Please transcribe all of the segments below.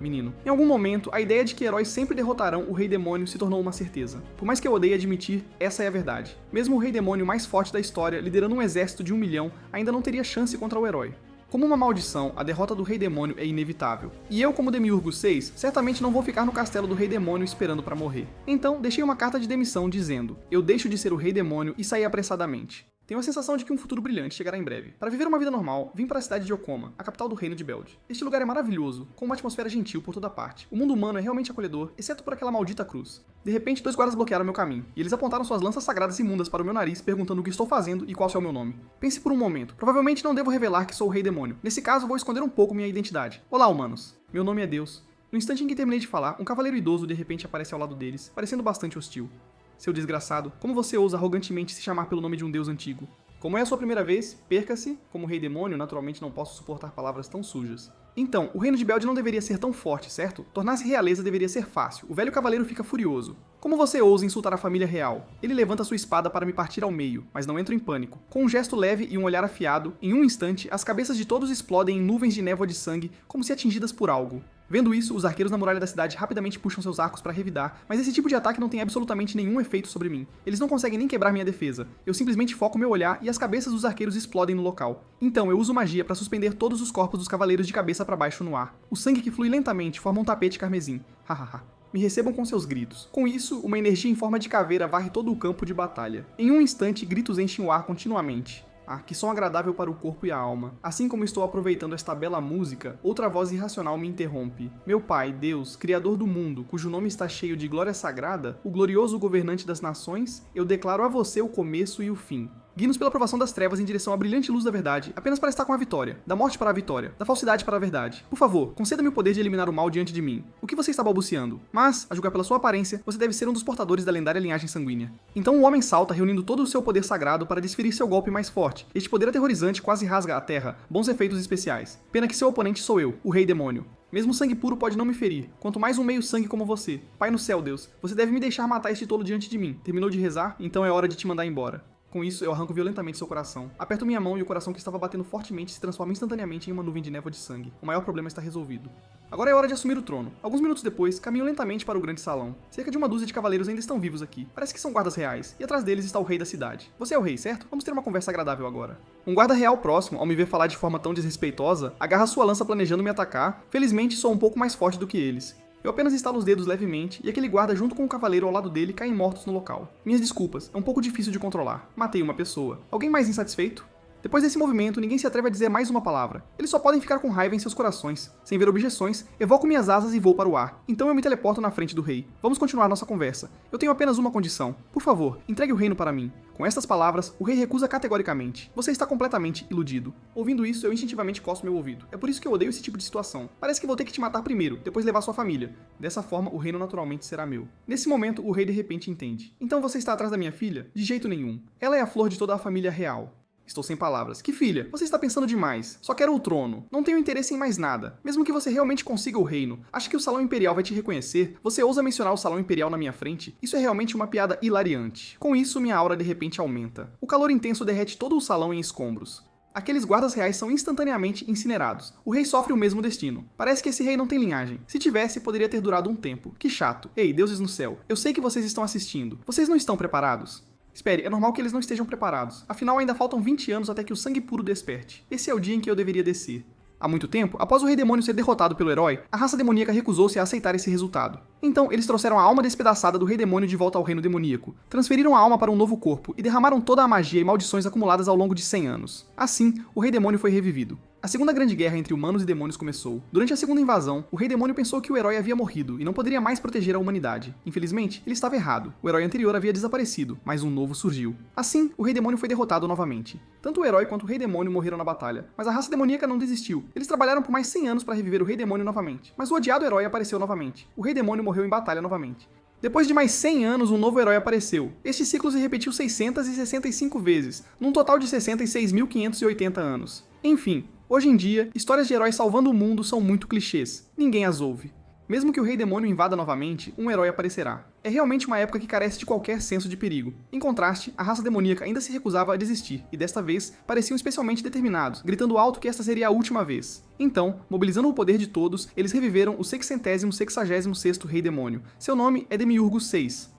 menino. Em algum momento, a ideia de que heróis sempre derrotarão o Rei Demônio se tornou uma certeza. Por mais que eu odeie admitir, essa é a verdade. Mesmo o Rei Demônio mais forte da história, liderando um exército de 1 milhão, ainda não teria chance contra o herói. Como uma maldição, a derrota do Rei Demônio é inevitável. E eu, como Demiurgo 6, certamente não vou ficar no castelo do Rei Demônio esperando pra morrer. Então, deixei uma carta de demissão dizendo: eu deixo de ser o Rei Demônio e saí apressadamente. Tenho a sensação de que um futuro brilhante chegará em breve. Para viver uma vida normal, vim para a cidade de Okoma, a capital do reino de Beld. Este lugar é maravilhoso, com uma atmosfera gentil por toda parte. O mundo humano é realmente acolhedor, exceto por aquela maldita cruz. De repente, 2 guardas bloquearam meu caminho, e eles apontaram suas lanças sagradas imundas para o meu nariz, perguntando o que estou fazendo e qual é o meu nome. Pense por um momento. Provavelmente não devo revelar que sou o Rei Demônio. Nesse caso, vou esconder um pouco minha identidade. Olá, humanos. Meu nome é Deus. No instante em que terminei de falar, um cavaleiro idoso de repente aparece ao lado deles, parecendo bastante hostil. Seu desgraçado, como você ousa arrogantemente se chamar pelo nome de um deus antigo? Como é a sua primeira vez, perca-se. Como Rei Demônio, naturalmente não posso suportar palavras tão sujas. Então, o reino de Beld não deveria ser tão forte, certo? Tornar-se realeza deveria ser fácil. O velho cavaleiro fica furioso. Como você ousa insultar a família real? Ele levanta sua espada para me partir ao meio, mas não entro em pânico. Com um gesto leve e um olhar afiado, em um instante, as cabeças de todos explodem em nuvens de névoa de sangue, como se atingidas por algo. Vendo isso, os arqueiros na muralha da cidade rapidamente puxam seus arcos para revidar, mas esse tipo de ataque não tem absolutamente nenhum efeito sobre mim. Eles não conseguem nem quebrar minha defesa. Eu simplesmente foco meu olhar e as cabeças dos arqueiros explodem no local. Então eu uso magia para suspender todos os corpos dos cavaleiros de cabeça para baixo no ar. O sangue que flui lentamente forma um tapete carmesim. Hahaha. Me recebam com seus gritos. Com isso, uma energia em forma de caveira varre todo o campo de batalha. Em um instante, gritos enchem o ar continuamente. Ah, que som agradável para o corpo e a alma. Assim como estou aproveitando esta bela música, outra voz irracional me interrompe. Meu Pai, Deus, Criador do mundo, cujo nome está cheio de glória sagrada, o glorioso governante das nações, eu declaro a você o começo e o fim. Guie-nos pela provação das trevas em direção à brilhante luz da verdade, apenas para estar com a vitória, da morte para a vitória, da falsidade para a verdade. Por favor, conceda-me o poder de eliminar o mal diante de mim. O que você está balbuciando? Mas, a julgar pela sua aparência, você deve ser um dos portadores da lendária linhagem sanguínea. Então o homem salta, reunindo todo o seu poder sagrado para desferir seu golpe mais forte. Este poder aterrorizante quase rasga a terra. Bons efeitos especiais. Pena que seu oponente sou eu, o Rei Demônio. Mesmo sangue puro pode não me ferir, quanto mais um meio sangue como você. Pai no céu, Deus, você deve me deixar matar este tolo diante de mim. Terminou de rezar? Então é hora de te mandar embora. Com isso, eu arranco violentamente seu coração. Aperto minha mão e o coração que estava batendo fortemente se transforma instantaneamente em uma nuvem de névoa de sangue. O maior problema está resolvido. Agora é hora de assumir o trono. Alguns minutos depois, caminho lentamente para o grande salão. Cerca de uma dúzia de cavaleiros ainda estão vivos aqui. Parece que são guardas reais, e atrás deles está o rei da cidade. Você é o rei, certo? Vamos ter uma conversa agradável agora. Um guarda real próximo, ao me ver falar de forma tão desrespeitosa, agarra sua lança planejando me atacar. Felizmente, sou um pouco mais forte do que eles. Eu apenas estalo os dedos levemente e aquele guarda junto com o cavaleiro ao lado dele caem mortos no local. Minhas desculpas, é um pouco difícil de controlar. Matei uma pessoa. Alguém mais insatisfeito? Depois desse movimento, ninguém se atreve a dizer mais uma palavra. Eles só podem ficar com raiva em seus corações. Sem ver objeções, evoco minhas asas e vou para o ar. Então eu me teleporto na frente do rei. Vamos continuar nossa conversa. Eu tenho apenas uma condição. Por favor, entregue o reino para mim. Com estas palavras, o rei recusa categoricamente. Você está completamente iludido. Ouvindo isso, eu instintivamente coço meu ouvido. É por isso que eu odeio esse tipo de situação. Parece que vou ter que te matar primeiro, depois levar sua família. Dessa forma, o reino naturalmente será meu. Nesse momento, o rei de repente entende. Então você está atrás da minha filha? De jeito nenhum. Ela é a flor de toda a família real. Estou sem palavras. Que filha? Você está pensando demais. Só quero o trono. Não tenho interesse em mais nada. Mesmo que você realmente consiga o reino, acha que o Salão Imperial vai te reconhecer? Você ousa mencionar o Salão Imperial na minha frente? Isso é realmente uma piada hilariante. Com isso, minha aura de repente aumenta. O calor intenso derrete todo o salão em escombros. Aqueles guardas reais são instantaneamente incinerados. O rei sofre o mesmo destino. Parece que esse rei não tem linhagem. Se tivesse, poderia ter durado um tempo. Que chato. Ei, deuses no céu. Eu sei que vocês estão assistindo. Vocês não estão preparados? Espere, é normal que eles não estejam preparados. Afinal, ainda faltam 20 anos até que o sangue puro desperte. Esse é o dia em que eu deveria descer. Há muito tempo, após o Rei Demônio ser derrotado pelo herói, a raça demoníaca recusou-se a aceitar esse resultado. Então, eles trouxeram a alma despedaçada do Rei Demônio de volta ao reino demoníaco, transferiram a alma para um novo corpo e derramaram toda a magia e maldições acumuladas ao longo de 100 anos. Assim, o Rei Demônio foi revivido. A segunda grande guerra entre humanos e demônios começou. Durante a segunda invasão, o Rei Demônio pensou que o herói havia morrido e não poderia mais proteger a humanidade. Infelizmente, ele estava errado. O herói anterior havia desaparecido, mas um novo surgiu. Assim, o Rei Demônio foi derrotado novamente. Tanto o herói quanto o Rei Demônio morreram na batalha, mas a raça demoníaca não desistiu. Eles trabalharam por mais 100 anos para reviver o Rei Demônio novamente, mas o odiado herói apareceu novamente. O Rei Demônio morreu em batalha novamente. Depois de mais 100 anos, um novo herói apareceu. Este ciclo se repetiu 665 vezes, num total de 66.580 anos. Enfim, hoje em dia, histórias de heróis salvando o mundo são muito clichês. Ninguém as ouve. Mesmo que o Rei Demônio invada novamente, um herói aparecerá. É realmente uma época que carece de qualquer senso de perigo. Em contraste, a raça demoníaca ainda se recusava a desistir, e desta vez pareciam especialmente determinados, gritando alto que esta seria a última vez. Então, mobilizando o poder de todos, eles reviveram o 666º Rei Demônio. Seu nome é Demiurgo VI.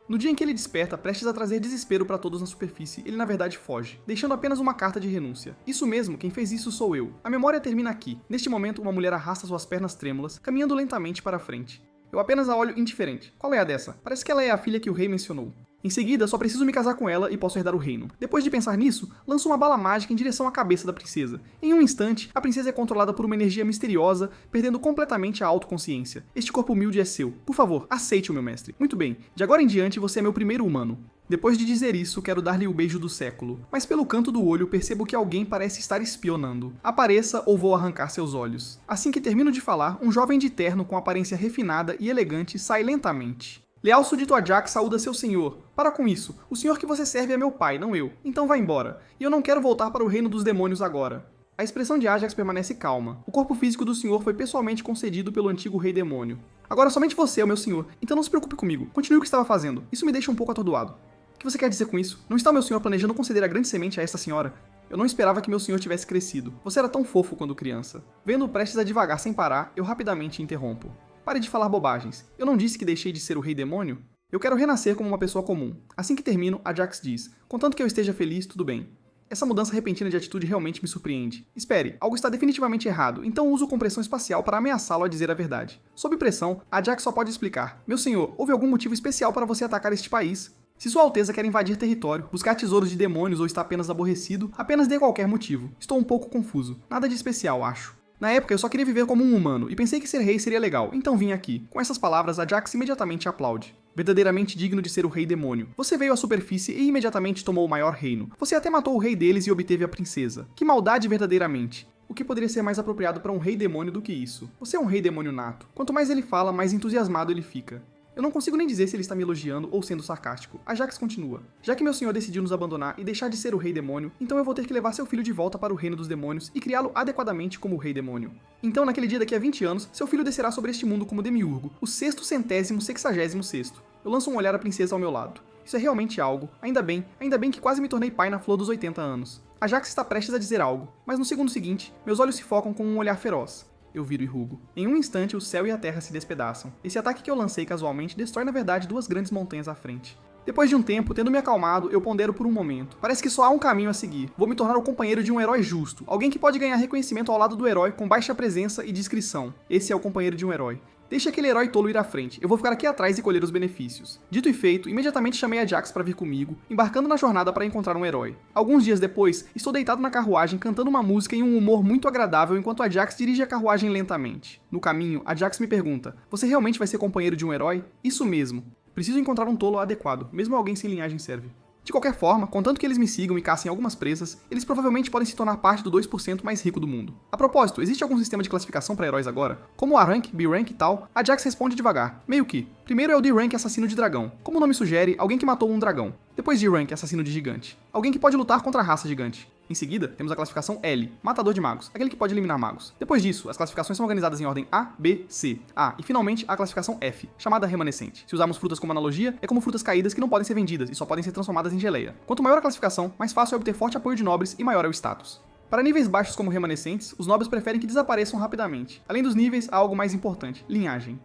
No dia em que ele desperta, prestes a trazer desespero para todos na superfície, ele na verdade foge, deixando apenas uma carta de renúncia. Isso mesmo, quem fez isso sou eu. A memória termina aqui. Neste momento, uma mulher arrasta suas pernas trêmulas, caminhando lentamente para a frente. Eu apenas a olho indiferente. Qual é a dessa? Parece que ela é a filha que o rei mencionou. Em seguida, só preciso me casar com ela e posso herdar o reino. Depois de pensar nisso, lanço uma bala mágica em direção à cabeça da princesa. Em um instante, a princesa é controlada por uma energia misteriosa, perdendo completamente a autoconsciência. Este corpo humilde é seu. Por favor, aceite o meu mestre. Muito bem, de agora em diante você é meu primeiro humano. Depois de dizer isso, quero dar-lhe o beijo do século. Mas pelo canto do olho, percebo que alguém parece estar espionando. Apareça ou vou arrancar seus olhos. Assim que termino de falar, um jovem de terno com aparência refinada e elegante sai lentamente. Leal súdito Ajax saúda seu senhor. Para com isso, o senhor que você serve é meu pai, não eu. Então vá embora. E eu não quero voltar para o reino dos demônios agora. A expressão de Ajax permanece calma. O corpo físico do senhor foi pessoalmente concedido pelo antigo rei demônio. Agora somente você é o meu senhor, então não se preocupe comigo. Continue o que estava fazendo. Isso me deixa um pouco atordoado. O que você quer dizer com isso? Não está o meu senhor planejando conceder a grande semente a esta senhora? Eu não esperava que meu senhor tivesse crescido. Você era tão fofo quando criança. Vendo-o prestes a divagar sem parar, eu rapidamente interrompo. Pare de falar bobagens. Eu não disse que deixei de ser o rei demônio? Eu quero renascer como uma pessoa comum. Assim que termino, Ajax diz: contanto que eu esteja feliz, tudo bem. Essa mudança repentina de atitude realmente me surpreende. Espere, algo está definitivamente errado, então uso compressão espacial para ameaçá-lo a dizer a verdade. Sob pressão, Ajax só pode explicar: meu senhor, houve algum motivo especial para você atacar este país? Se Sua Alteza quer invadir território, buscar tesouros de demônios ou está apenas aborrecido, apenas dê qualquer motivo. Estou um pouco confuso. Nada de especial, acho. Na época, eu só queria viver como um humano, e pensei que ser rei seria legal, então vim aqui. Com essas palavras, Ajax imediatamente aplaude. Verdadeiramente digno de ser o rei demônio. Você veio à superfície e imediatamente tomou o maior reino. Você até matou o rei deles e obteve a princesa. Que maldade verdadeiramente. O que poderia ser mais apropriado para um rei demônio do que isso? Você é um rei demônio nato. Quanto mais ele fala, mais entusiasmado ele fica. Eu não consigo nem dizer se ele está me elogiando ou sendo sarcástico. Ajax continua. Já que meu senhor decidiu nos abandonar e deixar de ser o rei demônio, então eu vou ter que levar seu filho de volta para o reino dos demônios e criá-lo adequadamente como o rei demônio. Então, naquele dia daqui a 20 anos, seu filho descerá sobre este mundo como Demiurgo, o 666º. Eu lanço um olhar à princesa ao meu lado. Isso é realmente algo. Ainda bem que quase me tornei pai na flor dos 80 anos. Ajax está prestes a dizer algo, mas no segundo seguinte, meus olhos se focam com um olhar feroz. Eu viro e rugo. Em um instante, o céu e a terra se despedaçam. Esse ataque que eu lancei casualmente destrói na verdade duas grandes montanhas à frente. Depois de um tempo, tendo me acalmado, eu pondero por um momento. Parece que só há um caminho a seguir. Vou me tornar o companheiro de um herói justo. Alguém que pode ganhar reconhecimento ao lado do herói com baixa presença e discrição. Esse é o companheiro de um herói. Deixe aquele herói tolo ir à frente, eu vou ficar aqui atrás e colher os benefícios. Dito e feito, imediatamente chamei a Ajax para vir comigo, embarcando na jornada para encontrar um herói. Alguns dias depois, estou deitado na carruagem cantando uma música em um humor muito agradável enquanto Ajax dirige a carruagem lentamente. No caminho, Ajax me pergunta: você realmente vai ser companheiro de um herói? Isso mesmo. Preciso encontrar um tolo adequado, mesmo alguém sem linhagem serve. De qualquer forma, contanto que eles me sigam e caçem algumas presas, eles provavelmente podem se tornar parte do 2% mais rico do mundo. A propósito, existe algum sistema de classificação para heróis agora? Como A rank, B rank e tal, a Ajax responde devagar, meio que. Primeiro é o D rank assassino de dragão. Como o nome sugere, alguém que matou um dragão. Depois D rank assassino de gigante. Alguém que pode lutar contra a raça gigante. Em seguida, temos a classificação L, matador de magos, aquele que pode eliminar magos. Depois disso, as classificações são organizadas em ordem A, B, C, A e finalmente a classificação F, chamada remanescente. Se usarmos frutas como analogia, é como frutas caídas que não podem ser vendidas e só podem ser transformadas em geleia. Quanto maior a classificação, mais fácil é obter forte apoio de nobres e maior é o status. Para níveis baixos como remanescentes, os nobres preferem que desapareçam rapidamente. Além dos níveis, há algo mais importante, linhagem.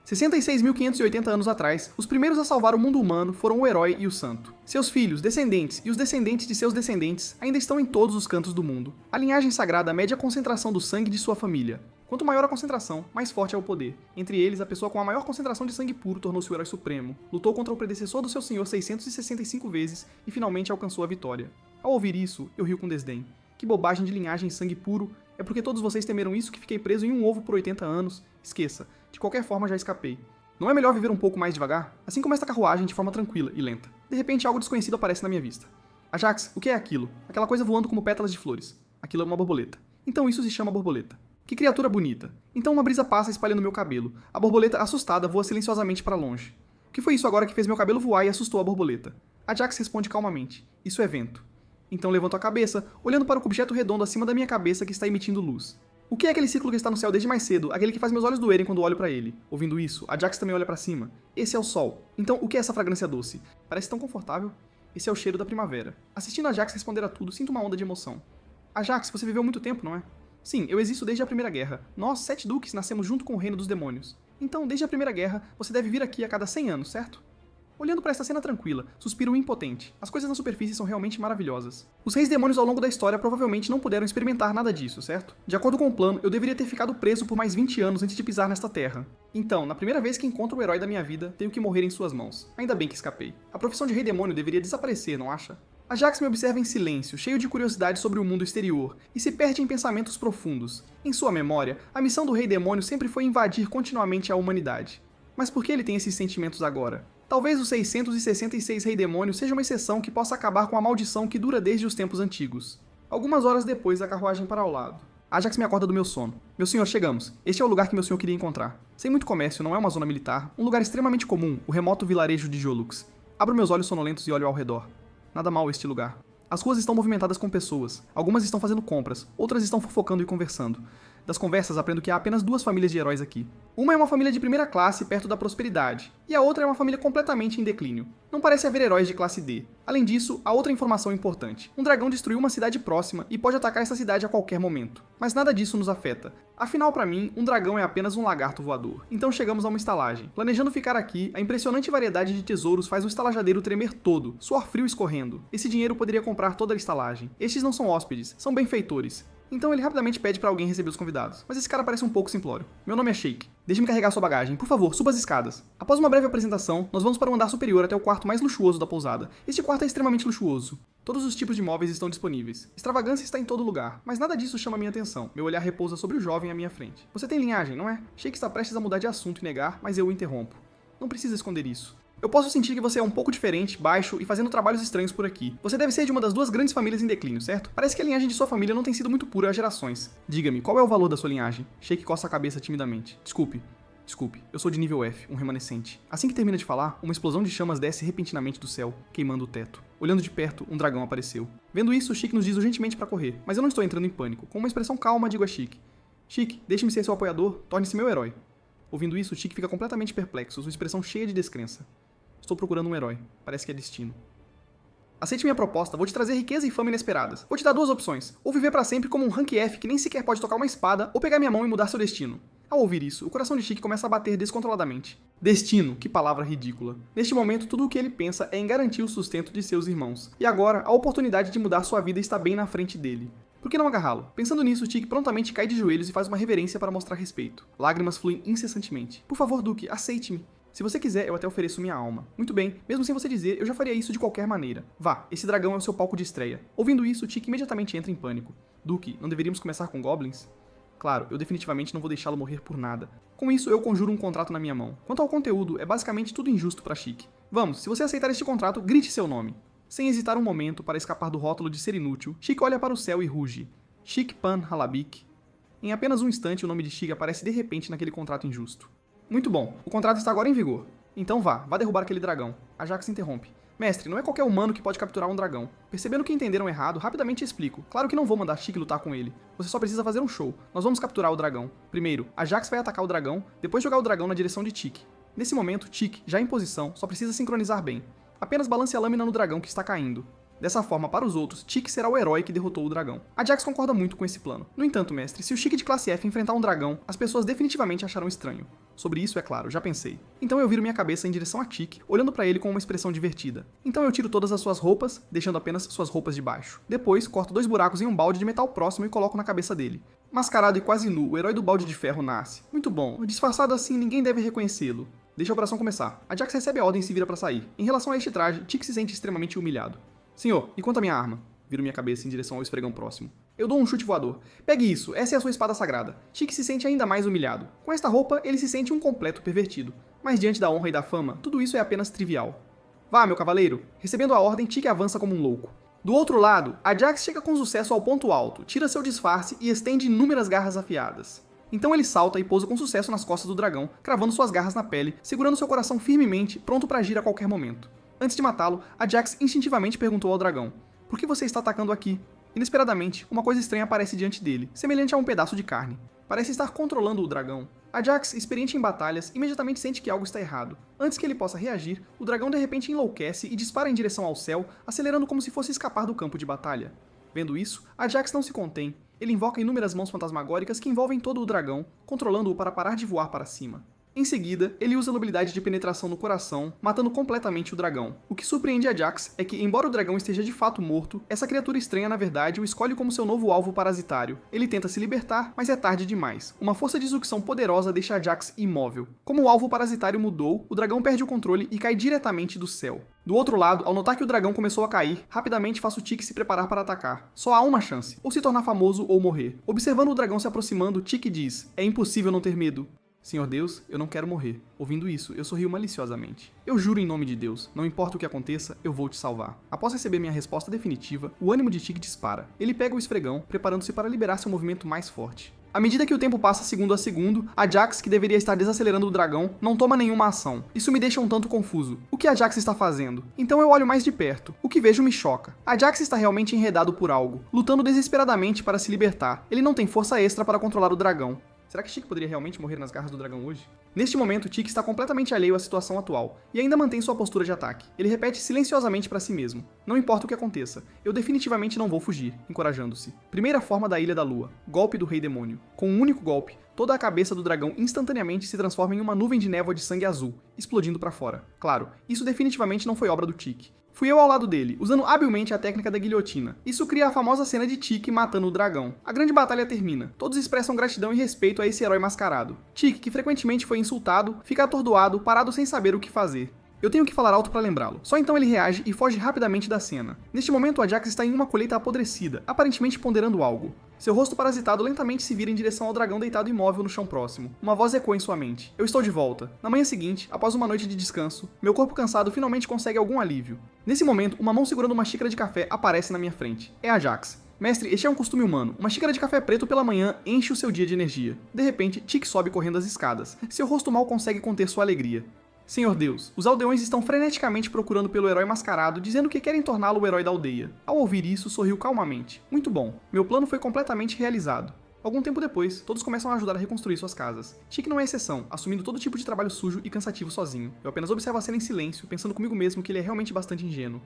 66.580 anos atrás, os primeiros a salvar o mundo humano foram o herói e o santo. Seus filhos, descendentes e os descendentes de seus descendentes ainda estão em todos os cantos do mundo. A linhagem sagrada mede a concentração do sangue de sua família. Quanto maior a concentração, mais forte é o poder. Entre eles, a pessoa com a maior concentração de sangue puro tornou-se o herói supremo, lutou contra o predecessor do seu senhor 665 vezes e finalmente alcançou a vitória. Ao ouvir isso, eu rio com desdém. Que bobagem de linhagem e sangue puro. É porque todos vocês temeram isso que fiquei preso em um ovo por 80 anos. Esqueça. De qualquer forma, já escapei. Não é melhor viver um pouco mais devagar? Assim como esta carruagem, de forma tranquila e lenta. De repente, algo desconhecido aparece na minha vista. Ajax, o que é aquilo? Aquela coisa voando como pétalas de flores. Aquilo é uma borboleta. Então isso se chama borboleta. Que criatura bonita. Então uma brisa passa espalhando meu cabelo. A borboleta, assustada, voa silenciosamente para longe. O que foi isso agora que fez meu cabelo voar e assustou a borboleta? Ajax responde calmamente. Isso é vento. Então levanto a cabeça, olhando para o objeto redondo acima da minha cabeça que está emitindo luz. O que é aquele círculo que está no céu desde mais cedo, aquele que faz meus olhos doerem quando olho pra ele? Ouvindo isso, a Jax também olha pra cima. Esse é o sol. Então, o que é essa fragrância doce? Parece tão confortável. Esse é o cheiro da primavera. Assistindo a Jax responder a tudo, sinto uma onda de emoção. Jax, você viveu muito tempo, não é? Sim, eu existo desde a Primeira Guerra. Nós, 7 duques, nascemos junto com o Reino dos Demônios. Então, desde a Primeira Guerra, você deve vir aqui a cada 100 anos, certo? Olhando para esta cena tranquila, suspiro impotente. As coisas na superfície são realmente maravilhosas. Os reis demônios ao longo da história provavelmente não puderam experimentar nada disso, certo? De acordo com o plano, eu deveria ter ficado preso por mais 20 anos antes de pisar nesta terra. Então, na primeira vez que encontro o herói da minha vida, tenho que morrer em suas mãos. Ainda bem que escapei. A profissão de rei demônio deveria desaparecer, não acha? A Jax me observa em silêncio, cheio de curiosidade sobre o mundo exterior, e se perde em pensamentos profundos. Em sua memória, a missão do rei demônio sempre foi invadir continuamente a humanidade. Mas por que ele tem esses sentimentos agora? Talvez os 666 Rei Demônio seja uma exceção que possa acabar com a maldição que dura desde os tempos antigos. Algumas horas depois, a carruagem para ao lado. Jax me acorda do meu sono. Meu senhor, chegamos. Este é o lugar que meu senhor queria encontrar. Sem muito comércio, não é uma zona militar, um lugar extremamente comum, o remoto vilarejo de Jolux. Abro meus olhos sonolentos e olho ao redor. Nada mal este lugar. As ruas estão movimentadas com pessoas. Algumas estão fazendo compras, outras estão fofocando e conversando. Das conversas aprendo que há apenas 2 famílias de heróis aqui. Uma é uma família de primeira classe perto da prosperidade, e a outra é uma família completamente em declínio. Não parece haver heróis de classe D. Além disso, há outra informação importante. Um dragão destruiu uma cidade próxima e pode atacar essa cidade a qualquer momento. Mas nada disso nos afeta. Afinal, para mim, um dragão é apenas um lagarto voador. Então chegamos a uma estalagem. Planejando ficar aqui, a impressionante variedade de tesouros faz o estalajadeiro tremer todo, suor frio escorrendo. Esse dinheiro poderia comprar toda a estalagem. Estes não são hóspedes, são benfeitores. Então ele rapidamente pede para alguém receber os convidados. Mas esse cara parece um pouco simplório. Meu nome é Sheik. Deixe-me carregar sua bagagem. Por favor, suba as escadas. Após uma breve apresentação, nós vamos para o andar superior até o quarto mais luxuoso da pousada. Este quarto é extremamente luxuoso. Todos os tipos de móveis estão disponíveis. Extravagância está em todo lugar, mas nada disso chama minha atenção. Meu olhar repousa sobre o jovem à minha frente. Você tem linhagem, não é? Sheik está prestes a mudar de assunto e negar, mas eu o interrompo. Não precisa esconder isso. Eu posso sentir que você é um pouco diferente, baixo e fazendo trabalhos estranhos por aqui. Você deve ser de uma das 2 grandes famílias em declínio, certo? Parece que a linhagem de sua família não tem sido muito pura há gerações. Diga-me, qual é o valor da sua linhagem? Sheik coça a cabeça timidamente. Desculpe, eu sou de nível F, um remanescente. Assim que termina de falar, uma explosão de chamas desce repentinamente do céu, queimando o teto. Olhando de perto, um dragão apareceu. Vendo isso, Sheik nos diz urgentemente para correr, mas eu não estou entrando em pânico. Com uma expressão calma, digo a Sheik: Sheik, deixe-me ser seu apoiador, torne-se meu herói. Ouvindo isso, Sheik fica completamente perplexo, sua expressão cheia de descrença. Estou procurando um herói. Parece que é destino. Aceite minha proposta, vou te trazer riqueza e fama inesperadas. Vou te dar 2 opções. Ou viver para sempre como um rank F que nem sequer pode tocar uma espada, ou pegar minha mão e mudar seu destino. Ao ouvir isso, o coração de Sheik começa a bater descontroladamente. Destino, que palavra ridícula. Neste momento, tudo o que ele pensa é em garantir o sustento de seus irmãos. E agora, a oportunidade de mudar sua vida está bem na frente dele. Por que não agarrá-lo? Pensando nisso, Sheik prontamente cai de joelhos e faz uma reverência para mostrar respeito. Lágrimas fluem incessantemente. Por favor, Duque, aceite-me. Se você quiser, eu até ofereço minha alma. Muito bem, mesmo sem você dizer, eu já faria isso de qualquer maneira. Vá, esse dragão é o seu palco de estreia. Ouvindo isso, Sheik imediatamente entra em pânico. Duque, não deveríamos começar com goblins? Claro, eu definitivamente não vou deixá-lo morrer por nada. Com isso, eu conjuro um contrato na minha mão. Quanto ao conteúdo, é basicamente tudo injusto para Sheik. Vamos, se você aceitar este contrato, grite seu nome. Sem hesitar um momento para escapar do rótulo de ser inútil, Sheik olha para o céu e ruge. Sheik Pan Halabik. Em apenas um instante, o nome de Sheik aparece de repente naquele contrato injusto. Muito bom, o contrato está agora em vigor. Então vá derrubar aquele dragão. A Jax interrompe. Mestre, não é qualquer humano que pode capturar um dragão. Percebendo que entenderam errado, rapidamente explico. Claro que não vou mandar Sheik lutar com ele. Você só precisa fazer um show. Nós vamos capturar o dragão. Primeiro, a Jax vai atacar o dragão, depois jogar o dragão na direção de Sheik. Nesse momento, Sheik, já em posição, só precisa sincronizar bem. Apenas balance a lâmina no dragão que está caindo. Dessa forma, para os outros, Sheik será o herói que derrotou o dragão. A Jax concorda muito com esse plano. No entanto, mestre, se o Sheik de classe F enfrentar um dragão, as pessoas definitivamente acharão estranho. Sobre isso, é claro, já pensei. Então eu viro minha cabeça em direção a Sheik, olhando para ele com uma expressão divertida. Então eu tiro todas as suas roupas, deixando apenas suas roupas de baixo. Depois, corto 2 buracos em um balde de metal próximo e coloco na cabeça dele. Mascarado e quase nu, o herói do balde de ferro nasce. Muito bom, disfarçado assim ninguém deve reconhecê-lo. Deixa a operação começar. A Jax recebe a ordem e se vira para sair. Em relação a este traje, Sheik se sente extremamente humilhado. Senhor, e quanto à minha arma? Viro minha cabeça em direção ao esfregão próximo. Eu dou um chute voador. Pegue isso, essa é a sua espada sagrada. Sheik se sente ainda mais humilhado. Com esta roupa, ele se sente um completo pervertido. Mas diante da honra e da fama, tudo isso é apenas trivial. Vá, meu cavaleiro. Recebendo a ordem, Sheik avança como um louco. Do outro lado, a Jax chega com sucesso ao ponto alto, tira seu disfarce e estende inúmeras garras afiadas. Então ele salta e pousa com sucesso nas costas do dragão, cravando suas garras na pele, segurando seu coração firmemente, pronto para agir a qualquer momento. Antes de matá-lo, a Jax instintivamente perguntou ao dragão: Por que você está atacando aqui? Inesperadamente, uma coisa estranha aparece diante dele, semelhante a um pedaço de carne. Parece estar controlando o dragão. Ajax, experiente em batalhas, imediatamente sente que algo está errado. Antes que ele possa reagir, o dragão de repente enlouquece e dispara em direção ao céu, acelerando como se fosse escapar do campo de batalha. Vendo isso, Ajax não se contém. Ele invoca inúmeras mãos fantasmagóricas que envolvem todo o dragão, controlando-o para parar de voar para cima. Em seguida, ele usa a habilidade de penetração no coração, matando completamente o dragão. O que surpreende Ajax é que, embora o dragão esteja de fato morto, essa criatura estranha na verdade o escolhe como seu novo alvo parasitário. Ele tenta se libertar, mas é tarde demais. Uma força de sucção poderosa deixa Ajax imóvel. Como o alvo parasitário mudou, o dragão perde o controle e cai diretamente do céu. Do outro lado, ao notar que o dragão começou a cair, rapidamente faço o Tiki se preparar para atacar. Só há uma chance, ou se tornar famoso ou morrer. Observando o dragão se aproximando, Tiki diz: "É impossível não ter medo." Senhor Deus, eu não quero morrer. Ouvindo isso, eu sorrio maliciosamente. Eu juro em nome de Deus, não importa o que aconteça, eu vou te salvar. Após receber minha resposta definitiva, o ânimo de Tiki dispara. Ele pega o esfregão, preparando-se para liberar seu movimento mais forte. À medida que o tempo passa segundo a segundo, Ajax, que deveria estar desacelerando o dragão, não toma nenhuma ação. Isso me deixa um tanto confuso. O que Ajax está fazendo? Então eu olho mais de perto. O que vejo me choca. Ajax está realmente enredado por algo, lutando desesperadamente para se libertar. Ele não tem força extra para controlar o dragão. Será que Tiki poderia realmente morrer nas garras do dragão hoje? Neste momento, Tiki está completamente alheio à situação atual, e ainda mantém sua postura de ataque. Ele repete silenciosamente para si mesmo: "Não importa o que aconteça, eu definitivamente não vou fugir", encorajando-se. Primeira forma da Ilha da Lua, golpe do Rei Demônio. Com um único golpe, toda a cabeça do dragão instantaneamente se transforma em uma nuvem de névoa de sangue azul, explodindo para fora. Claro, isso definitivamente não foi obra do Tiki. Fui eu ao lado dele, usando habilmente a técnica da guilhotina. Isso cria a famosa cena de Tiki matando o dragão. A grande batalha termina. Todos expressam gratidão e respeito a esse herói mascarado. Tiki, que frequentemente foi insultado, fica atordoado, parado sem saber o que fazer. Eu tenho que falar alto para lembrá-lo. Só então ele reage e foge rapidamente da cena. Neste momento, o Ajax está em uma colheita apodrecida, aparentemente ponderando algo. Seu rosto parasitado lentamente se vira em direção ao dragão deitado imóvel no chão próximo. Uma voz ecoa em sua mente: "Eu estou de volta." Na manhã seguinte, após uma noite de descanso, meu corpo cansado finalmente consegue algum alívio. Nesse momento, uma mão segurando uma xícara de café aparece na minha frente. É Ajax. "Mestre, este é um costume humano. Uma xícara de café preto pela manhã enche o seu dia de energia." De repente, Tiki sobe correndo as escadas. Seu rosto mal consegue conter sua alegria. Senhor Deus, os aldeões estão freneticamente procurando pelo herói mascarado, dizendo que querem torná-lo o herói da aldeia. Ao ouvir isso, sorriu calmamente. Muito bom, meu plano foi completamente realizado. Algum tempo depois, todos começam a ajudar a reconstruir suas casas. Tiki não é exceção, assumindo todo tipo de trabalho sujo e cansativo sozinho. Eu apenas observo a cena em silêncio, pensando comigo mesmo que ele é realmente bastante ingênuo.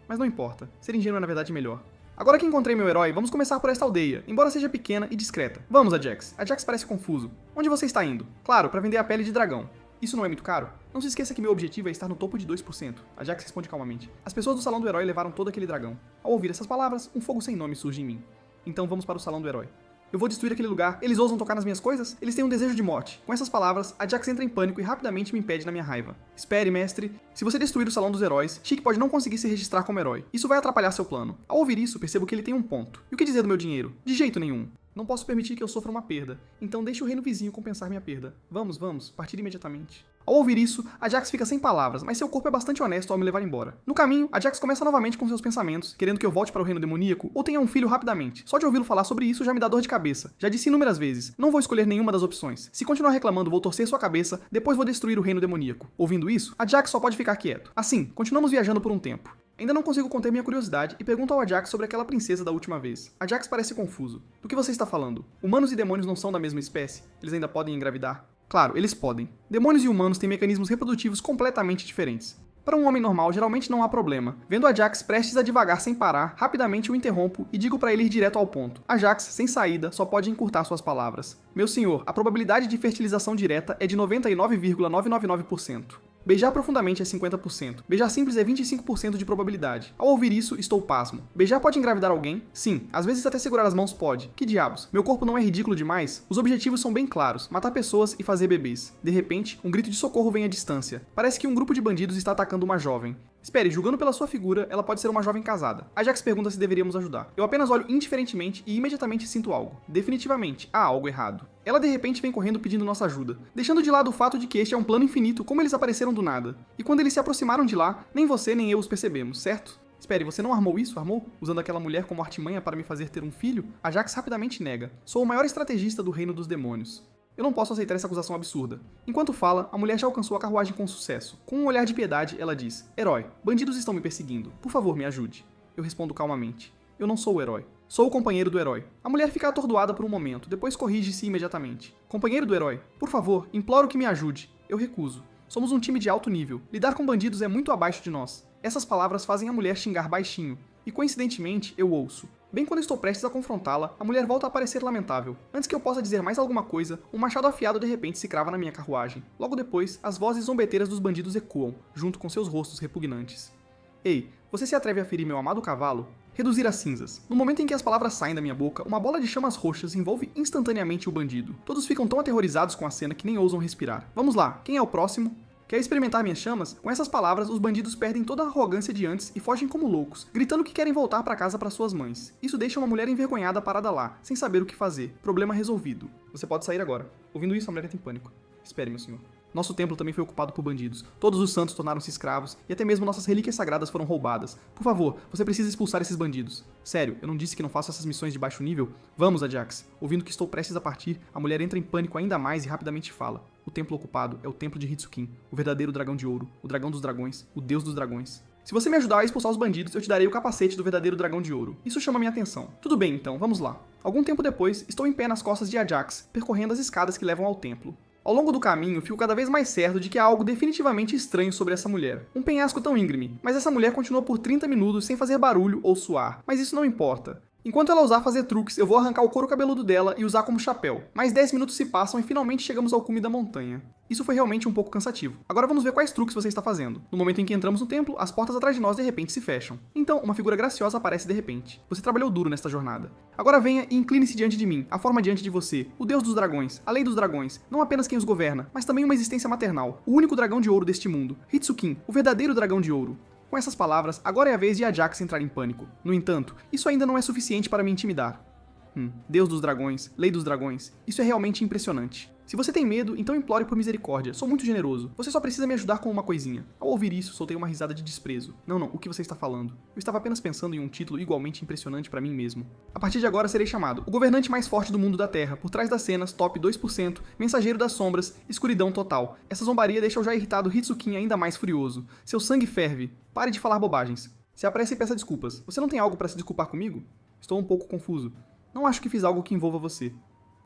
Mas não importa, ser ingênuo é na verdade melhor. Agora que encontrei meu herói, vamos começar por esta aldeia, embora seja pequena e discreta. Vamos, Ajax. Ajax parece confuso. Onde você está indo? Claro, para vender a pele de dragão. Isso não é muito caro? Não se esqueça que meu objetivo é estar no topo de 2%. Ajax responde calmamente. As pessoas do salão do herói levaram todo aquele dragão. Ao ouvir essas palavras, um fogo sem nome surge em mim. Então vamos para o salão do herói. Eu vou destruir aquele lugar. Eles ousam tocar nas minhas coisas? Eles têm um desejo de morte. Com essas palavras, Ajax entra em pânico e rapidamente me impede na minha raiva. Espere, mestre. Se você destruir o salão dos heróis, Tiki pode não conseguir se registrar como herói. Isso vai atrapalhar seu plano. Ao ouvir isso, percebo que ele tem um ponto. E o que dizer do meu dinheiro? De jeito nenhum. Não posso permitir que eu sofra uma perda. Então deixe o reino vizinho compensar minha perda. Vamos, partir imediatamente. Ao ouvir isso, Ajax fica sem palavras, mas seu corpo é bastante honesto ao me levar embora. No caminho, Ajax começa novamente com seus pensamentos, querendo que eu volte para o reino demoníaco ou tenha um filho rapidamente. Só de ouvi-lo falar sobre isso já me dá dor de cabeça. Já disse inúmeras vezes, não vou escolher nenhuma das opções. Se continuar reclamando, vou torcer sua cabeça, depois vou destruir o reino demoníaco. Ouvindo isso, Ajax só pode ficar quieto. Assim, continuamos viajando por um tempo. Ainda não consigo conter minha curiosidade e pergunto ao Ajax sobre aquela princesa da última vez. Ajax parece confuso. Do que você está falando? Humanos e demônios não são da mesma espécie? Eles ainda podem engravidar? Claro, eles podem. Demônios e humanos têm mecanismos reprodutivos completamente diferentes. Para um homem normal, geralmente não há problema. Vendo Ajax prestes a divagar sem parar, rapidamente o interrompo e digo para ele ir direto ao ponto. Ajax, sem saída, só pode encurtar suas palavras. Meu senhor, a probabilidade de fertilização direta é de 99,999%. Beijar profundamente é 50%. Beijar simples é 25% de probabilidade. Ao ouvir isso, estou pasmo. Beijar pode engravidar alguém? Sim. Às vezes até segurar as mãos pode. Que diabos? Meu corpo não é ridículo demais? Os objetivos são bem claros. Matar pessoas e fazer bebês. De repente, um grito de socorro vem à distância. Parece que um grupo de bandidos está atacando uma jovem. Espere, julgando pela sua figura, ela pode ser uma jovem casada. Ajax pergunta se deveríamos ajudar. Eu apenas olho indiferentemente e imediatamente sinto algo. Definitivamente, há algo errado. Ela de repente vem correndo pedindo nossa ajuda, deixando de lado o fato de que este é um plano infinito, como eles apareceram do nada. E quando eles se aproximaram de lá, nem você nem eu os percebemos, certo? Espere, você não armou isso, armou? Usando aquela mulher como artimanha para me fazer ter um filho? Ajax rapidamente nega. Sou o maior estrategista do reino dos demônios. Eu não posso aceitar essa acusação absurda. Enquanto fala, a mulher já alcançou a carruagem com sucesso. Com um olhar de piedade, ela diz: "Herói, bandidos estão me perseguindo. Por favor, me ajude." Eu respondo calmamente: "Eu não sou o herói." Sou o companheiro do herói. A mulher fica atordoada por um momento, depois corrige-se imediatamente. Companheiro do herói, por favor, imploro que me ajude. Eu recuso. Somos um time de alto nível. Lidar com bandidos é muito abaixo de nós. Essas palavras fazem a mulher xingar baixinho. E coincidentemente, eu ouço. Bem quando estou prestes a confrontá-la, a mulher volta a parecer lamentável. Antes que eu possa dizer mais alguma coisa, um machado afiado de repente se crava na minha carruagem. Logo depois, as vozes zombeteiras dos bandidos ecoam, junto com seus rostos repugnantes. Ei, você se atreve a ferir meu amado cavalo? Reduzir a cinzas. No momento em que as palavras saem da minha boca, uma bola de chamas roxas envolve instantaneamente o bandido. Todos ficam tão aterrorizados com a cena que nem ousam respirar. Vamos lá, quem é o próximo? Quer experimentar minhas chamas? Com essas palavras, os bandidos perdem toda a arrogância de antes e fogem como loucos, gritando que querem voltar para casa para suas mães. Isso deixa uma mulher envergonhada parada lá, sem saber o que fazer. Problema resolvido. Você pode sair agora. Ouvindo isso, a mulher entra em pânico. Espere, meu senhor. Nosso templo também foi ocupado por bandidos. Todos os santos tornaram-se escravos e até mesmo nossas relíquias sagradas foram roubadas. Por favor, você precisa expulsar esses bandidos. Sério, eu não disse que não faço essas missões de baixo nível? Vamos, Ajax. Ouvindo que estou prestes a partir, a mulher entra em pânico ainda mais e rapidamente fala. O templo ocupado é o templo de Hitsukin, o verdadeiro dragão de ouro, o dragão dos dragões, o deus dos dragões. Se você me ajudar a expulsar os bandidos, eu te darei o capacete do verdadeiro dragão de ouro. Isso chama minha atenção. Tudo bem, então, vamos lá. Algum tempo depois, estou em pé nas costas de Ajax, percorrendo as escadas que levam ao templo. Ao longo do caminho, fico cada vez mais certo de que há algo definitivamente estranho sobre essa mulher. Um penhasco tão íngreme, mas essa mulher continua por 30 minutos sem fazer barulho ou suar. Mas isso não importa. Enquanto ela usar fazer truques, eu vou arrancar o couro cabeludo dela e usar como chapéu. Mais 10 minutos se passam e finalmente chegamos ao cume da montanha. Isso foi realmente um pouco cansativo. Agora vamos ver quais truques você está fazendo. No momento em que entramos no templo, as portas atrás de nós de repente se fecham. Então, uma figura graciosa aparece de repente. Você trabalhou duro nesta jornada. Agora venha e incline-se diante de mim, a forma diante de você, o deus dos dragões, a lei dos dragões, não apenas quem os governa, mas também uma existência maternal, o único dragão de ouro deste mundo, Hitsukin, o verdadeiro dragão de ouro. Com essas palavras, agora é a vez de Ajax entrar em pânico. No entanto, isso ainda não é suficiente para me intimidar. Deus dos dragões, lei dos dragões, isso é realmente impressionante. Se você tem medo, então implore por misericórdia, sou muito generoso. Você só precisa me ajudar com uma coisinha. Ao ouvir isso, soltei uma risada de desprezo. Não, o que você está falando? Eu estava apenas pensando em um título igualmente impressionante para mim mesmo. A partir de agora serei chamado o governante mais forte do mundo da Terra, por trás das cenas, top 2%, mensageiro das sombras, escuridão total. Essa zombaria deixa o já irritado Hitsukin ainda mais furioso. Seu sangue ferve. Pare de falar bobagens. Se apresse e peça desculpas. Você não tem algo para se desculpar comigo? Estou um pouco confuso. Não acho que fiz algo que envolva você.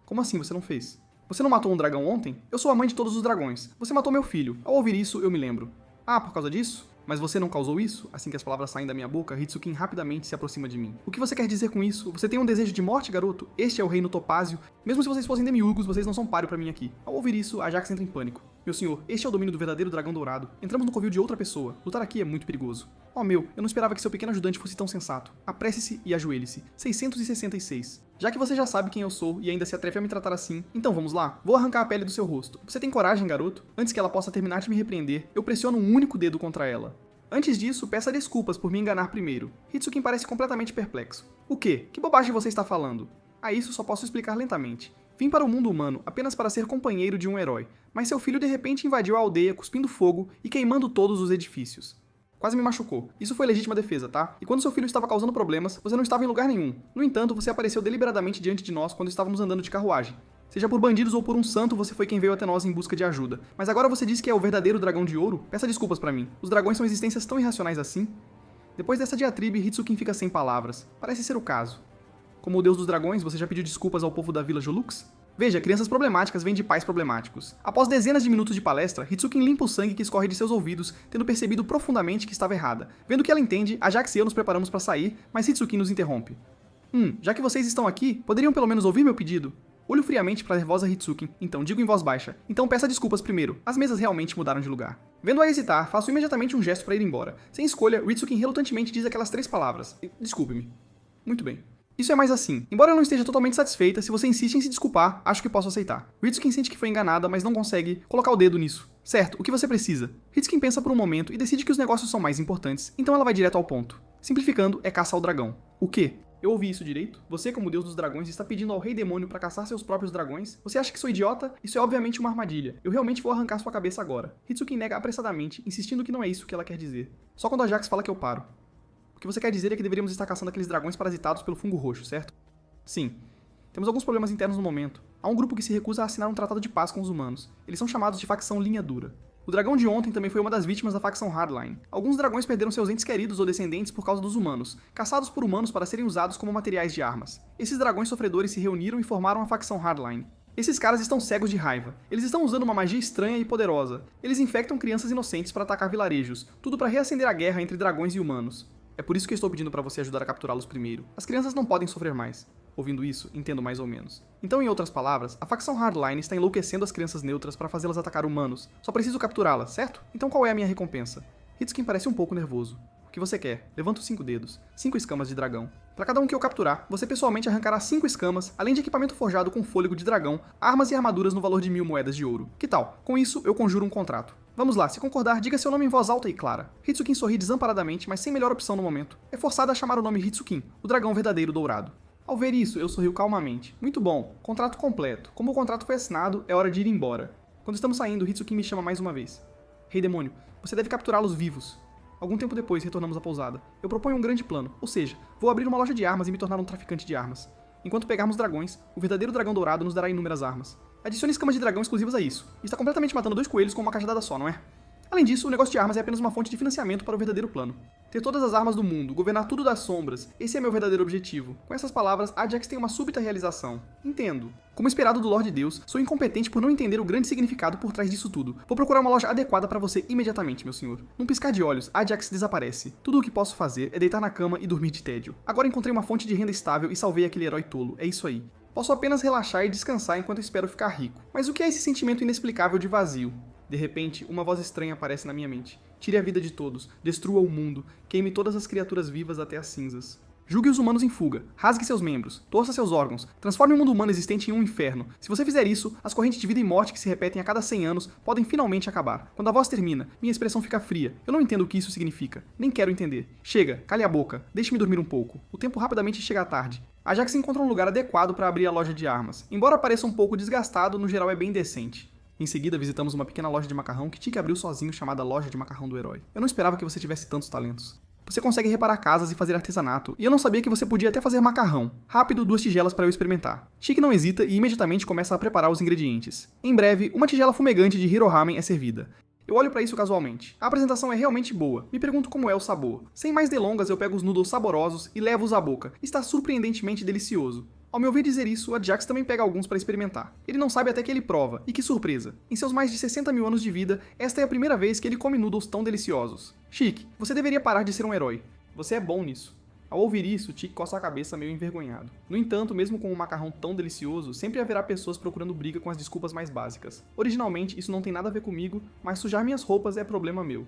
Como assim você não fez? Você não matou um dragão ontem? Eu sou a mãe de todos os dragões. Você matou meu filho. Ao ouvir isso, eu me lembro. Ah, por causa disso? Mas você não causou isso? Assim que as palavras saem da minha boca, Hitsukin rapidamente se aproxima de mim. O que você quer dizer com isso? Você tem um desejo de morte, garoto? Este é o reino Topázio. Mesmo se vocês fossem demiurgos, vocês não são páreo pra mim aqui. Ao ouvir isso, Ajax entra em pânico. Meu senhor, este é o domínio do verdadeiro dragão dourado. Entramos no covil de outra pessoa. Lutar aqui é muito perigoso. Oh meu, eu não esperava que seu pequeno ajudante fosse tão sensato. Apresse-se e ajoelhe-se. 666. Já que você já sabe quem eu sou e ainda se atreve a me tratar assim, então vamos lá. Vou arrancar a pele do seu rosto. Você tem coragem, garoto? Antes que ela possa terminar de me repreender, eu pressiono um único dedo contra ela. Antes disso, peça desculpas por me enganar primeiro. Hitsukin parece completamente perplexo. O quê? Que bobagem você está falando? A isso só posso explicar lentamente. Vim para o mundo humano apenas para ser companheiro de um herói, mas seu filho de repente invadiu a aldeia cuspindo fogo e queimando todos os edifícios. Quase me machucou. Isso foi legítima defesa, tá? E quando seu filho estava causando problemas, você não estava em lugar nenhum. No entanto, você apareceu deliberadamente diante de nós quando estávamos andando de carruagem. Seja por bandidos ou por um santo, você foi quem veio até nós em busca de ajuda. Mas agora você diz que é o verdadeiro dragão de ouro? Peça desculpas pra mim. Os dragões são existências tão irracionais assim? Depois dessa diatribe, Hitsukin fica sem palavras. Parece ser o caso. Como o deus dos dragões, você já pediu desculpas ao povo da Vila Jolux? Veja, crianças problemáticas vêm de pais problemáticos. Após dezenas de minutos de palestra, Hitsukin limpa o sangue que escorre de seus ouvidos, tendo percebido profundamente que estava errada. Vendo que ela entende, Ajax e eu nos preparamos para sair, mas Hitsukin nos interrompe. Já que vocês estão aqui, poderiam pelo menos ouvir meu pedido? Olho friamente para a nervosa Hitsukin, então digo em voz baixa. Então peça desculpas primeiro, as mesas realmente mudaram de lugar. Vendo-a hesitar, faço imediatamente um gesto para ir embora. Sem escolha, Hitsukin relutantemente diz aquelas 3 palavras. Desculpe-me. Muito bem. Isso é mais assim. Embora eu não esteja totalmente satisfeita, se você insiste em se desculpar, acho que posso aceitar. Hitsukin sente que foi enganada, mas não consegue colocar o dedo nisso. Certo, o que você precisa? Hitsukin pensa por um momento e decide que os negócios são mais importantes, então ela vai direto ao ponto. Simplificando, é caça ao dragão. O quê? Eu ouvi isso direito? Você, como deus dos dragões, está pedindo ao rei demônio para caçar seus próprios dragões? Você acha que sou idiota? Isso é obviamente uma armadilha. Eu realmente vou arrancar sua cabeça agora. Hitsukin nega apressadamente, insistindo que não é isso que ela quer dizer. Só quando a Ajax fala que eu paro. O que você quer dizer é que deveríamos estar caçando aqueles dragões parasitados pelo fungo roxo, certo? Sim. Temos alguns problemas internos no momento. Há um grupo que se recusa a assinar um tratado de paz com os humanos. Eles são chamados de facção linha dura. O dragão de ontem também foi uma das vítimas da facção Hardline. Alguns dragões perderam seus entes queridos ou descendentes por causa dos humanos, caçados por humanos para serem usados como materiais de armas. Esses dragões sofredores se reuniram e formaram a facção Hardline. Esses caras estão cegos de raiva. Eles estão usando uma magia estranha e poderosa. Eles infectam crianças inocentes para atacar vilarejos, tudo para reacender a guerra entre dragões e humanos. É por isso que eu estou pedindo para você ajudar a capturá-los primeiro. As crianças não podem sofrer mais. Ouvindo isso, entendo mais ou menos. Então, em outras palavras, a facção Hardline está enlouquecendo as crianças neutras para fazê-las atacar humanos. Só preciso capturá-las, certo? Então qual é a minha recompensa? Hitsukin parece um pouco nervoso. O que você quer? Levanta os 5 dedos. 5 escamas de dragão. Para cada um que eu capturar, você pessoalmente arrancará 5 escamas, além de equipamento forjado com fôlego de dragão, armas e armaduras no valor de 1000 moedas de ouro. Que tal? Com isso, eu conjuro um contrato. Vamos lá, se concordar, diga seu nome em voz alta e clara. Hitsukin sorri desamparadamente, mas sem melhor opção no momento. É forçada a chamar o nome Hitsukin, o dragão verdadeiro dourado. Ao ver isso, eu sorrio calmamente. Muito bom, contrato completo. Como o contrato foi assinado, é hora de ir embora. Quando estamos saindo, Hitsukin me chama mais uma vez. Rei Demônio, você deve capturá-los vivos. Algum tempo depois, retornamos à pousada. Eu proponho um grande plano, ou seja, vou abrir uma loja de armas e me tornar um traficante de armas. Enquanto pegarmos dragões, o verdadeiro dragão dourado nos dará inúmeras armas. Adicione escamas de dragão exclusivas a isso. Está completamente matando 2 coelhos com uma cajadada só, não é? Além disso, o negócio de armas é apenas uma fonte de financiamento para o verdadeiro plano. Ter todas as armas do mundo, governar tudo das sombras, esse é meu verdadeiro objetivo. Com essas palavras, Ajax tem uma súbita realização. Entendo. Como esperado do Lorde Deus, sou incompetente por não entender o grande significado por trás disso tudo. Vou procurar uma loja adequada para você imediatamente, meu senhor. Num piscar de olhos, Ajax desaparece. Tudo o que posso fazer é deitar na cama e dormir de tédio. Agora encontrei uma fonte de renda estável e salvei aquele herói tolo. É isso aí. Posso apenas relaxar e descansar enquanto espero ficar rico. Mas o que é esse sentimento inexplicável de vazio? De repente, uma voz estranha aparece na minha mente. Tire a vida de todos, destrua o mundo, queime todas as criaturas vivas até as cinzas. Julgue os humanos em fuga, rasgue seus membros, torça seus órgãos, transforme o mundo humano existente em um inferno. Se você fizer isso, as correntes de vida e morte que se repetem a cada 100 anos podem finalmente acabar. Quando a voz termina, minha expressão fica fria. Eu não entendo o que isso significa, nem quero entender. Chega, cale a boca, deixe-me dormir um pouco. O tempo rapidamente chega à tarde. Ajax encontra um lugar adequado para abrir a loja de armas. Embora pareça um pouco desgastado, no geral é bem decente. Em seguida, visitamos uma pequena loja de macarrão que Tiki abriu sozinho, chamada Loja de Macarrão do Herói. Eu não esperava que você tivesse tantos talentos. Você consegue reparar casas e fazer artesanato, e eu não sabia que você podia até fazer macarrão. Rápido, 2 tigelas para eu experimentar. Tiki não hesita e imediatamente começa a preparar os ingredientes. Em breve, uma tigela fumegante de Hiro Ramen é servida. Eu olho para isso casualmente. A apresentação é realmente boa. Me pergunto como é o sabor. Sem mais delongas, eu pego os noodles saborosos e levo-os à boca. Está surpreendentemente delicioso. Ao me ouvir dizer isso, Ajax também pega alguns para experimentar. Ele não sabe até que ele prova, e que surpresa! Em seus mais de 60 mil anos de vida, esta é a primeira vez que ele come noodles tão deliciosos. Chique, você deveria parar de ser um herói. Você é bom nisso. Ao ouvir isso, Tiki coça a cabeça meio envergonhado. No entanto, mesmo com um macarrão tão delicioso, sempre haverá pessoas procurando briga com as desculpas mais básicas. Originalmente, isso não tem nada a ver comigo, mas sujar minhas roupas é problema meu.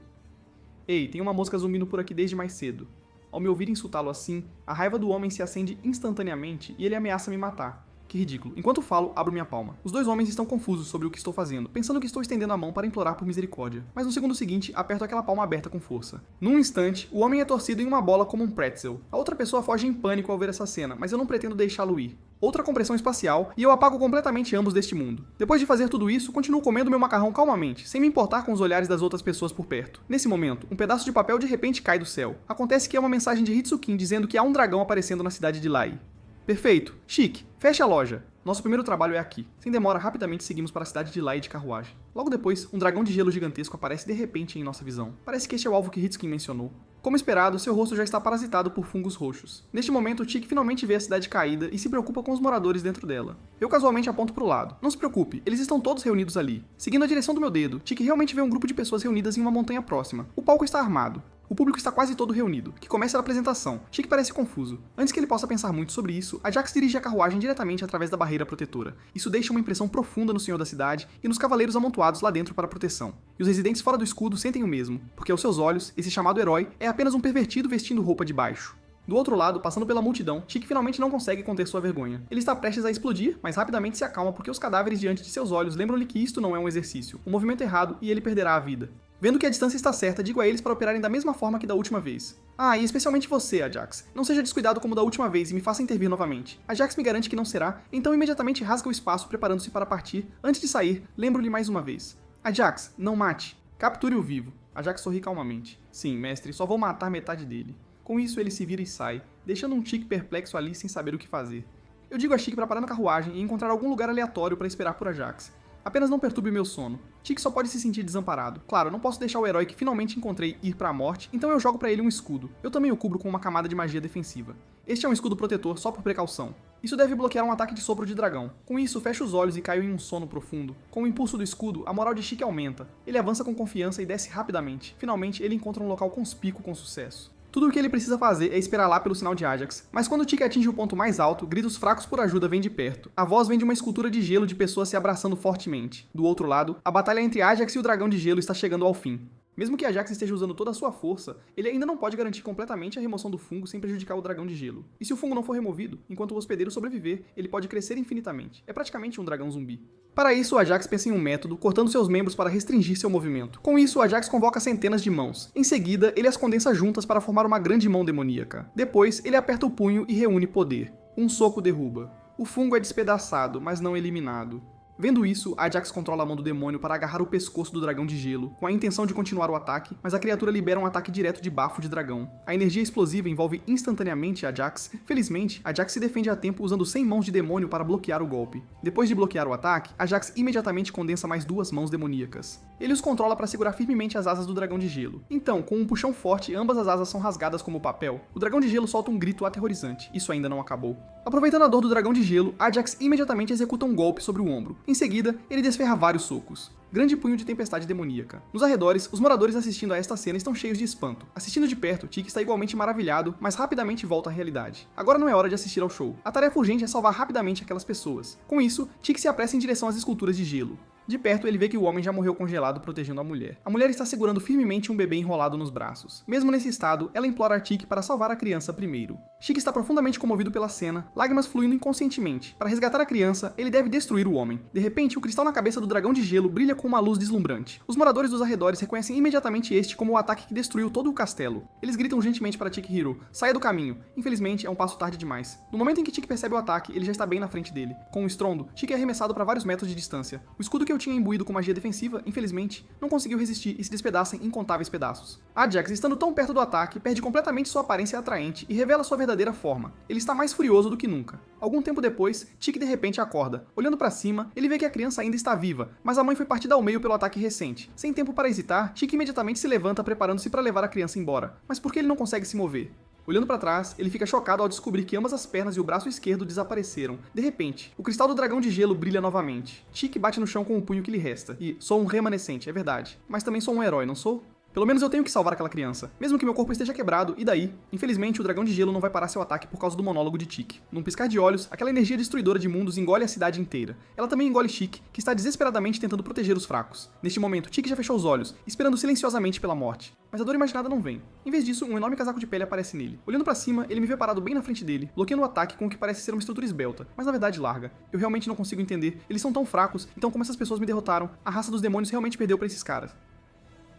Ei, tem uma mosca zumbindo por aqui desde mais cedo. Ao me ouvir insultá-lo assim, a raiva do homem se acende instantaneamente e ele ameaça me matar. Que ridículo. Enquanto falo, abro minha palma. Os 2 homens estão confusos sobre o que estou fazendo, pensando que estou estendendo a mão para implorar por misericórdia. Mas no segundo seguinte, aperto aquela palma aberta com força. Num instante, o homem é torcido em uma bola como um pretzel. A outra pessoa foge em pânico ao ver essa cena, mas eu não pretendo deixá-lo ir. Outra compressão espacial, e eu apago completamente ambos deste mundo. Depois de fazer tudo isso, continuo comendo meu macarrão calmamente, sem me importar com os olhares das outras pessoas por perto. Nesse momento, um pedaço de papel de repente cai do céu. Acontece que é uma mensagem de Hitsukin dizendo que há um dragão aparecendo na cidade de Lai. Perfeito. Chique. Feche a loja. Nosso primeiro trabalho é aqui. Sem demora, rapidamente seguimos para a cidade de Lai de carruagem. Logo depois, um dragão de gelo gigantesco aparece de repente em nossa visão. Parece que este é o alvo que Hitsukin mencionou. Como esperado, seu rosto já está parasitado por fungos roxos. Neste momento, Tiki finalmente vê a cidade caída e se preocupa com os moradores dentro dela. Eu casualmente aponto para o lado. Não se preocupe, eles estão todos reunidos ali. Seguindo a direção do meu dedo, Tiki realmente vê um grupo de pessoas reunidas em uma montanha próxima. O palco está armado. O público está quase todo reunido, que começa a apresentação. Tiki parece confuso. Antes que ele possa pensar muito sobre isso, Ajax dirige a carruagem diretamente através da barreira protetora. Isso deixa uma impressão profunda no senhor da cidade e nos cavaleiros amontoados lá dentro para proteção. E os residentes fora do escudo sentem o mesmo, porque aos seus olhos, esse chamado herói é apenas um pervertido vestindo roupa de baixo. Do outro lado, passando pela multidão, Tiki finalmente não consegue conter sua vergonha. Ele está prestes a explodir, mas rapidamente se acalma porque os cadáveres diante de seus olhos lembram-lhe que isto não é um exercício, um movimento errado e ele perderá a vida. Vendo que a distância está certa, digo a eles para operarem da mesma forma que da última vez. Ah, e especialmente você, Ajax. Não seja descuidado como da última vez e me faça intervir novamente. Ajax me garante que não será, então imediatamente rasga o espaço preparando-se para partir. Antes de sair, lembro-lhe mais uma vez. Ajax, não mate. Capture-o vivo. Ajax sorri calmamente. Sim, mestre, só vou matar metade dele. Com isso, ele se vira e sai, deixando um Tiki perplexo ali sem saber o que fazer. Eu digo a Chique para parar na carruagem e encontrar algum lugar aleatório para esperar por Ajax. Apenas não perturbe meu sono. Tiki só pode se sentir desamparado. Claro, não posso deixar o herói que finalmente encontrei ir pra morte, então eu jogo pra ele um escudo. Eu também o cubro com uma camada de magia defensiva. Este é um escudo protetor só por precaução. Isso deve bloquear um ataque de sopro de dragão. Com isso, fecho os olhos e caio em um sono profundo. Com o impulso do escudo, a moral de Tiki aumenta. Ele avança com confiança e desce rapidamente. Finalmente, ele encontra um local conspícuo com sucesso. Tudo o que ele precisa fazer é esperar lá pelo sinal de Ajax. Mas quando Tiki atinge o ponto mais alto, gritos fracos por ajuda vêm de perto. A voz vem de uma escultura de gelo de pessoas se abraçando fortemente. Do outro lado, a batalha entre Ajax e o dragão de gelo está chegando ao fim. Mesmo que Ajax esteja usando toda a sua força, ele ainda não pode garantir completamente a remoção do fungo sem prejudicar o dragão de gelo. E se o fungo não for removido, enquanto o hospedeiro sobreviver, ele pode crescer infinitamente. É praticamente um dragão zumbi. Para isso, Ajax pensa em um método, cortando seus membros para restringir seu movimento. Com isso, Ajax convoca centenas de mãos. Em seguida, ele as condensa juntas para formar uma grande mão demoníaca. Depois, ele aperta o punho e reúne poder. Um soco derruba. O fungo é despedaçado, mas não eliminado. Vendo isso, Ajax controla a mão do demônio para agarrar o pescoço do dragão de gelo, com a intenção de continuar o ataque, mas a criatura libera um ataque direto de bafo de dragão. A energia explosiva envolve instantaneamente Ajax. Felizmente, Ajax se defende a tempo usando 100 mãos de demônio para bloquear o golpe. Depois de bloquear o ataque, Ajax imediatamente condensa mais 2 mãos demoníacas. Ele os controla para segurar firmemente as asas do dragão de gelo. Então, com um puxão forte, ambas as asas são rasgadas como papel. O dragão de gelo solta um grito aterrorizante. Isso ainda não acabou. Aproveitando a dor do dragão de gelo, Ajax imediatamente executa um golpe sobre o ombro. Em seguida, ele desferra vários socos. Grande punho de tempestade demoníaca. Nos arredores, os moradores assistindo a esta cena estão cheios de espanto. Assistindo de perto, Tiki está igualmente maravilhado, mas rapidamente volta à realidade. Agora não é hora de assistir ao show. A tarefa urgente é salvar rapidamente aquelas pessoas. Com isso, Tiki se apressa em direção às esculturas de gelo. De perto, ele vê que o homem já morreu congelado protegendo a mulher. A mulher está segurando firmemente um bebê enrolado nos braços. Mesmo nesse estado, ela implora a Tiki para salvar a criança primeiro. Tiki está profundamente comovido pela cena, lágrimas fluindo inconscientemente. Para resgatar a criança, ele deve destruir o homem. De repente, o cristal na cabeça do dragão de gelo brilha com uma luz deslumbrante. Os moradores dos arredores reconhecem imediatamente este como o ataque que destruiu todo o castelo. Eles gritam gentilmente para Tiki Hero: saia do caminho. Infelizmente, é um passo tarde demais. No momento em que Tiki percebe o ataque, ele já está bem na frente dele. Com um estrondo, Tiki é arremessado para vários metros de distância. O escudo que eu tinha imbuído com magia defensiva, infelizmente, não conseguiu resistir e se despedaça em incontáveis pedaços. Ajax, estando tão perto do ataque, perde completamente sua aparência atraente e revela sua verdadeira forma. Ele está mais furioso do que nunca. Algum tempo depois, Tiki de repente acorda. Olhando para cima, ele vê que a criança ainda está viva, mas a mãe foi partida ao meio pelo ataque recente. Sem tempo para hesitar, Tiki imediatamente se levanta preparando-se para levar a criança embora. Mas por que ele não consegue se mover? Olhando para trás, ele fica chocado ao descobrir que ambas as pernas e o braço esquerdo desapareceram. De repente, o cristal do dragão de gelo brilha novamente. Tiki bate no chão com o punho que lhe resta. E sou um remanescente, é verdade. Mas também sou um herói, não sou? Pelo menos eu tenho que salvar aquela criança, mesmo que meu corpo esteja quebrado, e daí? Infelizmente, o dragão de gelo não vai parar seu ataque por causa do monólogo de Tiki. Num piscar de olhos, aquela energia destruidora de mundos engole a cidade inteira. Ela também engole Tiki, que está desesperadamente tentando proteger os fracos. Neste momento, Tiki já fechou os olhos, esperando silenciosamente pela morte. Mas a dor imaginada não vem. Em vez disso, um enorme casaco de pele aparece nele. Olhando pra cima, ele me vê parado bem na frente dele, bloqueando o ataque com o que parece ser uma estrutura esbelta, mas na verdade larga. Eu realmente não consigo entender. Eles são tão fracos, então como essas pessoas me derrotaram, a raça dos demônios realmente perdeu pra esses caras.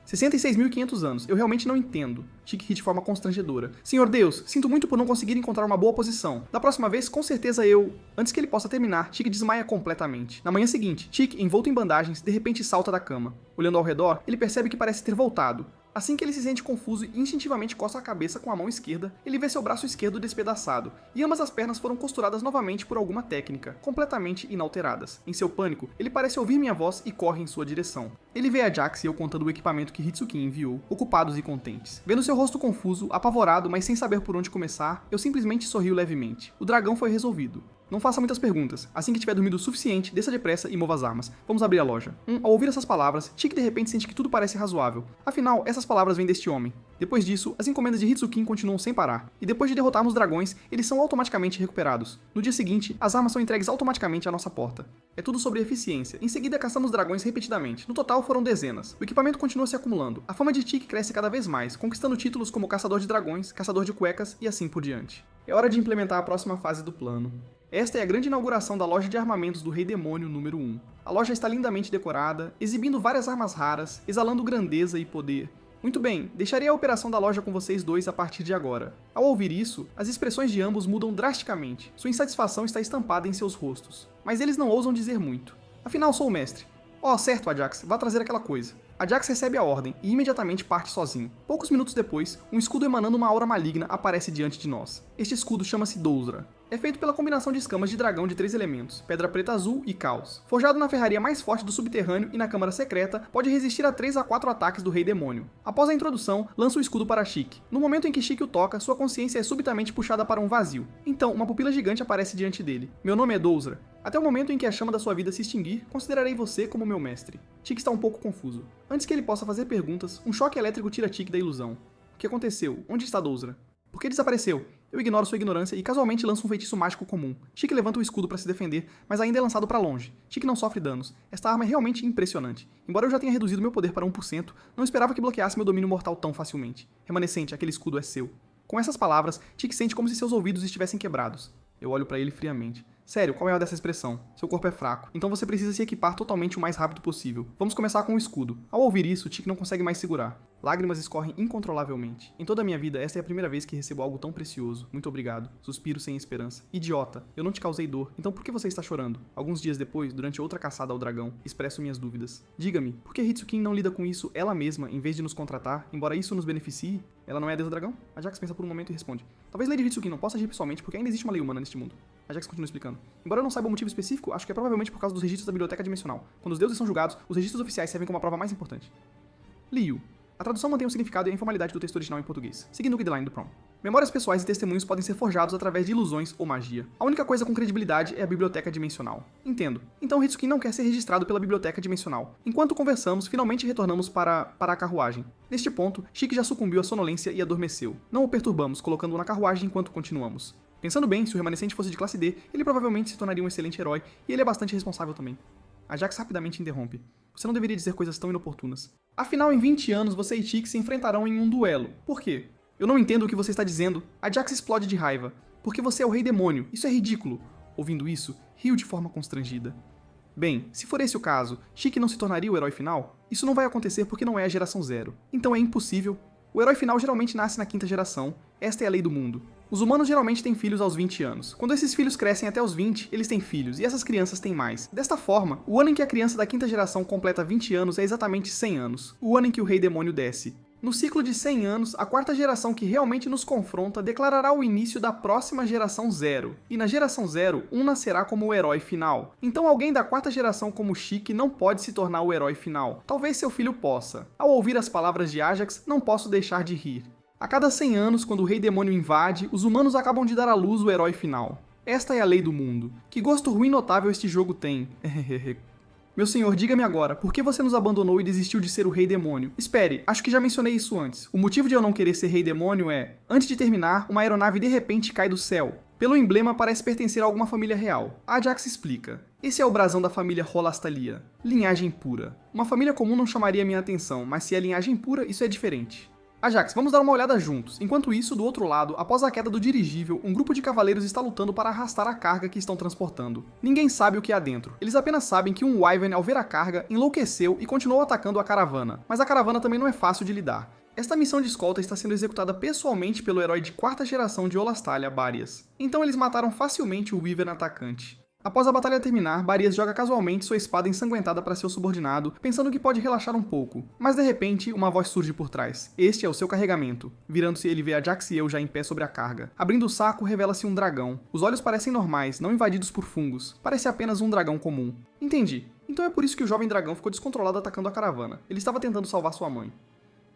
66.500 anos, eu realmente não entendo. Tiki ri de forma constrangedora. Senhor Deus, sinto muito por não conseguir encontrar uma boa posição. Da próxima vez, com certeza eu... Antes que ele possa terminar, Tiki desmaia completamente. Na manhã seguinte, Tiki, envolto em bandagens, de repente salta da cama. Olhando ao redor, ele percebe que parece ter voltado. Assim que ele se sente confuso e instintivamente coça a cabeça com a mão esquerda, ele vê seu braço esquerdo despedaçado, e ambas as pernas foram costuradas novamente por alguma técnica, completamente inalteradas. Em seu pânico, ele parece ouvir minha voz e corre em sua direção. Ele vê Ajax e eu contando o equipamento que Hitsuki enviou, ocupados e contentes. Vendo seu rosto confuso, apavorado, mas sem saber por onde começar, eu simplesmente sorrio levemente. O dragão foi resolvido. Não faça muitas perguntas. Assim que tiver dormido o suficiente, desça depressa e mova as armas. Vamos abrir a loja. Ao ouvir essas palavras, Tiki de repente sente que tudo parece razoável. Afinal, essas palavras vêm deste homem. Depois disso, as encomendas de Hitsuki continuam sem parar. E depois de derrotarmos dragões, eles são automaticamente recuperados. No dia seguinte, as armas são entregues automaticamente à nossa porta. É tudo sobre eficiência. Em seguida, caçamos dragões repetidamente. No total, foram dezenas. O equipamento continua se acumulando. A fama de Tiki cresce cada vez mais, conquistando títulos como Caçador de Dragões, Caçador de Cuecas e assim por diante. É hora de implementar a próxima fase do plano. Esta é a grande inauguração da loja de armamentos do Rei Demônio número 1. A loja está lindamente decorada, exibindo várias armas raras, exalando grandeza e poder. Muito bem, deixarei a operação da loja com vocês dois a partir de agora. Ao ouvir isso, as expressões de ambos mudam drasticamente. Sua insatisfação está estampada em seus rostos. Mas eles não ousam dizer muito. Afinal, sou o mestre. "Ó, certo, Ajax, vá trazer aquela coisa." Ajax recebe a ordem e imediatamente parte sozinho. Poucos minutos depois, um escudo emanando uma aura maligna aparece diante de nós. Este escudo chama-se Dozra. É feito pela combinação de escamas de dragão de 3 elementos, pedra preta azul e caos. Forjado na ferraria mais forte do subterrâneo e na câmara secreta, pode resistir a 3 a 4 ataques do Rei Demônio. Após a introdução, lança o escudo para Chique. No momento em que Chique o toca, sua consciência é subitamente puxada para um vazio. Então, uma pupila gigante aparece diante dele. "Meu nome é Dozra. Até o momento em que a chama da sua vida se extinguir, considerarei você como meu mestre." Chique está um pouco confuso. Antes que ele possa fazer perguntas, um choque elétrico tira Chique da ilusão. "O que aconteceu? Onde está Dozra? Por que desapareceu?" Eu ignoro sua ignorância e casualmente lanço um feitiço mágico comum. Chique levanta o escudo para se defender, mas ainda é lançado para longe. Chique não sofre danos. Esta arma é realmente impressionante. Embora eu já tenha reduzido meu poder para 1%, não esperava que bloqueasse meu domínio mortal tão facilmente. "Remanescente, aquele escudo é seu." Com essas palavras, Chique sente como se seus ouvidos estivessem quebrados. Eu olho para ele friamente. "Sério, qual é a dessa expressão? Seu corpo é fraco, então você precisa se equipar totalmente o mais rápido possível. Vamos começar com o escudo." Ao ouvir isso, Chique não consegue mais segurar. Lágrimas escorrem incontrolavelmente. "Em toda a minha vida, esta é a primeira vez que recebo algo tão precioso. Muito obrigado." Suspiro sem esperança. "Idiota, eu não te causei dor, então por que você está chorando?" Alguns dias depois, durante outra caçada ao dragão, expresso minhas dúvidas. "Diga-me, por que Hitsukin não lida com isso ela mesma, em vez de nos contratar, embora isso nos beneficie? Ela não é a deusa dragão?" Ajax pensa por um momento e responde: "Talvez Lady Hitsukin não possa agir pessoalmente, porque ainda existe uma lei humana neste mundo." Ajax continua explicando: "Embora eu não saiba o motivo específico, acho que é provavelmente por causa dos registros da biblioteca dimensional. Quando os deuses são julgados, os registros oficiais servem como a prova mais importante." Liu. A tradução mantém o significado e a informalidade do texto original em português, seguindo o guideline do Prom. Memórias pessoais e testemunhos podem ser forjados através de ilusões ou magia. A única coisa com credibilidade é a biblioteca dimensional. Entendo. Então Hitsukin não quer ser registrado pela biblioteca dimensional. Enquanto conversamos, finalmente retornamos para a carruagem. Neste ponto, Chique já sucumbiu à sonolência e adormeceu. Não o perturbamos, colocando-o na carruagem enquanto continuamos. Pensando bem, se o remanescente fosse de classe D, ele provavelmente se tornaria um excelente herói, e ele é bastante responsável também. Ajax rapidamente interrompe: "Você não deveria dizer coisas tão inoportunas. Afinal, em 20 anos, você e Chique se enfrentarão em um duelo. Por quê?" "Eu não entendo o que você está dizendo." Ajax explode de raiva. "Porque você é o Rei Demônio. Isso é ridículo." Ouvindo isso, rio de forma constrangida. "Bem, se for esse o caso, Chique não se tornaria o herói final? Isso não vai acontecer porque não é a geração 0. Então é impossível. O herói final geralmente nasce na 5ª geração. Esta é a lei do mundo. Os humanos geralmente têm filhos aos 20 anos. Quando esses filhos crescem até os 20, eles têm filhos, e essas crianças têm mais. Desta forma, o ano em que a criança da 5ª geração completa 20 anos é exatamente 100 anos, o ano em que o Rei Demônio desce. No ciclo de 100 anos, a 4ª geração que realmente nos confronta declarará o início da próxima geração 0. E na geração 0, um nascerá como o herói final. Então alguém da 4ª geração como Chique não pode se tornar o herói final. Talvez seu filho possa." Ao ouvir as palavras de Ajax, não posso deixar de rir. A cada 100 anos, quando o Rei Demônio invade, os humanos acabam de dar à luz o herói final. Esta é a lei do mundo. Que gosto ruim notável este jogo tem. "Meu senhor, diga-me agora, por que você nos abandonou e desistiu de ser o Rei Demônio?" "Espere, acho que já mencionei isso antes. O motivo de eu não querer ser Rei Demônio é... Antes de terminar, uma aeronave de repente cai do céu. Pelo emblema, parece pertencer a alguma família real." Ajax explica: "Esse é o brasão da família Rolastalia. Linhagem pura. Uma família comum não chamaria minha atenção, mas se é linhagem pura, isso é diferente." "Ajax, vamos dar uma olhada juntos." Enquanto isso, do outro lado, após a queda do dirigível, um grupo de cavaleiros está lutando para arrastar a carga que estão transportando. Ninguém sabe o que há dentro. Eles apenas sabem que um Wyvern, ao ver a carga, enlouqueceu e continuou atacando a caravana. Mas a caravana também não é fácil de lidar. Esta missão de escolta está sendo executada pessoalmente pelo herói de 4ª geração de Olastalia, Barias. Então eles mataram facilmente o Wyvern atacante. Após a batalha terminar, Barias joga casualmente sua espada ensanguentada para seu subordinado, pensando que pode relaxar um pouco. Mas de repente, uma voz surge por trás. Este é o seu carregamento. Virando-se, ele vê Ajax e eu já em pé sobre a carga. Abrindo o saco, revela-se um dragão. Os olhos parecem normais, não invadidos por fungos. Parece apenas um dragão comum. Entendi. Então é por isso que o jovem dragão ficou descontrolado atacando a caravana. Ele estava tentando salvar sua mãe.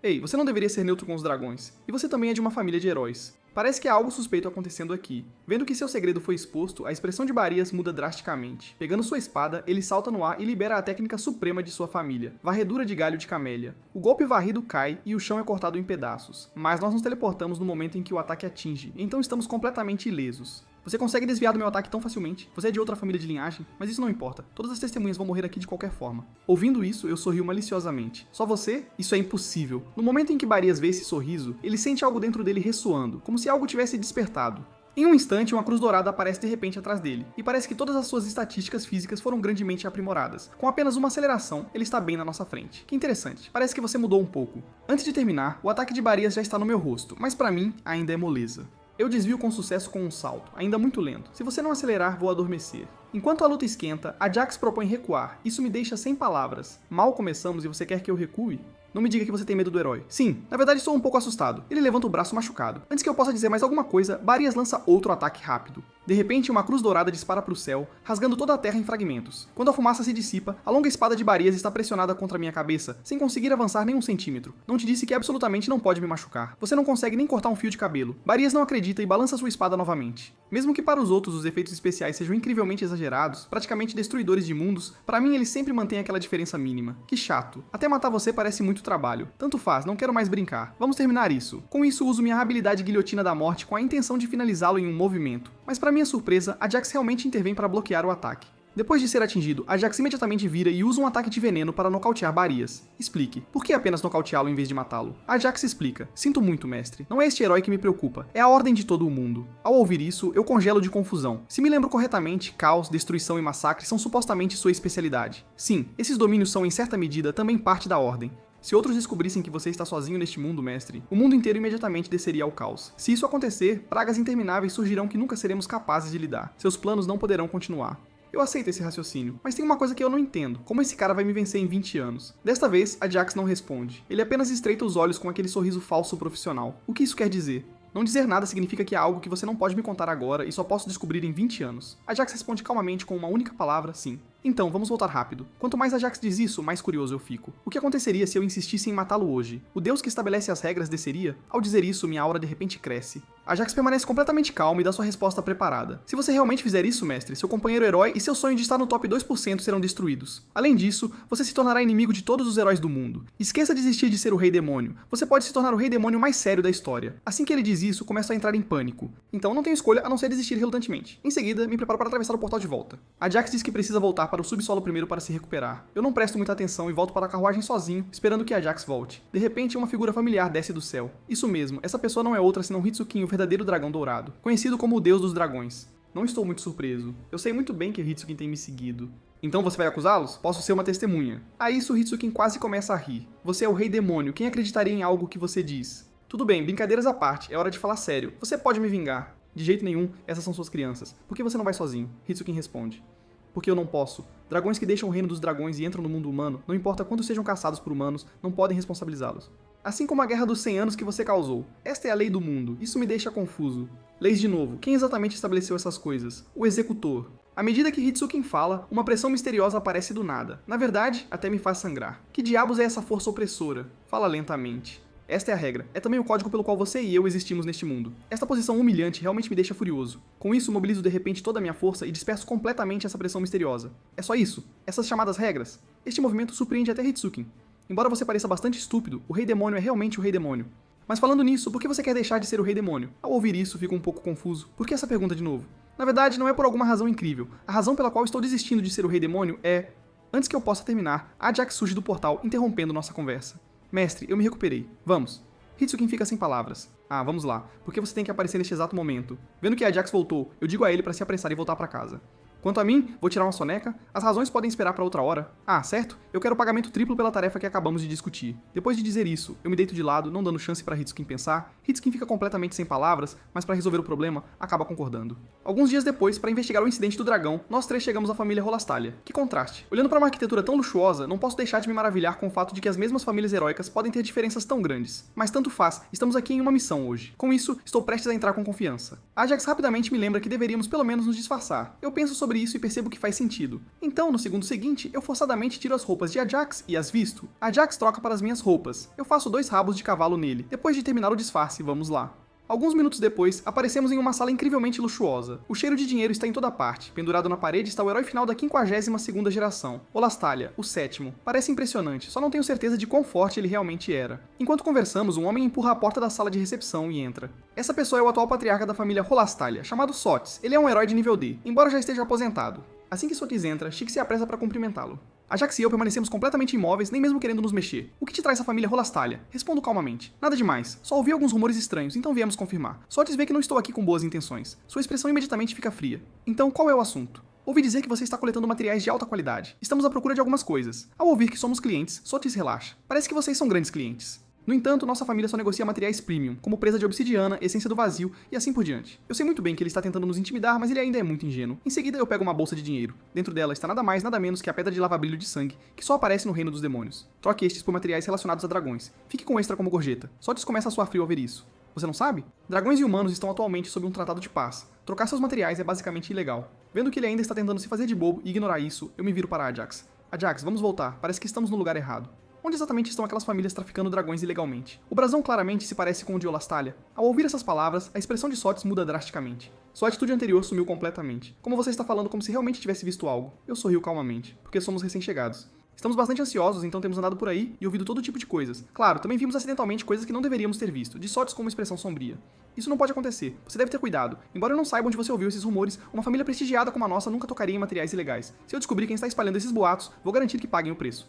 Ei, você não deveria ser neutro com os dragões. E você também é de uma família de heróis. Parece que há algo suspeito acontecendo aqui. Vendo que seu segredo foi exposto, a expressão de Barias muda drasticamente. Pegando sua espada, ele salta no ar e libera a técnica suprema de sua família, varredura de galho de camélia. O golpe varrido cai e o chão é cortado em pedaços. Mas nós nos teleportamos no momento em que o ataque atinge, então estamos completamente ilesos. Você consegue desviar do meu ataque tão facilmente? Você é de outra família de linhagem? Mas isso não importa. Todas as testemunhas vão morrer aqui de qualquer forma. Ouvindo isso, eu sorrio maliciosamente. Só você? Isso é impossível. No momento em que Barias vê esse sorriso, ele sente algo dentro dele ressoando, como se algo tivesse despertado. Em um instante, uma cruz dourada aparece de repente atrás dele, e parece que todas as suas estatísticas físicas foram grandemente aprimoradas. Com apenas uma aceleração, ele está bem na nossa frente. Que interessante, parece que você mudou um pouco. Antes de terminar, o ataque de Barias já está no meu rosto, mas pra mim, ainda é moleza. Eu desvio com sucesso com um salto, ainda muito lento. Se você não acelerar, vou adormecer. Enquanto a luta esquenta, Ajax propõe recuar. Isso me deixa sem palavras. Mal começamos e você quer que eu recue? Não me diga que você tem medo do herói. Sim, na verdade estou um pouco assustado. Ele levanta o braço machucado. Antes que eu possa dizer mais alguma coisa, Barias lança outro ataque rápido. De repente, uma cruz dourada dispara para o céu, rasgando toda a terra em fragmentos. Quando a fumaça se dissipa, a longa espada de Barias está pressionada contra minha cabeça, sem conseguir avançar nem um centímetro. Não te disse que absolutamente não pode me machucar. Você não consegue nem cortar um fio de cabelo. Barias não acredita e balança sua espada novamente. Mesmo que para os outros os efeitos especiais sejam incrivelmente exagerados, praticamente destruidores de mundos, para mim ele sempre mantém aquela diferença mínima. Que chato. Até matar você parece muito trabalho. Tanto faz, não quero mais brincar. Vamos terminar isso. Com isso, uso minha habilidade guilhotina da morte com a intenção de finalizá-lo em um movimento. Mas para minha surpresa, Ajax realmente intervém para bloquear o ataque. Depois de ser atingido, Ajax imediatamente vira e usa um ataque de veneno para nocautear Barias. Explique, por que apenas nocauteá-lo em vez de matá-lo? Ajax explica, sinto muito, mestre. Não é este herói que me preocupa, é a ordem de todo o mundo. Ao ouvir isso, eu congelo de confusão. Se me lembro corretamente, caos, destruição e massacre são supostamente sua especialidade. Sim, esses domínios são em certa medida também parte da ordem. Se outros descobrissem que você está sozinho neste mundo, mestre, o mundo inteiro imediatamente desceria ao caos. Se isso acontecer, pragas intermináveis surgirão que nunca seremos capazes de lidar. Seus planos não poderão continuar. Eu aceito esse raciocínio, mas tem uma coisa que eu não entendo. Como esse cara vai me vencer em 20 anos? Desta vez, Ajax não responde. Ele apenas estreita os olhos com aquele sorriso falso profissional. O que isso quer dizer? Não dizer nada significa que há algo que você não pode me contar agora e só posso descobrir em 20 anos. Ajax responde calmamente com uma única palavra, sim. Então, vamos voltar rápido. Quanto mais Ajax diz isso, mais curioso eu fico. O que aconteceria se eu insistisse em matá-lo hoje? O deus que estabelece as regras desceria? Ao dizer isso, minha aura de repente cresce. Ajax permanece completamente calmo e dá sua resposta preparada. Se você realmente fizer isso, mestre, seu companheiro herói e seu sonho de estar no top 2% serão destruídos. Além disso, você se tornará inimigo de todos os heróis do mundo. Esqueça de desistir de ser o Rei Demônio. Você pode se tornar o Rei Demônio mais sério da história. Assim que ele diz isso, começo a entrar em pânico. Então não tenho escolha a não ser desistir relutantemente. Em seguida, me preparo para atravessar o portal de volta. Ajax diz que precisa voltar para o subsolo primeiro para se recuperar. Eu não presto muita atenção e volto para a carruagem sozinho, esperando que Ajax volte. De repente, uma figura familiar desce do céu. Isso mesmo, essa pessoa não é outra senão Hitsukin, o verdadeiro dragão dourado, conhecido como o deus dos dragões. Não estou muito surpreso. Eu sei muito bem que Hitsukin tem me seguido. Então você vai acusá-los? Posso ser uma testemunha. A isso, Hitsukin quase começa a rir. Você é o Rei Demônio, quem acreditaria em algo que você diz? Tudo bem, brincadeiras à parte, é hora de falar sério. Você pode me vingar. De jeito nenhum, essas são suas crianças. Por que você não vai sozinho? Hitsukin responde. Porque eu não posso. Dragões que deixam o reino dos dragões e entram no mundo humano, não importa quanto sejam caçados por humanos, não podem responsabilizá-los. Assim como a guerra dos 100 anos que você causou. Esta é a lei do mundo, isso me deixa confuso. Leis de novo, quem exatamente estabeleceu essas coisas? O executor. À medida que Hitsukin fala, uma pressão misteriosa aparece do nada. Na verdade, até me faz sangrar. Que diabos é essa força opressora? Fala lentamente. Esta é a regra. É também o código pelo qual você e eu existimos neste mundo. Esta posição humilhante realmente me deixa furioso. Com isso, mobilizo de repente toda a minha força e disperso completamente essa pressão misteriosa. É só isso. Essas chamadas regras. Este movimento surpreende até Hitsukin. Embora você pareça bastante estúpido, o Rei Demônio é realmente o Rei Demônio. Mas falando nisso, por que você quer deixar de ser o Rei Demônio? Ao ouvir isso, fico um pouco confuso. Por que essa pergunta de novo? Na verdade, não é por alguma razão incrível. A razão pela qual estou desistindo de ser o Rei Demônio é... Antes que eu possa terminar, Ajax surge do portal, interrompendo nossa conversa. Mestre, eu me recuperei. Vamos. Hitsukin fica sem palavras. Ah, vamos lá. Por que você tem que aparecer neste exato momento? Vendo que Ajax voltou, eu digo a ele para se apressar e voltar para casa. Quanto a mim, vou tirar uma soneca, as razões podem esperar para outra hora. Ah, certo? Eu quero pagamento triplo pela tarefa que acabamos de discutir. Depois de dizer isso, eu me deito de lado, não dando chance para Hitsukin pensar. Hitsukin fica completamente sem palavras, mas para resolver o problema, acaba concordando. Alguns dias depois, para investigar o incidente do dragão, nós três chegamos à família Rolastalia. Que contraste! Olhando para uma arquitetura tão luxuosa, não posso deixar de me maravilhar com o fato de que as mesmas famílias heróicas podem ter diferenças tão grandes. Mas tanto faz, estamos aqui em uma missão hoje. Com isso, estou prestes a entrar com confiança. Ajax rapidamente me lembra que deveríamos pelo menos nos disfarçar. Eu penso sobre isso e percebo que faz sentido. Então, no segundo seguinte, eu forçadamente tiro as roupas de Ajax e as visto. Ajax troca para as minhas roupas. Eu faço 2 rabos de cavalo nele. Depois de terminar o disfarce, vamos lá. Alguns minutos depois, aparecemos em uma sala incrivelmente luxuosa. O cheiro de dinheiro está em toda parte. Pendurado na parede está o herói final da 52ª geração, Rolastalia, o 7º. Parece impressionante, só não tenho certeza de quão forte ele realmente era. Enquanto conversamos, um homem empurra a porta da sala de recepção e entra. Essa pessoa é o atual patriarca da família Rolastalia, chamado Sotis. Ele é um herói de nível D, embora já esteja aposentado. Assim que Sotis entra, Chique se apressa para cumprimentá-lo. Ajax e eu permanecemos completamente imóveis, nem mesmo querendo nos mexer. O que te traz a família Rolastalia? Respondo calmamente. Nada demais. Só ouvi alguns rumores estranhos, então viemos confirmar. Sotis vê que não estou aqui com boas intenções. Sua expressão imediatamente fica fria. Então, qual é o assunto? Ouvi dizer que você está coletando materiais de alta qualidade. Estamos à procura de algumas coisas. Ao ouvir que somos clientes, Sotis relaxa. Parece que vocês são grandes clientes. No entanto, nossa família só negocia materiais premium, como presa de obsidiana, essência do vazio e assim por diante. Eu sei muito bem que ele está tentando nos intimidar, mas ele ainda é muito ingênuo. Em seguida, eu pego uma bolsa de dinheiro. Dentro dela está nada mais, nada menos que a pedra de lava-brilho de sangue, que só aparece no reino dos demônios. Troque estes por materiais relacionados a dragões. Fique com extra como gorjeta. Só começa a suar frio ao ver isso. Você não sabe? Dragões e humanos estão atualmente sob um tratado de paz. Trocar seus materiais é basicamente ilegal. Vendo que ele ainda está tentando se fazer de bobo e ignorar isso, eu me viro para Ajax. Ajax, vamos voltar. Parece que estamos no lugar errado. Onde exatamente estão aquelas famílias traficando dragões ilegalmente? O brasão claramente se parece com o de Olastalia. Ao ouvir essas palavras, a expressão de Sotes muda drasticamente. Sua atitude anterior sumiu completamente. Como você está falando como se realmente tivesse visto algo. Eu sorrio calmamente, porque somos recém-chegados. Estamos bastante ansiosos, então temos andado por aí e ouvido todo tipo de coisas. Claro, também vimos acidentalmente coisas que não deveríamos ter visto, de Sotes com uma expressão sombria. Isso não pode acontecer. Você deve ter cuidado. Embora eu não saiba onde você ouviu esses rumores, uma família prestigiada como a nossa nunca tocaria em materiais ilegais. Se eu descobrir quem está espalhando esses boatos, vou garantir que paguem o preço.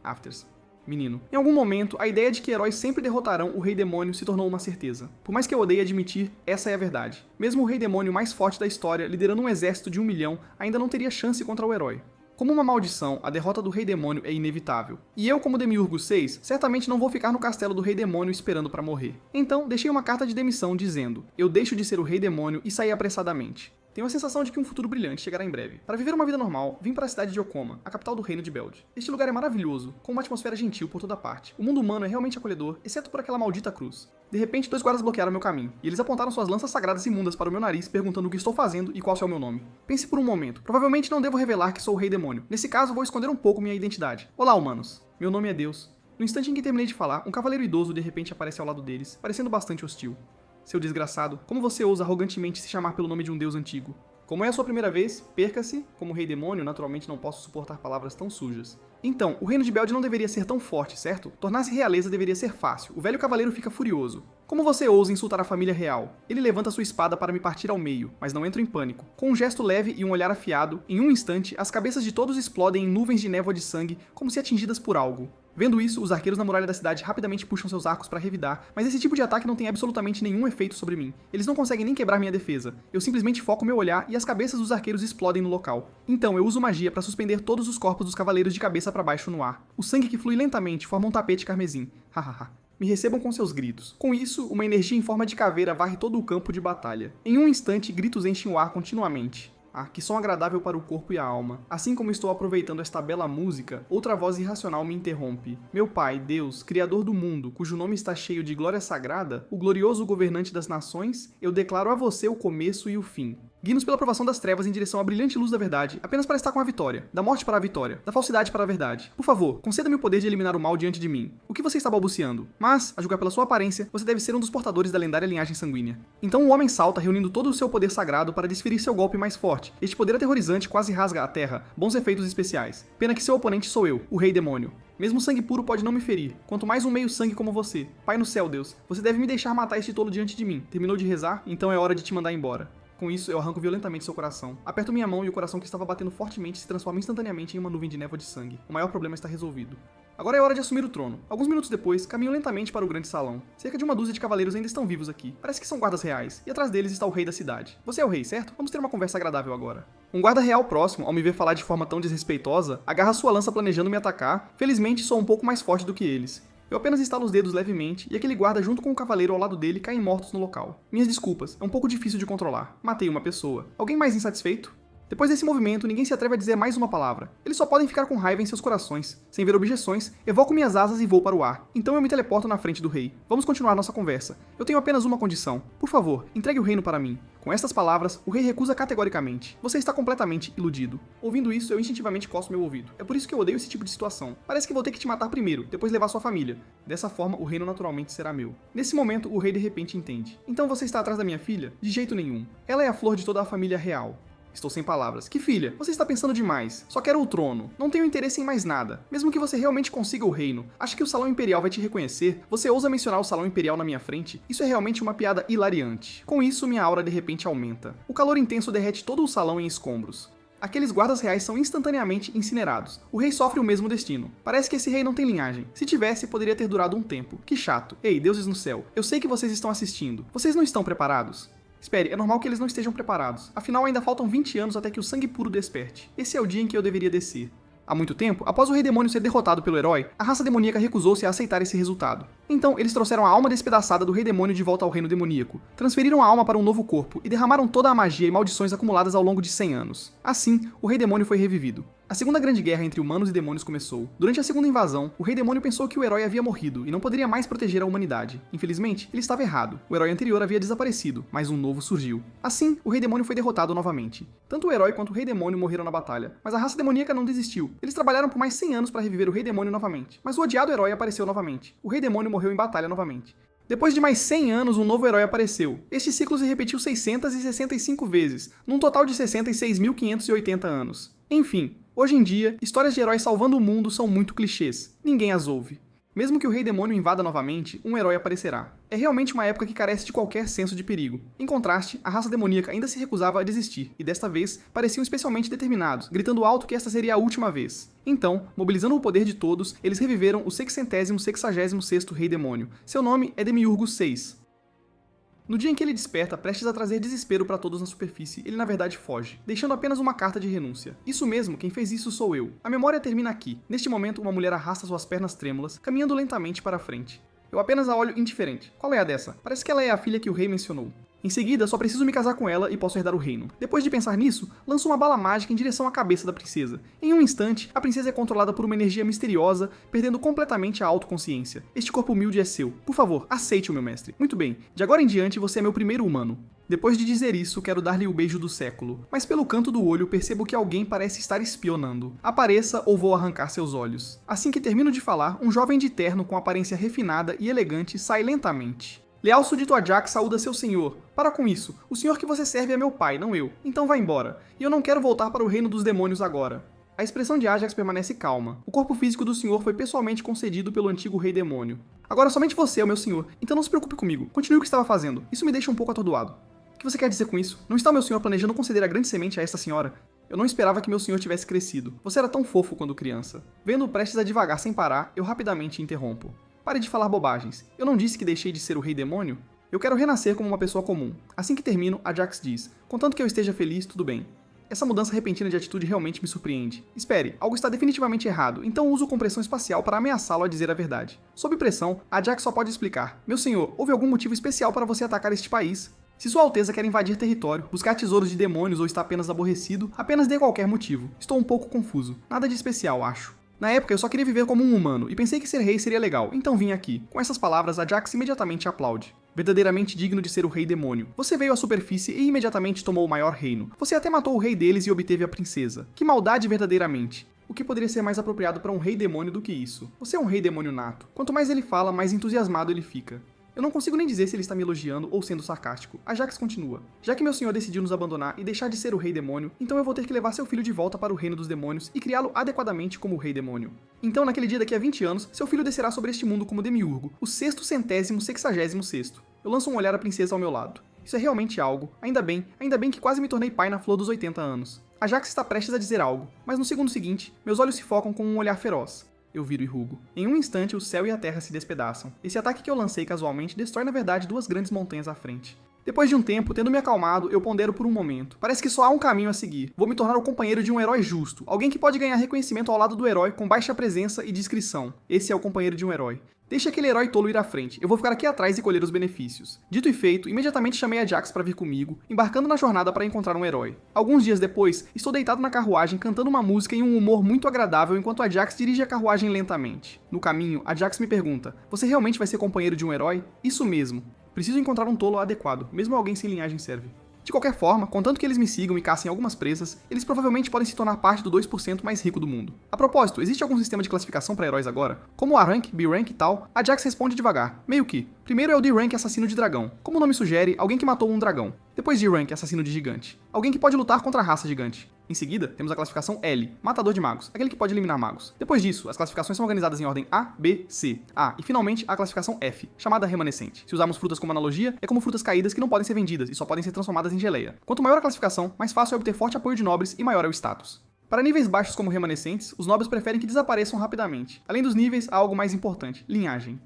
Afters. Menino. Em algum momento, a ideia de que heróis sempre derrotarão o Rei Demônio se tornou uma certeza. Por mais que eu odeie admitir, essa é a verdade. Mesmo o Rei Demônio mais forte da história, liderando um exército de 1 milhão, ainda não teria chance contra o herói. Como uma maldição, a derrota do Rei Demônio é inevitável. E eu, como Demiurgo 6, certamente não vou ficar no castelo do Rei Demônio esperando pra morrer. Então, deixei uma carta de demissão dizendo: eu deixo de ser o Rei Demônio e saí apressadamente. Tenho a sensação de que um futuro brilhante chegará em breve. Para viver uma vida normal, vim para a cidade de Okoma, a capital do reino de Beld. Este lugar é maravilhoso, com uma atmosfera gentil por toda parte. O mundo humano é realmente acolhedor, exceto por aquela maldita cruz. De repente, 2 guardas bloquearam meu caminho, e eles apontaram suas lanças sagradas imundas para o meu nariz, perguntando o que estou fazendo e qual é o meu nome. Pense por um momento. Provavelmente não devo revelar que sou o Rei Demônio. Nesse caso, vou esconder um pouco minha identidade. Olá, humanos. Meu nome é Deus. No instante em que terminei de falar, um cavaleiro idoso de repente aparece ao lado deles, parecendo bastante hostil. Seu desgraçado, como você ousa arrogantemente se chamar pelo nome de um deus antigo? Como é a sua primeira vez, perca-se. Como Rei Demônio, naturalmente não posso suportar palavras tão sujas. Então, o reino de Beld não deveria ser tão forte, certo? Tornar-se realeza deveria ser fácil. O velho cavaleiro fica furioso. Como você ousa insultar a família real? Ele levanta sua espada para me partir ao meio, mas não entro em pânico. Com um gesto leve e um olhar afiado, em um instante, as cabeças de todos explodem em nuvens de névoa de sangue, como se atingidas por algo. Vendo isso, os arqueiros na muralha da cidade rapidamente puxam seus arcos para revidar, mas esse tipo de ataque não tem absolutamente nenhum efeito sobre mim. Eles não conseguem nem quebrar minha defesa. Eu simplesmente foco meu olhar e as cabeças dos arqueiros explodem no local. Então eu uso magia para suspender todos os corpos dos cavaleiros de cabeça para baixo no ar. O sangue que flui lentamente forma um tapete carmesim. Hahaha. Me recebam com seus gritos. Com isso, uma energia em forma de caveira varre todo o campo de batalha. Em um instante, gritos enchem o ar continuamente. Ah, que som agradável para o corpo e a alma. Assim como estou aproveitando esta bela música, outra voz irracional me interrompe. Meu Pai, Deus, Criador do mundo, cujo nome está cheio de glória sagrada, o glorioso governante das nações, eu declaro a você o começo e o fim. Guie-nos pela aprovação das trevas em direção à brilhante luz da verdade, apenas para estar com a vitória, da morte para a vitória, da falsidade para a verdade. Por favor, conceda-me o poder de eliminar o mal diante de mim. O que você está balbuciando? Mas, a julgar pela sua aparência, você deve ser um dos portadores da lendária linhagem sanguínea. Então o homem salta, reunindo todo o seu poder sagrado para desferir seu golpe mais forte. Este poder aterrorizante quase rasga a terra. Bons efeitos especiais. Pena que seu oponente sou eu, o Rei Demônio. Mesmo sangue puro pode não me ferir, quanto mais um meio sangue como você. Pai no céu, Deus, você deve me deixar matar este tolo diante de mim. Terminou de rezar? Então é hora de te mandar embora. Com isso, eu arranco violentamente seu coração. Aperto minha mão e o coração que estava batendo fortemente se transforma instantaneamente em uma nuvem de névoa de sangue. O maior problema está resolvido. Agora é hora de assumir o trono. Alguns minutos depois, caminho lentamente para o grande salão. Cerca de uma dúzia de cavaleiros ainda estão vivos aqui. Parece que são guardas reais. E atrás deles está o rei da cidade. Você é o rei, certo? Vamos ter uma conversa agradável agora. Um guarda real próximo, ao me ver falar de forma tão desrespeitosa, agarra sua lança planejando me atacar. Felizmente, sou um pouco mais forte do que eles. Eu apenas estalo os dedos levemente e aquele guarda junto com o cavaleiro ao lado dele caem mortos no local. Minhas desculpas, é um pouco difícil de controlar. Matei uma pessoa. Alguém mais insatisfeito? Depois desse movimento, ninguém se atreve a dizer mais uma palavra. Eles só podem ficar com raiva em seus corações. Sem ver objeções, evoco minhas asas e vou para o ar. Então eu me teleporto na frente do rei. Vamos continuar nossa conversa. Eu tenho apenas uma condição. Por favor, entregue o reino para mim. Com estas palavras, o rei recusa categoricamente. Você está completamente iludido. Ouvindo isso, eu instintivamente coço meu ouvido. É por isso que eu odeio esse tipo de situação. Parece que vou ter que te matar primeiro, depois levar sua família. Dessa forma, o reino naturalmente será meu. Nesse momento, o rei de repente entende. Então você está atrás da minha filha? De jeito nenhum. Ela é a flor de toda a família real. Estou sem palavras. Que filha? Você está pensando demais. Só quero o trono. Não tenho interesse em mais nada. Mesmo que você realmente consiga o reino, acha que o Salão Imperial vai te reconhecer? Você ousa mencionar o Salão Imperial na minha frente? Isso é realmente uma piada hilariante. Com isso, minha aura de repente aumenta. O calor intenso derrete todo o salão em escombros. Aqueles guardas reais são instantaneamente incinerados. O rei sofre o mesmo destino. Parece que esse rei não tem linhagem. Se tivesse, poderia ter durado um tempo. Que chato. Ei, deuses no céu. Eu sei que vocês estão assistindo. Vocês não estão preparados? Espere, é normal que eles não estejam preparados. Afinal, ainda faltam 20 anos até que o sangue puro desperte. Esse é o dia em que eu deveria descer. Há muito tempo, após o Rei Demônio ser derrotado pelo herói, a raça demoníaca recusou-se a aceitar esse resultado. Então, eles trouxeram a alma despedaçada do Rei Demônio de volta ao reino demoníaco, transferiram a alma para um novo corpo e derramaram toda a magia e maldições acumuladas ao longo de 100 anos. Assim, o Rei Demônio foi revivido. A Segunda Grande Guerra entre humanos e demônios começou. Durante a segunda invasão, o Rei Demônio pensou que o herói havia morrido e não poderia mais proteger a humanidade. Infelizmente, ele estava errado. O herói anterior havia desaparecido, mas um novo surgiu. Assim, o Rei Demônio foi derrotado novamente. Tanto o herói quanto o Rei Demônio morreram na batalha, mas a raça demoníaca não desistiu. Eles trabalharam por mais 100 anos para reviver o Rei Demônio novamente, mas o odiado herói apareceu novamente. O Rei Demônio morreu em batalha novamente. Depois de mais 100 anos, um novo herói apareceu. Este ciclo se repetiu 665 vezes, num total de 66.580 anos. Enfim, hoje em dia, histórias de heróis salvando o mundo são muito clichês. Ninguém as ouve. Mesmo que o Rei Demônio invada novamente, um herói aparecerá. É realmente uma época que carece de qualquer senso de perigo. Em contraste, a raça demoníaca ainda se recusava a desistir, e desta vez, pareciam especialmente determinados, gritando alto que esta seria a última vez. Então, mobilizando o poder de todos, eles reviveram o 666º Rei Demônio. Seu nome é Demiurgo VI. No dia em que ele desperta, prestes a trazer desespero para todos na superfície, ele na verdade foge, deixando apenas uma carta de renúncia. Isso mesmo, quem fez isso sou eu. A memória termina aqui. Neste momento, uma mulher arrasta suas pernas trêmulas, caminhando lentamente para a frente. Eu apenas a olho indiferente. Qual é a dessa? Parece que ela é a filha que o rei mencionou. Em seguida, só preciso me casar com ela e posso herdar o reino. Depois de pensar nisso, lanço uma bala mágica em direção à cabeça da princesa. Em um instante, a princesa é controlada por uma energia misteriosa, perdendo completamente a autoconsciência. Este corpo humilde é seu. Por favor, aceite-o, meu mestre. Muito bem, de agora em diante você é meu primeiro humano. Depois de dizer isso, quero dar-lhe o beijo do século. Mas pelo canto do olho, percebo que alguém parece estar espionando. Apareça ou vou arrancar seus olhos. Assim que termino de falar, um jovem de terno com aparência refinada e elegante sai lentamente. Leal súdito Ajax saúda seu senhor. Para com isso, o senhor que você serve é meu pai, não eu. Então vá embora. E eu não quero voltar para o reino dos demônios agora. A expressão de Ajax permanece calma. O corpo físico do senhor foi pessoalmente concedido pelo antigo rei demônio. Agora somente você é o meu senhor, então não se preocupe comigo. Continue o que estava fazendo. Isso me deixa um pouco atordoado. O que você quer dizer com isso? Não está o meu senhor planejando conceder a grande semente a esta senhora? Eu não esperava que meu senhor tivesse crescido. Você era tão fofo quando criança. Vendo-o prestes a divagar sem parar, eu rapidamente interrompo. Pare de falar bobagens. Eu não disse que deixei de ser o rei demônio? Eu quero renascer como uma pessoa comum. Assim que termino, Ajax diz: contanto que eu esteja feliz, tudo bem. Essa mudança repentina de atitude realmente me surpreende. Espere, algo está definitivamente errado, então uso compressão espacial para ameaçá-lo a dizer a verdade. Sob pressão, Ajax só pode explicar: meu senhor, houve algum motivo especial para você atacar este país? Se Sua Alteza quer invadir território, buscar tesouros de demônios ou está apenas aborrecido, apenas dê qualquer motivo. Estou um pouco confuso. Nada de especial, acho. Na época, eu só queria viver como um humano, e pensei que ser rei seria legal, então vim aqui. Com essas palavras, Ajax imediatamente aplaude. Verdadeiramente digno de ser o rei demônio. Você veio à superfície e imediatamente tomou o maior reino. Você até matou o rei deles e obteve a princesa. Que maldade verdadeiramente. O que poderia ser mais apropriado para um rei demônio do que isso? Você é um rei demônio nato. Quanto mais ele fala, mais entusiasmado ele fica. Eu não consigo nem dizer se ele está me elogiando ou sendo sarcástico. Ajax continua. Já que meu senhor decidiu nos abandonar e deixar de ser o rei demônio, então eu vou ter que levar seu filho de volta para o reino dos demônios e criá-lo adequadamente como o rei demônio. Então, naquele dia daqui a 20 anos, seu filho descerá sobre este mundo como Demiurgo, o 666º. Eu lanço um olhar à princesa ao meu lado. Isso é realmente algo. Ainda bem que quase me tornei pai na flor dos 80 anos. Ajax está prestes a dizer algo, mas no segundo seguinte, meus olhos se focam com um olhar feroz. Eu viro e rugo. Em um instante, o céu e a terra se despedaçam. Esse ataque que eu lancei casualmente destrói na verdade duas grandes montanhas à frente. Depois de um tempo, tendo me acalmado, eu pondero por um momento. Parece que só há um caminho a seguir. Vou me tornar o companheiro de um herói justo. Alguém que pode ganhar reconhecimento ao lado do herói com baixa presença e discrição. Esse é o companheiro de um herói. Deixe aquele herói tolo ir à frente, eu vou ficar aqui atrás e colher os benefícios. Dito e feito, imediatamente chamei Ajax para vir comigo, embarcando na jornada para encontrar um herói. Alguns dias depois, estou deitado na carruagem cantando uma música em um humor muito agradável enquanto Ajax dirige a carruagem lentamente. No caminho, Ajax me pergunta: você realmente vai ser companheiro de um herói? Isso mesmo. Preciso encontrar um tolo adequado, mesmo alguém sem linhagem serve. De qualquer forma, contanto que eles me sigam e caçem algumas presas, eles provavelmente podem se tornar parte do 2% mais rico do mundo. A propósito, existe algum sistema de classificação para heróis agora? Como A-Rank, B-Rank e tal, Ajax responde devagar, meio que. Primeiro é o D-Rank assassino de dragão. Como o nome sugere, alguém que matou um dragão. Depois D-Rank assassino de gigante. Alguém que pode lutar contra a raça gigante. Em seguida, temos a classificação L, matador de magos, aquele que pode eliminar magos. Depois disso, as classificações são organizadas em ordem A, B, C, A e finalmente a classificação F, chamada remanescente. Se usarmos frutas como analogia, é como frutas caídas que não podem ser vendidas e só podem ser transformadas em geleia. Quanto maior a classificação, mais fácil é obter forte apoio de nobres e maior é o status. Para níveis baixos como remanescentes, os nobres preferem que desapareçam rapidamente. Além dos níveis, há algo mais importante, linhagem.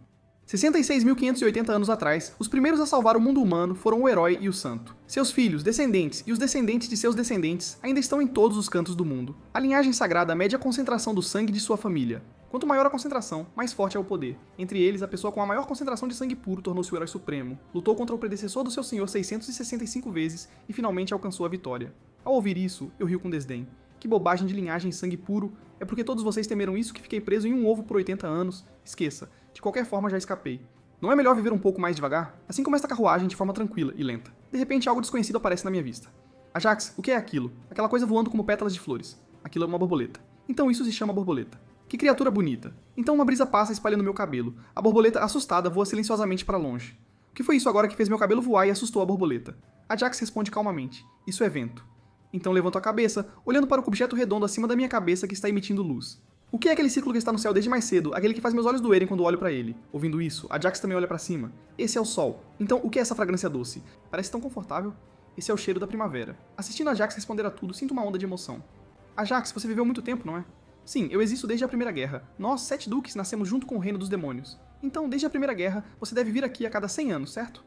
66.580 anos atrás, os primeiros a salvar o mundo humano foram o herói e o santo. Seus filhos, descendentes e os descendentes de seus descendentes ainda estão em todos os cantos do mundo. A linhagem sagrada mede a concentração do sangue de sua família. Quanto maior a concentração, mais forte é o poder. Entre eles, a pessoa com a maior concentração de sangue puro tornou-se o herói supremo, lutou contra o predecessor do seu senhor 665 vezes e finalmente alcançou a vitória. Ao ouvir isso, eu rio com desdém. Que bobagem de linhagem e sangue puro, é porque todos vocês temeram isso que fiquei preso em um ovo por 80 anos. Esqueça, de qualquer forma já escapei. Não é melhor viver um pouco mais devagar? Assim como esta carruagem de forma tranquila e lenta. De repente algo desconhecido aparece na minha vista. Ajax, o que é aquilo? Aquela coisa voando como pétalas de flores. Aquilo é uma borboleta. Então isso se chama borboleta. Que criatura bonita. Então uma brisa passa espalhando meu cabelo. A borboleta, assustada, voa silenciosamente para longe. O que foi isso agora que fez meu cabelo voar e assustou a borboleta? Ajax responde calmamente. Isso é vento. Então levanto a cabeça, olhando para o objeto redondo acima da minha cabeça que está emitindo luz. O que é aquele círculo que está no céu desde mais cedo, aquele que faz meus olhos doerem quando olho para ele? Ouvindo isso, Ajax também olha para cima. Esse é o sol. Então, o que é essa fragrância doce? Parece tão confortável. Esse é o cheiro da primavera. Assistindo Ajax responder a tudo, sinto uma onda de emoção. Ajax, você viveu muito tempo, não é? Sim, eu existo desde a Primeira Guerra. Nós, 7 duques, nascemos junto com o reino dos demônios. Então, desde a Primeira Guerra, você deve vir aqui a cada 100 anos, certo?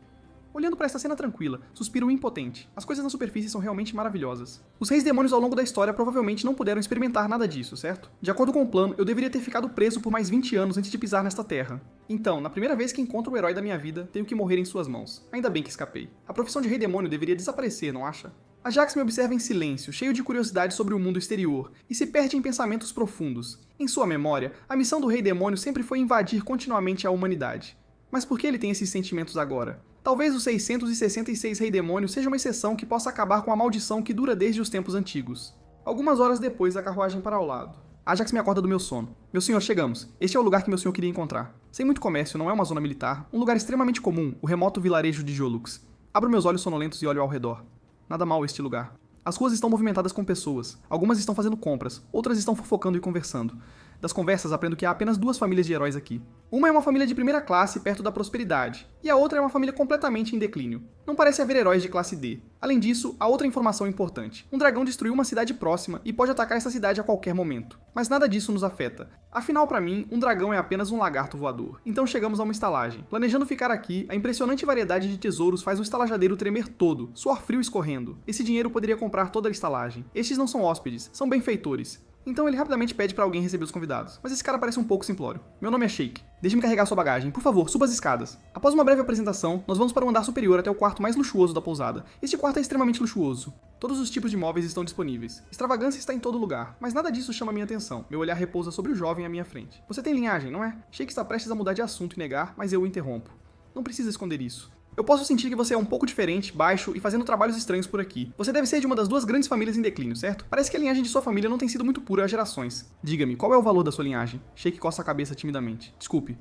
Olhando para esta cena tranquila, suspiro impotente. As coisas na superfície são realmente maravilhosas. Os reis demônios ao longo da história provavelmente não puderam experimentar nada disso, certo? De acordo com o plano, eu deveria ter ficado preso por mais 20 anos antes de pisar nesta terra. Então, na primeira vez que encontro o herói da minha vida, tenho que morrer em suas mãos. Ainda bem que escapei. A profissão de rei demônio deveria desaparecer, não acha? Ajax me observa em silêncio, cheio de curiosidade sobre o mundo exterior, e se perde em pensamentos profundos. Em sua memória, a missão do rei demônio sempre foi invadir continuamente a humanidade. Mas por que ele tem esses sentimentos agora? Talvez os 666 Rei Demônio seja uma exceção que possa acabar com a maldição que dura desde os tempos antigos. Algumas horas depois, a carruagem para ao lado. Ajax me acorda do meu sono. Meu senhor, chegamos. Este é o lugar que meu senhor queria encontrar. Sem muito comércio, não é uma zona militar, um lugar extremamente comum, o remoto vilarejo de Jolux. Abro meus olhos sonolentos e olho ao redor. Nada mal este lugar. As ruas estão movimentadas com pessoas. Algumas estão fazendo compras, outras estão fofocando e conversando. Das conversas aprendo que há apenas 2 famílias de heróis aqui. Uma é uma família de primeira classe perto da prosperidade, e a outra é uma família completamente em declínio. Não parece haver heróis de classe D. Além disso, há outra informação importante. Um dragão destruiu uma cidade próxima e pode atacar essa cidade a qualquer momento. Mas nada disso nos afeta. Afinal, para mim, um dragão é apenas um lagarto voador. Então chegamos a uma estalagem. Planejando ficar aqui, a impressionante variedade de tesouros faz o estalajadeiro tremer todo, suor frio escorrendo. Esse dinheiro poderia comprar toda a estalagem. Estes não são hóspedes, são benfeitores. Então ele rapidamente pede para alguém receber os convidados, mas esse cara parece um pouco simplório. Meu nome é Sheik. Deixe-me carregar sua bagagem. Por favor, suba as escadas. Após uma breve apresentação, nós vamos para o andar superior até o quarto mais luxuoso da pousada. Este quarto é extremamente luxuoso. Todos os tipos de móveis estão disponíveis. Extravagância está em todo lugar, mas nada disso chama minha atenção. Meu olhar repousa sobre o jovem à minha frente. Você tem linhagem, não é? Sheik está prestes a mudar de assunto e negar, mas eu o interrompo. Não precisa esconder isso. Eu posso sentir que você é um pouco diferente, baixo e fazendo trabalhos estranhos por aqui. Você deve ser de uma das 2 grandes famílias em declínio, certo? Parece que a linhagem de sua família não tem sido muito pura há gerações. Diga-me, qual é o valor da sua linhagem? Sheik coça a cabeça timidamente. Desculpe,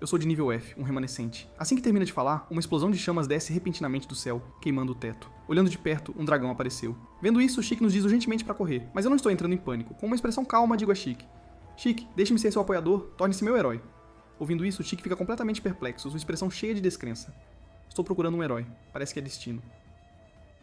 eu sou de nível F, um remanescente. Assim que termina de falar, uma explosão de chamas desce repentinamente do céu, queimando o teto. Olhando de perto, um dragão apareceu. Vendo isso, Sheik nos diz urgentemente para correr, mas eu não estou entrando em pânico. Com uma expressão calma, digo a Sheik. Sheik, deixe-me ser seu apoiador, torne-se meu herói. Ouvindo isso, Sheik fica completamente perplexo, sua expressão cheia de descrença. Estou procurando um herói. Parece que é destino.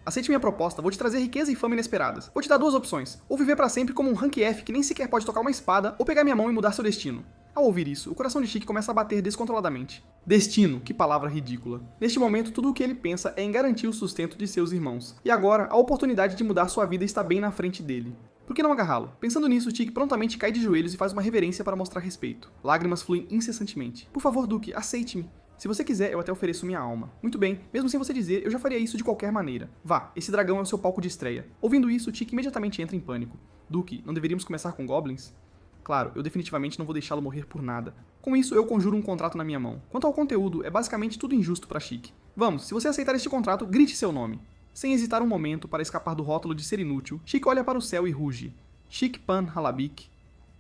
Aceite minha proposta, vou te trazer riqueza e fama inesperadas. Vou te dar 2 opções. Ou viver para sempre como um rank F que nem sequer pode tocar uma espada, ou pegar minha mão e mudar seu destino. Ao ouvir isso, o coração de Sheik começa a bater descontroladamente. Destino, que palavra ridícula. Neste momento, tudo o que ele pensa é em garantir o sustento de seus irmãos. E agora, a oportunidade de mudar sua vida está bem na frente dele. Por que não agarrá-lo? Pensando nisso, Sheik prontamente cai de joelhos e faz uma reverência para mostrar respeito. Lágrimas fluem incessantemente. Por favor, Duque, aceite-me. Se você quiser, eu até ofereço minha alma. Muito bem, mesmo sem você dizer, eu já faria isso de qualquer maneira. Vá, esse dragão é o seu palco de estreia. Ouvindo isso, Sheik imediatamente entra em pânico. Duque, não deveríamos começar com goblins? Claro, eu definitivamente não vou deixá-lo morrer por nada. Com isso, eu conjuro um contrato na minha mão. Quanto ao conteúdo, é basicamente tudo injusto para Sheik. Vamos, se você aceitar este contrato, grite seu nome. Sem hesitar um momento para escapar do rótulo de ser inútil, Sheik olha para o céu e ruge. Sheik Pan Halabik.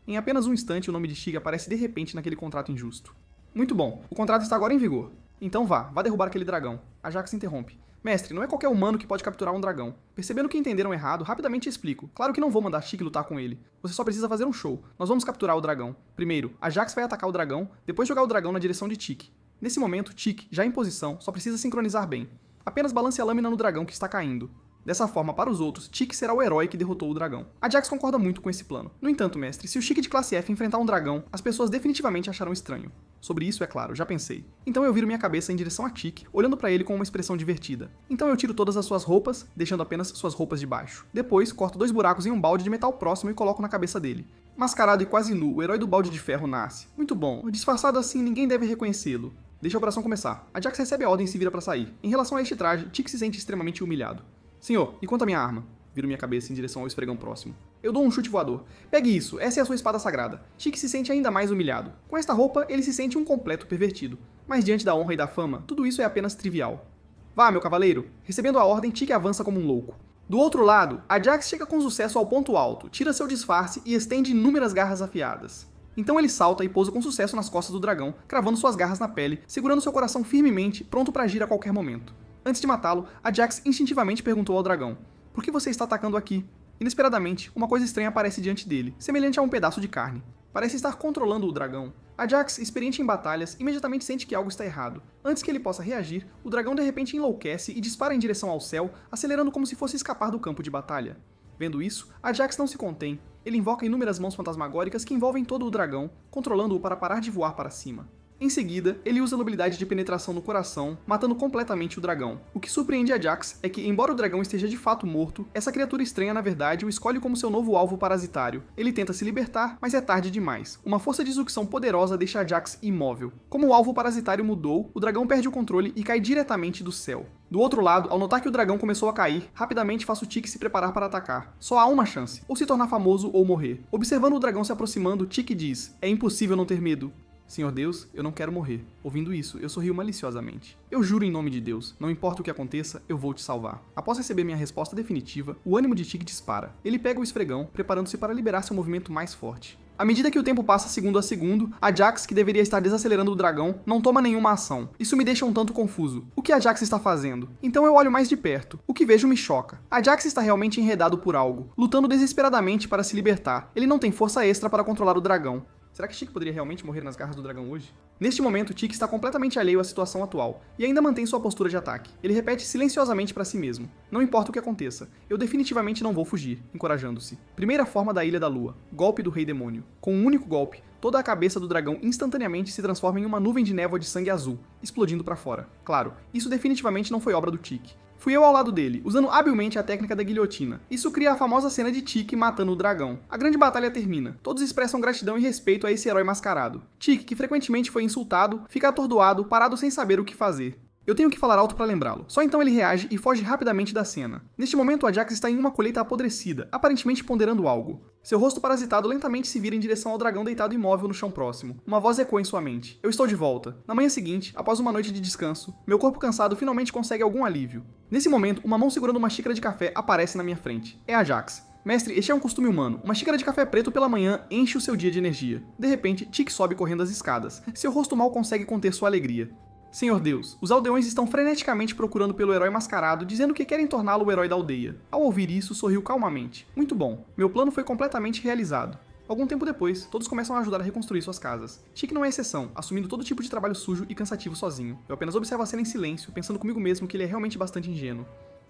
Em apenas um instante, o nome de Sheik aparece de repente naquele contrato injusto. Muito bom, o contrato está agora em vigor. Então vá derrubar aquele dragão. Ajax interrompe. Mestre, não é qualquer humano que pode capturar um dragão. Percebendo que entenderam errado, rapidamente explico. Claro que não vou mandar Sheik lutar com ele. Você só precisa fazer um show. Nós vamos capturar o dragão. Primeiro, Ajax vai atacar o dragão, depois jogar o dragão na direção de Tik. Nesse momento, Tik, já em posição, só precisa sincronizar bem. Apenas balance a lâmina no dragão que está caindo. Dessa forma, para os outros, Tik será o herói que derrotou o dragão. Ajax concorda muito com esse plano. No entanto, mestre, se o Sheik de classe F enfrentar um dragão, as pessoas definitivamente acharão estranho. Sobre isso, é claro, já pensei. Então eu viro minha cabeça em direção a Tik, olhando pra ele com uma expressão divertida. Então eu tiro todas as suas roupas, deixando apenas suas roupas de baixo. Depois, corto 2 buracos em um balde de metal próximo e coloco na cabeça dele. Mascarado e quase nu, o herói do balde de ferro nasce. Muito bom, disfarçado assim ninguém deve reconhecê-lo. Deixa a operação começar. A Jax recebe a ordem e se vira pra sair. Em relação a este traje, Tik se sente extremamente humilhado. Senhor, e quanto à minha arma? Viro minha cabeça em direção ao esfregão próximo. Eu dou um chute voador. Pegue isso, essa é a sua espada sagrada. Tik se sente ainda mais humilhado. Com esta roupa, ele se sente um completo pervertido. Mas diante da honra e da fama, tudo isso é apenas trivial. Vá, meu cavaleiro. Recebendo a ordem, Tik avança como um louco. Do outro lado, a Jax chega com sucesso ao ponto alto, tira seu disfarce e estende inúmeras garras afiadas. Então ele salta e pousa com sucesso nas costas do dragão, cravando suas garras na pele, segurando seu coração firmemente, pronto para agir a qualquer momento. Antes de matá-lo, a Jax instintivamente perguntou ao dragão: "Por que você está atacando aqui?" Inesperadamente, uma coisa estranha aparece diante dele, semelhante a um pedaço de carne. Parece estar controlando o dragão. A Jax, experiente em batalhas, imediatamente sente que algo está errado. Antes que ele possa reagir, o dragão de repente enlouquece e dispara em direção ao céu, acelerando como se fosse escapar do campo de batalha. Vendo isso, a Jax não se contém. Ele invoca inúmeras mãos fantasmagóricas que envolvem todo o dragão, controlando-o para parar de voar para cima. Em seguida, ele usa a habilidade de penetração no coração, matando completamente o dragão. O que surpreende a Jax é que, embora o dragão esteja de fato morto, essa criatura estranha na verdade o escolhe como seu novo alvo parasitário. Ele tenta se libertar, mas é tarde demais. Uma força de sucção poderosa deixa a Jax imóvel. Como o alvo parasitário mudou, o dragão perde o controle e cai diretamente do céu. Do outro lado, ao notar que o dragão começou a cair, rapidamente faço Tik se preparar para atacar. Só há uma chance, ou se tornar famoso ou morrer. Observando o dragão se aproximando, Tik diz: "É impossível não ter medo." Senhor Deus, eu não quero morrer. Ouvindo isso, eu sorrio maliciosamente. Eu juro em nome de Deus, não importa o que aconteça, eu vou te salvar. Após receber minha resposta definitiva, o ânimo de Tik dispara. Ele pega o esfregão, preparando-se para liberar seu movimento mais forte. À medida que o tempo passa segundo a segundo, a Jax, que deveria estar desacelerando o dragão, não toma nenhuma ação. Isso me deixa um tanto confuso. O que a Jax está fazendo? Então eu olho mais de perto. O que vejo me choca. A Jax está realmente enredado por algo, lutando desesperadamente para se libertar. Ele não tem força extra para controlar o dragão. Será que Tik poderia realmente morrer nas garras do dragão hoje? Neste momento, Tik está completamente alheio à situação atual, e ainda mantém sua postura de ataque. Ele repete silenciosamente para si mesmo: "Não importa o que aconteça, eu definitivamente não vou fugir", encorajando-se. Primeira forma da Ilha da Lua, golpe do Rei Demônio. Com um único golpe, toda a cabeça do dragão instantaneamente se transforma em uma nuvem de névoa de sangue azul, explodindo para fora. Claro, isso definitivamente não foi obra do Tik. Fui eu ao lado dele, usando habilmente a técnica da guilhotina. Isso cria a famosa cena de Tik matando o dragão. A grande batalha termina. Todos expressam gratidão e respeito a esse herói mascarado. Tik, que frequentemente foi insultado, fica atordoado, parado sem saber o que fazer. Eu tenho que falar alto para lembrá-lo. Só então ele reage e foge rapidamente da cena. Neste momento, a Jax está em uma colheita apodrecida, aparentemente ponderando algo. Seu rosto parasitado lentamente se vira em direção ao dragão deitado imóvel no chão próximo. Uma voz ecoa em sua mente: "Eu estou de volta." Na manhã seguinte, após uma noite de descanso, meu corpo cansado finalmente consegue algum alívio. Nesse momento, uma mão segurando uma xícara de café aparece na minha frente. É a Jax. "Mestre, este é um costume humano. Uma xícara de café preto pela manhã enche o seu dia de energia." De repente, Tik sobe correndo as escadas. Seu rosto mal consegue conter sua alegria. Senhor Deus, os aldeões estão freneticamente procurando pelo herói mascarado, dizendo que querem torná-lo o herói da aldeia. Ao ouvir isso, sorriu calmamente. Muito bom, meu plano foi completamente realizado. Algum tempo depois, todos começam a ajudar a reconstruir suas casas. Tik não é exceção, assumindo todo tipo de trabalho sujo e cansativo sozinho. Eu apenas observo a cena em silêncio, pensando comigo mesmo que ele é realmente bastante ingênuo.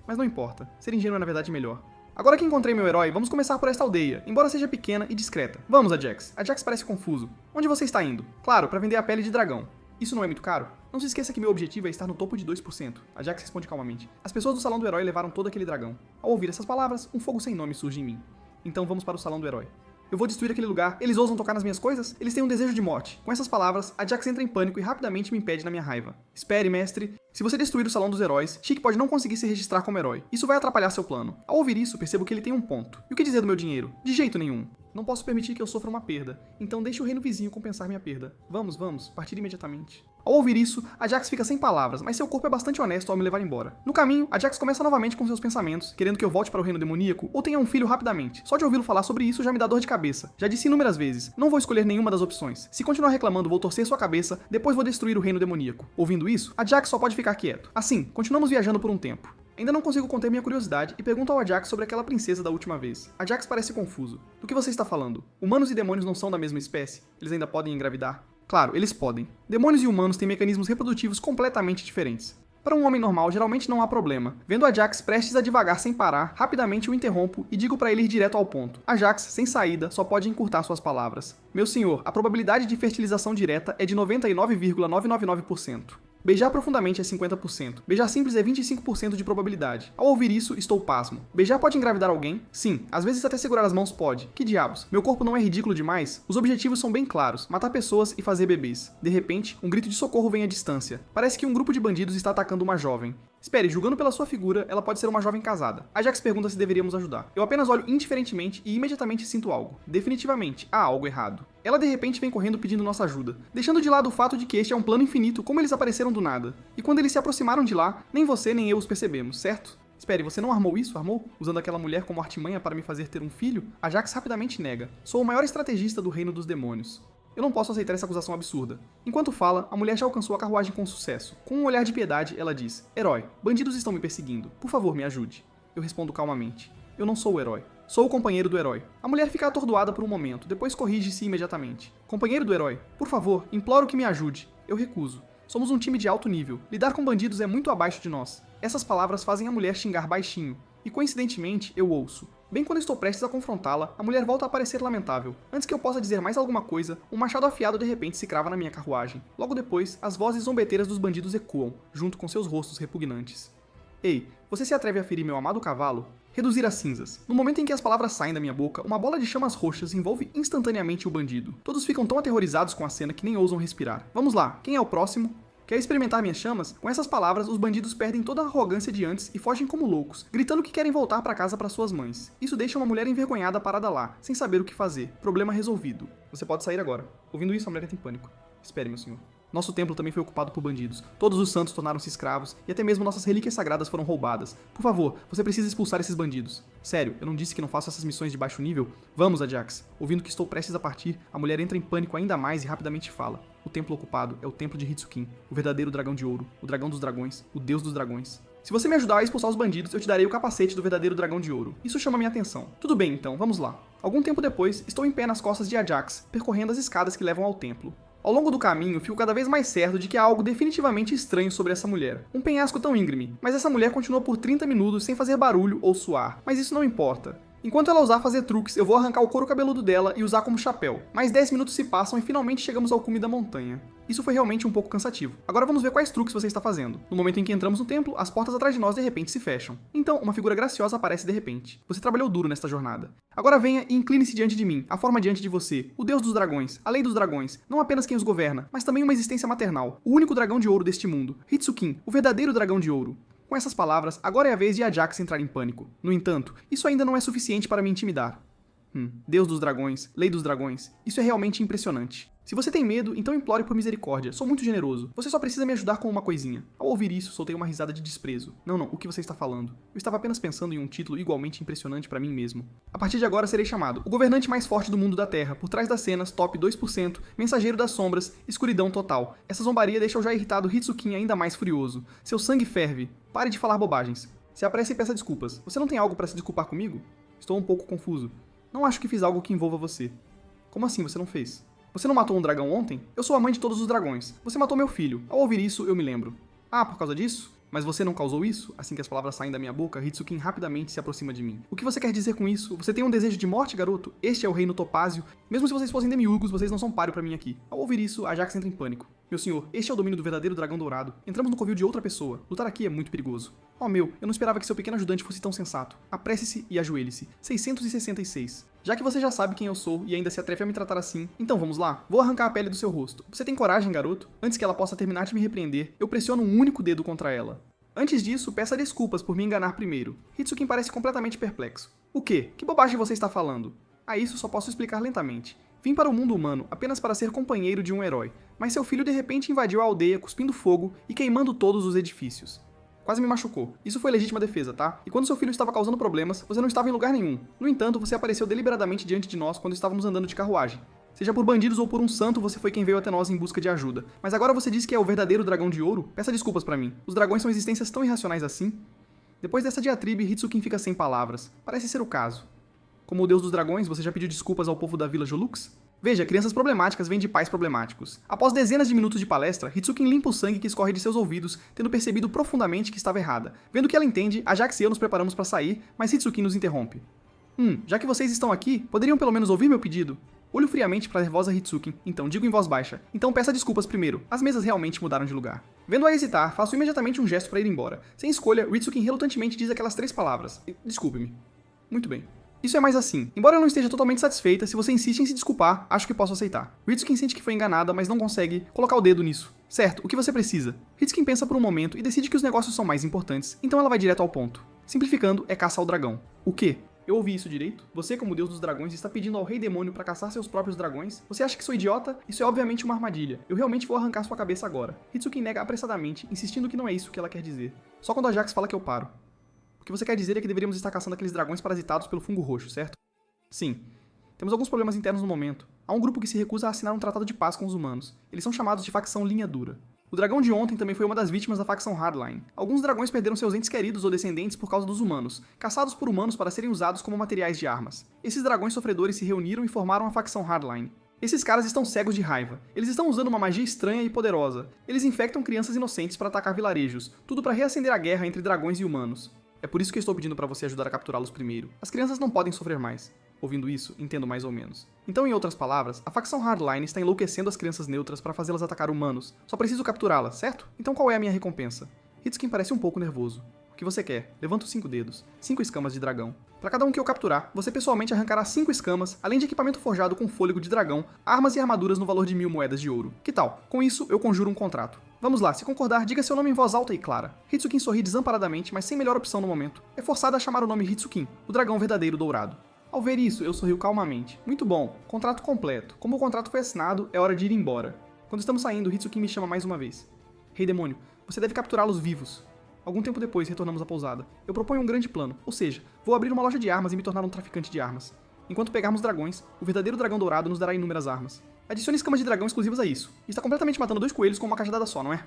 Mas não importa, ser ingênuo é na verdade melhor. Agora que encontrei meu herói, vamos começar por esta aldeia, embora seja pequena e discreta. Vamos, Ajax. Ajax parece confuso. Onde você está indo? Claro, para vender a pele de dragão. Isso não é muito caro? Não se esqueça que meu objetivo é estar no topo de 2%. A Jax responde calmamente. As pessoas do Salão do Herói levaram todo aquele dragão. Ao ouvir essas palavras, um fogo sem nome surge em mim. Então vamos para o Salão do Herói. Eu vou destruir aquele lugar, eles ousam tocar nas minhas coisas? Eles têm um desejo de morte. Com essas palavras, a Jax entra em pânico e rapidamente me impede na minha raiva. Espere, mestre. Se você destruir o Salão dos Heróis, Tik pode não conseguir se registrar como herói. Isso vai atrapalhar seu plano. Ao ouvir isso, percebo que ele tem um ponto. E o que dizer do meu dinheiro? De jeito nenhum. Não posso permitir que eu sofra uma perda. Então deixe o reino vizinho compensar minha perda. Vamos, partir imediatamente. Ao ouvir isso, a Jax fica sem palavras, mas seu corpo é bastante honesto ao me levar embora. No caminho, a Jax começa novamente com seus pensamentos, querendo que eu volte para o reino demoníaco ou tenha um filho rapidamente. Só de ouvi-lo falar sobre isso já me dá dor de cabeça. Já disse inúmeras vezes, não vou escolher nenhuma das opções. Se continuar reclamando, vou torcer sua cabeça, depois vou destruir o reino demoníaco. Ouvindo isso, a Jax só pode ficar quieto. Assim, continuamos viajando por um tempo. Ainda não consigo conter minha curiosidade e pergunto ao Ajax sobre aquela princesa da última vez. Ajax parece confuso. Do que você está falando? Humanos e demônios não são da mesma espécie? Eles ainda podem engravidar? Claro, eles podem. Demônios e humanos têm mecanismos reprodutivos completamente diferentes. Para um homem normal, geralmente não há problema. Vendo Ajax prestes a divagar sem parar, rapidamente o interrompo e digo para ele ir direto ao ponto. Ajax, sem saída, só pode encurtar suas palavras. Meu senhor, a probabilidade de fertilização direta é de 99,999%. Beijar profundamente é 50%. Beijar simples é 25% de probabilidade. Ao ouvir isso, estou pasmo. Beijar pode engravidar alguém? Sim. Às vezes até segurar as mãos pode. Que diabos? Meu corpo não é ridículo demais? Os objetivos são bem claros. Matar pessoas e fazer bebês. De repente, um grito de socorro vem à distância. Parece que um grupo de bandidos está atacando uma jovem. Espere, julgando pela sua figura, ela pode ser uma jovem casada. Ajax pergunta se deveríamos ajudar. Eu apenas olho indiferentemente e imediatamente sinto algo. Definitivamente, há algo errado. Ela de repente vem correndo pedindo nossa ajuda, deixando de lado o fato de que este é um plano infinito, como eles apareceram do nada. E quando eles se aproximaram de lá, nem você nem eu os percebemos, certo? Espere, você não armou isso, armou? Usando aquela mulher como artimanha para me fazer ter um filho? Ajax rapidamente nega. Sou o maior estrategista do reino dos demônios. Eu não posso aceitar essa acusação absurda. Enquanto fala, a mulher já alcançou a carruagem com sucesso. Com um olhar de piedade, ela diz: Herói, bandidos estão me perseguindo. Por favor, me ajude. Eu respondo calmamente: Eu não sou o herói. Sou o companheiro do herói. A mulher fica atordoada por um momento, depois corrige-se imediatamente. Companheiro do herói, por favor, imploro que me ajude. Eu recuso. Somos um time de alto nível. Lidar com bandidos é muito abaixo de nós. Essas palavras fazem a mulher xingar baixinho. E coincidentemente, eu ouço. Bem quando estou prestes a confrontá-la, a mulher volta a parecer lamentável. Antes que eu possa dizer mais alguma coisa, um machado afiado de repente se crava na minha carruagem. Logo depois, as vozes zombeteiras dos bandidos ecoam, junto com seus rostos repugnantes. Ei, você se atreve a ferir meu amado cavalo? Reduzir a cinzas. No momento em que as palavras saem da minha boca, uma bola de chamas roxas envolve instantaneamente o bandido. Todos ficam tão aterrorizados com a cena que nem ousam respirar. Vamos lá, quem é o próximo? Quer experimentar minhas chamas? Com essas palavras, os bandidos perdem toda a arrogância de antes e fogem como loucos, gritando que querem voltar para casa para suas mães. Isso deixa uma mulher envergonhada parada lá, sem saber o que fazer. Problema resolvido. Você pode sair agora. Ouvindo isso, a mulher entra em pânico. Espere, meu senhor. Nosso templo também foi ocupado por bandidos. Todos os santos tornaram-se escravos e até mesmo nossas relíquias sagradas foram roubadas. Por favor, você precisa expulsar esses bandidos. Sério, eu não disse que não faço essas missões de baixo nível? Vamos, Ajax. Ouvindo que estou prestes a partir, a mulher entra em pânico ainda mais e rapidamente fala. O templo ocupado é o templo de Hitsukin, o verdadeiro dragão de ouro, o dragão dos dragões, o deus dos dragões. Se você me ajudar a expulsar os bandidos, eu te darei o capacete do verdadeiro dragão de ouro. Isso chama minha atenção. Tudo bem, então, vamos lá. Algum tempo depois, estou em pé nas costas de Ajax, percorrendo as escadas que levam ao templo. Ao longo do caminho, fico cada vez mais certo de que há algo definitivamente estranho sobre essa mulher. Um penhasco tão íngreme, mas essa mulher continua por 30 minutos sem fazer barulho ou suar. Mas isso não importa. Enquanto ela ousar fazer truques, eu vou arrancar o couro cabeludo dela e usar como chapéu. Mais 10 minutos se passam e finalmente chegamos ao cume da montanha. Isso foi realmente um pouco cansativo. Agora vamos ver quais truques você está fazendo. No momento em que entramos no templo, as portas atrás de nós de repente se fecham. Então, uma figura graciosa aparece de repente. Você trabalhou duro nesta jornada. Agora venha e incline-se diante de mim, a forma diante de você, o deus dos dragões, a lei dos dragões, não apenas quem os governa, mas também uma existência maternal, o único dragão de ouro deste mundo, Hitsukin, o verdadeiro dragão de ouro. Com essas palavras, agora é a vez de Ajax entrar em pânico. No entanto, isso ainda não é suficiente para me intimidar. Deus dos dragões, lei dos dragões, isso é realmente impressionante. Se você tem medo, então implore por misericórdia, sou muito generoso. Você só precisa me ajudar com uma coisinha. Ao ouvir isso, soltei uma risada de desprezo. Não, o que você está falando? Eu estava apenas pensando em um título igualmente impressionante para mim mesmo. A partir de agora serei chamado o governante mais forte do mundo da Terra, por trás das cenas, top 2%, mensageiro das sombras, escuridão total. Essa zombaria deixa o já irritado Hitsukin ainda mais furioso. Seu sangue ferve. Pare de falar bobagens. Se apresse e peça desculpas. Você não tem algo para se desculpar comigo? Estou um pouco confuso. Não acho que fiz algo que envolva você. Como assim você não fez? Você não matou um dragão ontem? Eu sou a mãe de todos os dragões. Você matou meu filho. Ao ouvir isso, eu me lembro. Ah, por causa disso? Mas você não causou isso? Assim que as palavras saem da minha boca, Hitsukin rapidamente se aproxima de mim. O que você quer dizer com isso? Você tem um desejo de morte, garoto? Este é o reino Topázio. Mesmo se vocês fossem demiurgos, vocês não são páreo pra mim aqui. Ao ouvir isso, Ajax entra em pânico. Meu senhor, este é o domínio do verdadeiro dragão dourado. Entramos no covil de outra pessoa. Lutar aqui é muito perigoso. Oh meu, eu não esperava que seu pequeno ajudante fosse tão sensato. Apresse-se e ajoelhe-se. 666. Já que você já sabe quem eu sou e ainda se atreve a me tratar assim, então vamos lá. Vou arrancar a pele do seu rosto. Você tem coragem, garoto? Antes que ela possa terminar de me repreender, eu pressiono um único dedo contra ela. Antes disso, peça desculpas por me enganar primeiro. Hitsukin parece completamente perplexo. O quê? Que bobagem você está falando? A isso só posso explicar lentamente. Vim para o mundo humano apenas para ser companheiro de um herói, mas seu filho de repente invadiu a aldeia cuspindo fogo e queimando todos os edifícios. Quase me machucou. Isso foi legítima defesa, tá? E quando seu filho estava causando problemas, você não estava em lugar nenhum. No entanto, você apareceu deliberadamente diante de nós quando estávamos andando de carruagem. Seja por bandidos ou por um santo, você foi quem veio até nós em busca de ajuda. Mas agora você diz que é o verdadeiro dragão de ouro? Peça desculpas pra mim. Os dragões são existências tão irracionais assim? Depois dessa diatribe, Hitsukin fica sem palavras. Parece ser o caso. Como o deus dos dragões, você já pediu desculpas ao povo da Vila Jolux? Veja, crianças problemáticas vêm de pais problemáticos. Após dezenas de minutos de palestra, Hitsukin limpa o sangue que escorre de seus ouvidos, tendo percebido profundamente que estava errada. Vendo que ela entende, Ajax e eu nos preparamos para sair, mas Hitsukin nos interrompe. Já que vocês estão aqui, poderiam pelo menos ouvir meu pedido? Olho friamente para a nervosa Hitsukin, então digo em voz baixa. Então peça desculpas primeiro, as mesas realmente mudaram de lugar. Vendo-a hesitar, faço imediatamente um gesto para ir embora. Sem escolha, Hitsukin relutantemente diz aquelas 3 palavras. Desculpe-me. Muito bem. Isso é mais assim. Embora eu não esteja totalmente satisfeita, se você insiste em se desculpar, acho que posso aceitar. Hitsukin sente que foi enganada, mas não consegue colocar o dedo nisso. Certo, o que você precisa? Hitsukin pensa por um momento e decide que os negócios são mais importantes, então ela vai direto ao ponto. Simplificando, é caça ao dragão. O quê? Eu ouvi isso direito? Você, como deus dos dragões, está pedindo ao rei demônio para caçar seus próprios dragões? Você acha que sou idiota? Isso é obviamente uma armadilha. Eu realmente vou arrancar sua cabeça agora. Hitsukin nega apressadamente, insistindo que não é isso que ela quer dizer. Só quando a Ajax fala que eu paro. O que você quer dizer é que deveríamos estar caçando aqueles dragões parasitados pelo fungo roxo, certo? Sim. Temos alguns problemas internos no momento. Há um grupo que se recusa a assinar um tratado de paz com os humanos. Eles são chamados de facção linha dura. O dragão de ontem também foi uma das vítimas da facção Hardline. Alguns dragões perderam seus entes queridos ou descendentes por causa dos humanos, caçados por humanos para serem usados como materiais de armas. Esses dragões sofredores se reuniram e formaram a facção Hardline. Esses caras estão cegos de raiva. Eles estão usando uma magia estranha e poderosa. Eles infectam crianças inocentes para atacar vilarejos, tudo para reacender a guerra entre dragões e humanos. É por isso que estou pedindo para você ajudar a capturá-los primeiro. As crianças não podem sofrer mais. Ouvindo isso, entendo mais ou menos. Então, em outras palavras, a facção Hardline está enlouquecendo as crianças neutras para fazê-las atacar humanos. Só preciso capturá-las, certo? Então qual é a minha recompensa? Hitsukin parece um pouco nervoso. O que você quer? Levanto os 5 dedos. 5 escamas de dragão. Para cada um que eu capturar, você pessoalmente arrancará 5 escamas, além de equipamento forjado com fôlego de dragão, armas e armaduras no valor de 1000 moedas de ouro. Que tal? Com isso, eu conjuro um contrato. Vamos lá, se concordar, diga seu nome em voz alta e clara. Hitsukin sorri desamparadamente, mas sem melhor opção no momento. É forçada a chamar o nome Hitsukin, o dragão verdadeiro dourado. Ao ver isso, eu sorrio calmamente. Muito bom, contrato completo. Como o contrato foi assinado, é hora de ir embora. Quando estamos saindo, Hitsukin me chama mais uma vez. Rei demônio, você deve capturá-los vivos. Algum tempo depois, retornamos à pousada. Eu proponho um grande plano, ou seja, vou abrir uma loja de armas e me tornar um traficante de armas. Enquanto pegarmos dragões, o verdadeiro dragão dourado nos dará inúmeras armas. Adicione escamas de dragão exclusivas a isso. Está completamente matando 2 coelhos com uma cajadada só, não é?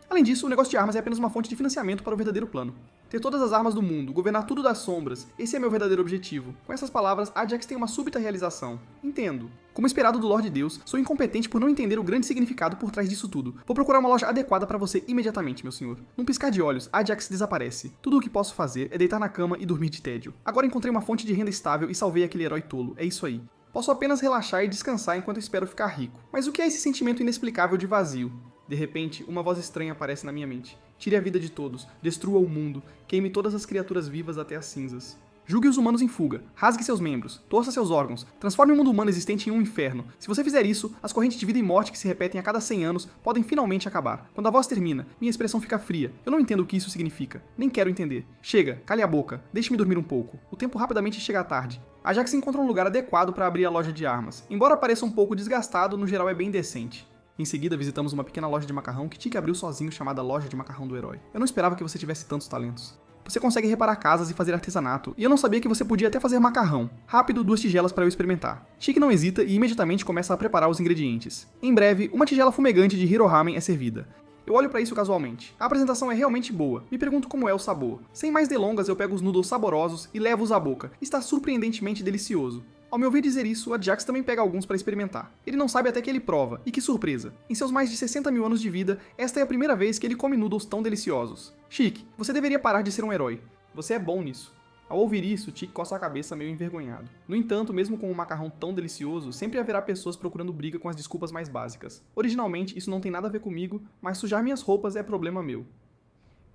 Além disso, o negócio de armas é apenas uma fonte de financiamento para o verdadeiro plano. Ter todas as armas do mundo, governar tudo das sombras, esse é meu verdadeiro objetivo. Com essas palavras, Ajax tem uma súbita realização. Entendo. Como esperado do Lorde Deus, sou incompetente por não entender o grande significado por trás disso tudo. Vou procurar uma loja adequada para você imediatamente, meu senhor. Num piscar de olhos, Ajax desaparece. Tudo o que posso fazer é deitar na cama e dormir de tédio. Agora encontrei uma fonte de renda estável e salvei aquele herói tolo. É isso aí. Posso apenas relaxar e descansar enquanto espero ficar rico. Mas o que é esse sentimento inexplicável de vazio? De repente, uma voz estranha aparece na minha mente. Tire a vida de todos, destrua o mundo, queime todas as criaturas vivas até as cinzas. Julgue os humanos em fuga, rasgue seus membros, torça seus órgãos, transforme o mundo humano existente em um inferno. Se você fizer isso, as correntes de vida e morte que se repetem a cada 100 anos podem finalmente acabar. Quando a voz termina, minha expressão fica fria. Eu não entendo o que isso significa, nem quero entender. Chega, cale a boca, deixe-me dormir um pouco. O tempo rapidamente chega à tarde. Ajax encontra um lugar adequado para abrir a loja de armas. Embora pareça um pouco desgastado, no geral é bem decente. Em seguida, visitamos uma pequena loja de macarrão que Tiki abriu sozinho, chamada Loja de Macarrão do Herói. Eu não esperava que você tivesse tantos talentos. Você consegue reparar casas e fazer artesanato, e eu não sabia que você podia até fazer macarrão. Rápido, 2 tigelas para eu experimentar. Tiki não hesita e imediatamente começa a preparar os ingredientes. Em breve, uma tigela fumegante de Hiro Ramen é servida. Eu olho para isso casualmente. A apresentação é realmente boa. Me pergunto como é o sabor. Sem mais delongas, eu pego os noodles saborosos e levo-os à boca. Está surpreendentemente delicioso. Ao me ouvir dizer isso, Ajax também pega alguns para experimentar. Ele não sabe até que ele prova, e que surpresa! Em seus mais de 60 mil anos de vida, esta é a primeira vez que ele come noodles tão deliciosos. Chique, você deveria parar de ser um herói. Você é bom nisso. Ao ouvir isso, Tiki coça a cabeça meio envergonhado. No entanto, mesmo com um macarrão tão delicioso, sempre haverá pessoas procurando briga com as desculpas mais básicas. Originalmente, isso não tem nada a ver comigo, mas sujar minhas roupas é problema meu.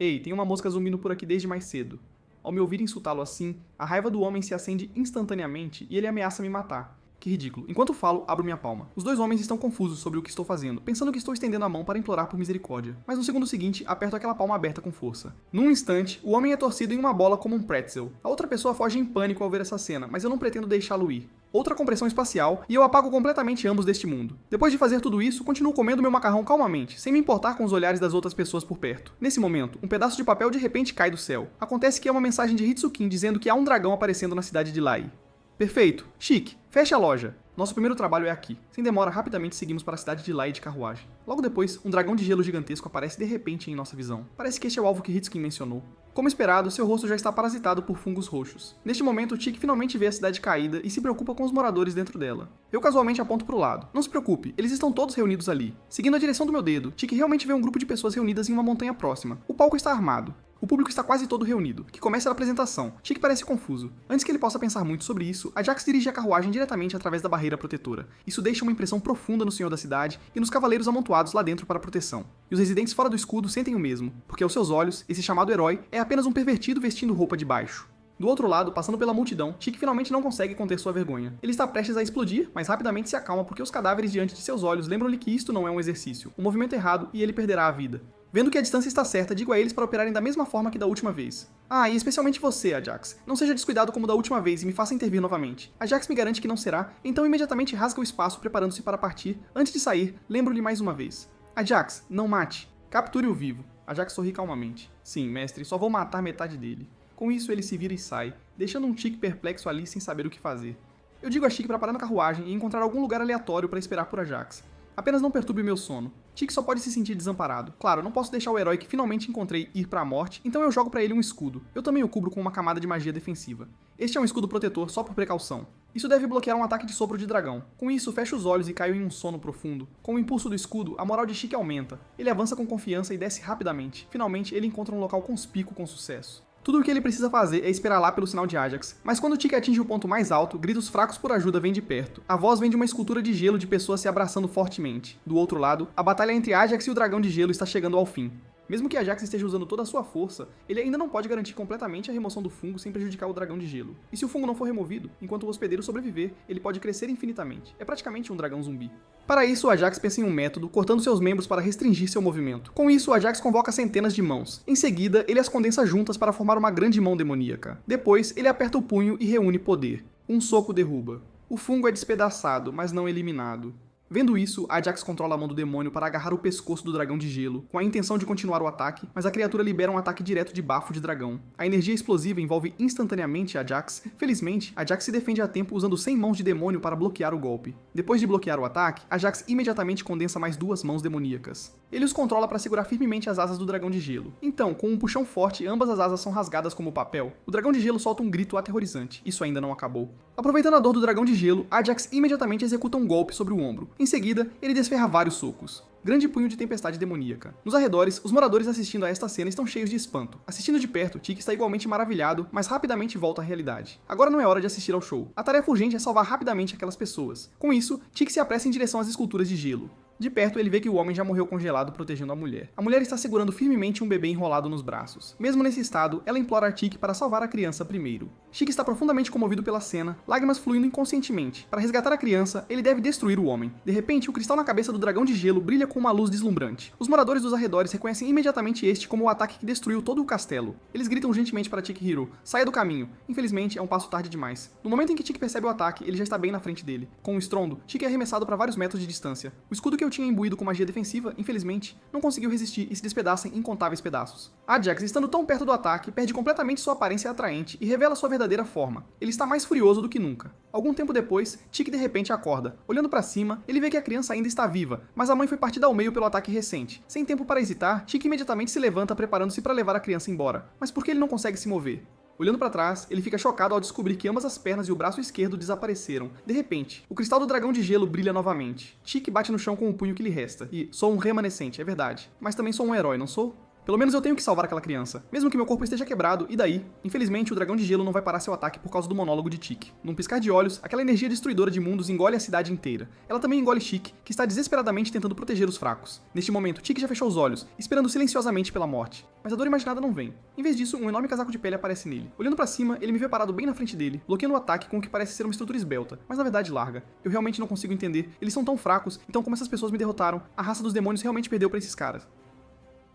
Ei, tem uma mosca zumbindo por aqui desde mais cedo. Ao me ouvir insultá-lo assim, a raiva do homem se acende instantaneamente e ele ameaça me matar. Que ridículo. Enquanto falo, abro minha palma. Os 2 homens estão confusos sobre o que estou fazendo, pensando que estou estendendo a mão para implorar por misericórdia. Mas no segundo seguinte, aperto aquela palma aberta com força. Num instante, o homem é torcido em uma bola como um pretzel. A outra pessoa foge em pânico ao ver essa cena, mas eu não pretendo deixá-lo ir. Outra compressão espacial, e eu apago completamente ambos deste mundo. Depois de fazer tudo isso, continuo comendo meu macarrão calmamente, sem me importar com os olhares das outras pessoas por perto. Nesse momento, um pedaço de papel de repente cai do céu. Acontece que é uma mensagem de Hitsukin dizendo que há um dragão aparecendo na cidade de Lai. Perfeito. Chique, feche a loja. Nosso primeiro trabalho é aqui. Sem demora, rapidamente seguimos para a cidade de Lai de carruagem. Logo depois, um dragão de gelo gigantesco aparece de repente em nossa visão. Parece que este é o alvo que Hitskin mencionou. Como esperado, seu rosto já está parasitado por fungos roxos. Neste momento, Chique finalmente vê a cidade caída e se preocupa com os moradores dentro dela. Eu casualmente aponto para o lado. Não se preocupe, eles estão todos reunidos ali. Seguindo a direção do meu dedo, Chique realmente vê um grupo de pessoas reunidas em uma montanha próxima. O palco está armado. O público está quase todo reunido, que começa a apresentação. Chique parece confuso. Antes que ele possa pensar muito sobre isso, a Jax dirige a carruagem diretamente através da barreira protetora. Isso deixa uma impressão profunda no senhor da cidade e nos cavaleiros amontoados lá dentro para proteção. E os residentes fora do escudo sentem o mesmo, porque aos seus olhos, esse chamado herói é apenas um pervertido vestindo roupa de baixo. Do outro lado, passando pela multidão, Chique finalmente não consegue conter sua vergonha. Ele está prestes a explodir, mas rapidamente se acalma porque os cadáveres diante de seus olhos lembram-lhe que isto não é um exercício, um movimento errado e ele perderá a vida. Vendo que a distância está certa, digo a eles para operarem da mesma forma que da última vez. Ah, e especialmente você, Ajax. Não seja descuidado como da última vez e me faça intervir novamente. Ajax me garante que não será, então imediatamente rasga o espaço preparando-se para partir. Antes de sair, lembro-lhe mais uma vez. Ajax, não mate. Capture-o vivo. Ajax sorri calmamente. Sim, mestre, só vou matar metade dele. Com isso, ele se vira e sai, deixando um Chique perplexo ali sem saber o que fazer. Eu digo a Chique para parar na carruagem e encontrar algum lugar aleatório para esperar por Ajax. Apenas não perturbe meu sono. Chique só pode se sentir desamparado. Claro, não posso deixar o herói que finalmente encontrei ir pra morte, então eu jogo pra ele um escudo. Eu também o cubro com uma camada de magia defensiva. Este é um escudo protetor só por precaução. Isso deve bloquear um ataque de sopro de dragão. Com isso, fecho os olhos e caio em um sono profundo. Com o impulso do escudo, a moral de Chique aumenta. Ele avança com confiança e desce rapidamente. Finalmente, ele encontra um local conspícuo com sucesso. Tudo o que ele precisa fazer é esperar lá pelo sinal de Ajax, mas quando Chique atinge o ponto mais alto, gritos fracos por ajuda vêm de perto. A voz vem de uma escultura de gelo de pessoas se abraçando fortemente. Do outro lado, a batalha entre Ajax e o dragão de gelo está chegando ao fim. Mesmo que Ajax esteja usando toda a sua força, ele ainda não pode garantir completamente a remoção do fungo sem prejudicar o dragão de gelo. E se o fungo não for removido, enquanto o hospedeiro sobreviver, ele pode crescer infinitamente. É praticamente um dragão zumbi. Para isso, o Ajax pensa em um método, cortando seus membros para restringir seu movimento. Com isso, o Ajax convoca centenas de mãos. Em seguida, ele as condensa juntas para formar uma grande mão demoníaca. Depois, ele aperta o punho e reúne poder. Um soco derruba. O fungo é despedaçado, mas não eliminado. Vendo isso, Ajax controla a mão do demônio para agarrar o pescoço do dragão de gelo, com a intenção de continuar o ataque, mas a criatura libera um ataque direto de bafo de dragão. A energia explosiva envolve instantaneamente Ajax. Felizmente, Ajax se defende a tempo usando 100 mãos de demônio para bloquear o golpe. Depois de bloquear o ataque, Ajax imediatamente condensa mais 2 mãos demoníacas. Ele os controla para segurar firmemente as asas do dragão de gelo. Então, com um puxão forte, ambas as asas são rasgadas como papel. O dragão de gelo solta um grito aterrorizante. Isso ainda não acabou. Aproveitando a dor do dragão de gelo, Ajax imediatamente executa um golpe sobre o ombro. Em seguida, ele desferra vários socos. Grande punho de tempestade demoníaca. Nos arredores, os moradores assistindo a esta cena estão cheios de espanto. Assistindo de perto, Chique está igualmente maravilhado, mas rapidamente volta à realidade. Agora não é hora de assistir ao show. A tarefa urgente é salvar rapidamente aquelas pessoas. Com isso, Chique se apressa em direção às esculturas de gelo. De perto, ele vê que o homem já morreu congelado protegendo a mulher. A mulher está segurando firmemente um bebê enrolado nos braços. Mesmo nesse estado, ela implora a Chique para salvar a criança primeiro. Chique está profundamente comovido pela cena, lágrimas fluindo inconscientemente. Para resgatar a criança, ele deve destruir o homem. De repente, o cristal na cabeça do dragão de gelo brilha com uma luz deslumbrante. Os moradores dos arredores reconhecem imediatamente este como o ataque que destruiu todo o castelo. Eles gritam gentilmente para Chikihiro: saia do caminho. Infelizmente, é um passo tarde demais. No momento em que Chique percebe o ataque, ele já está bem na frente dele. Com um estrondo, Chique é arremessado para vários metros de distância. O escudo que eu tinha imbuído com magia defensiva, infelizmente, não conseguiu resistir e se despedaça em incontáveis pedaços. Ajax, estando tão perto do ataque, perde completamente sua aparência atraente e revela sua verdadeira forma. Ele está mais furioso do que nunca. Algum tempo depois, Chique de repente acorda. Olhando para cima, ele vê que a criança ainda está viva, mas a mãe foi partida ao meio pelo ataque recente. Sem tempo para hesitar, Chique imediatamente se levanta preparando-se para levar a criança embora. Mas por que ele não consegue se mover? Olhando para trás, ele fica chocado ao descobrir que ambas as pernas e o braço esquerdo desapareceram. De repente, o cristal do dragão de gelo brilha novamente. Chique bate no chão com o punho que lhe resta. E sou um remanescente, é verdade. Mas também sou um herói, não sou? Pelo menos eu tenho que salvar aquela criança, mesmo que meu corpo esteja quebrado, e daí? Infelizmente, o dragão de gelo não vai parar seu ataque por causa do monólogo de Chique. Num piscar de olhos, aquela energia destruidora de mundos engole a cidade inteira. Ela também engole Chique, que está desesperadamente tentando proteger os fracos. Neste momento, Chique já fechou os olhos, esperando silenciosamente pela morte. Mas a dor imaginada não vem. Em vez disso, um enorme casaco de pele aparece nele. Olhando pra cima, ele me vê parado bem na frente dele, bloqueando o ataque com o que parece ser uma estrutura esbelta, mas na verdade larga. Eu realmente não consigo entender. Eles são tão fracos, então como essas pessoas me derrotaram, a raça dos demônios realmente perdeu pra esses caras.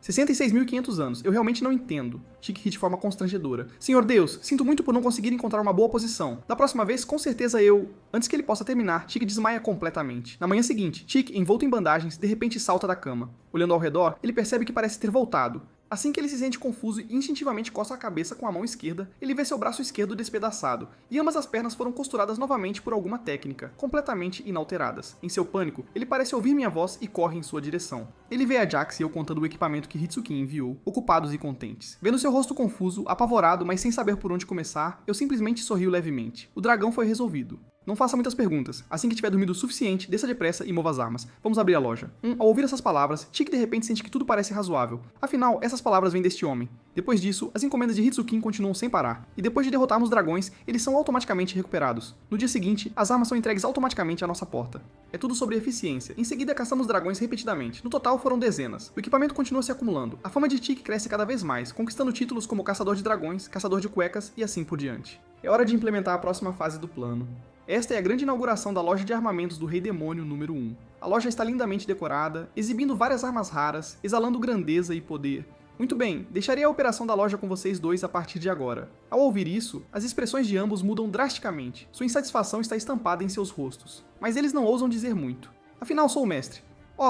66.500 anos, eu realmente não entendo. Chique ri de forma constrangedora. Senhor Deus, sinto muito por não conseguir encontrar uma boa posição. Da próxima vez, com certeza eu... Antes que ele possa terminar, Chique desmaia completamente. Na manhã seguinte, Chique, envolto em bandagens, de repente salta da cama. Olhando ao redor, ele percebe que parece ter voltado. Assim que ele se sente confuso e instintivamente coça a cabeça com a mão esquerda, ele vê seu braço esquerdo despedaçado, e ambas as pernas foram costuradas novamente por alguma técnica, completamente inalteradas. Em seu pânico, ele parece ouvir minha voz e corre em sua direção. Ele vê a Jax e eu contando o equipamento que Hitsuki enviou, ocupados e contentes. Vendo seu rosto confuso, apavorado, mas sem saber por onde começar, eu simplesmente sorrio levemente. O dragão foi resolvido. Não faça muitas perguntas. Assim que tiver dormido o suficiente, desça depressa e mova as armas. Vamos abrir a loja. Ao ouvir essas palavras, Chique de repente sente que tudo parece razoável. Afinal, essas palavras vêm deste homem. Depois disso, as encomendas de Hitsuki continuam sem parar. E depois de derrotarmos dragões, eles são automaticamente recuperados. No dia seguinte, as armas são entregues automaticamente à nossa porta. É tudo sobre eficiência. Em seguida, caçamos dragões repetidamente. No total, foram dezenas. O equipamento continua se acumulando. A fama de Chique cresce cada vez mais, conquistando títulos como Caçador de Dragões, Caçador de Cuecas e assim por diante. É hora de implementar a próxima fase do plano. Esta é a grande inauguração da loja de armamentos do Rei Demônio número 1. A loja está lindamente decorada, exibindo várias armas raras, exalando grandeza e poder. Muito bem, deixarei a operação da loja com vocês dois a partir de agora. Ao ouvir isso, as expressões de ambos mudam drasticamente. Sua insatisfação está estampada em seus rostos. Mas eles não ousam dizer muito. Afinal, sou o mestre.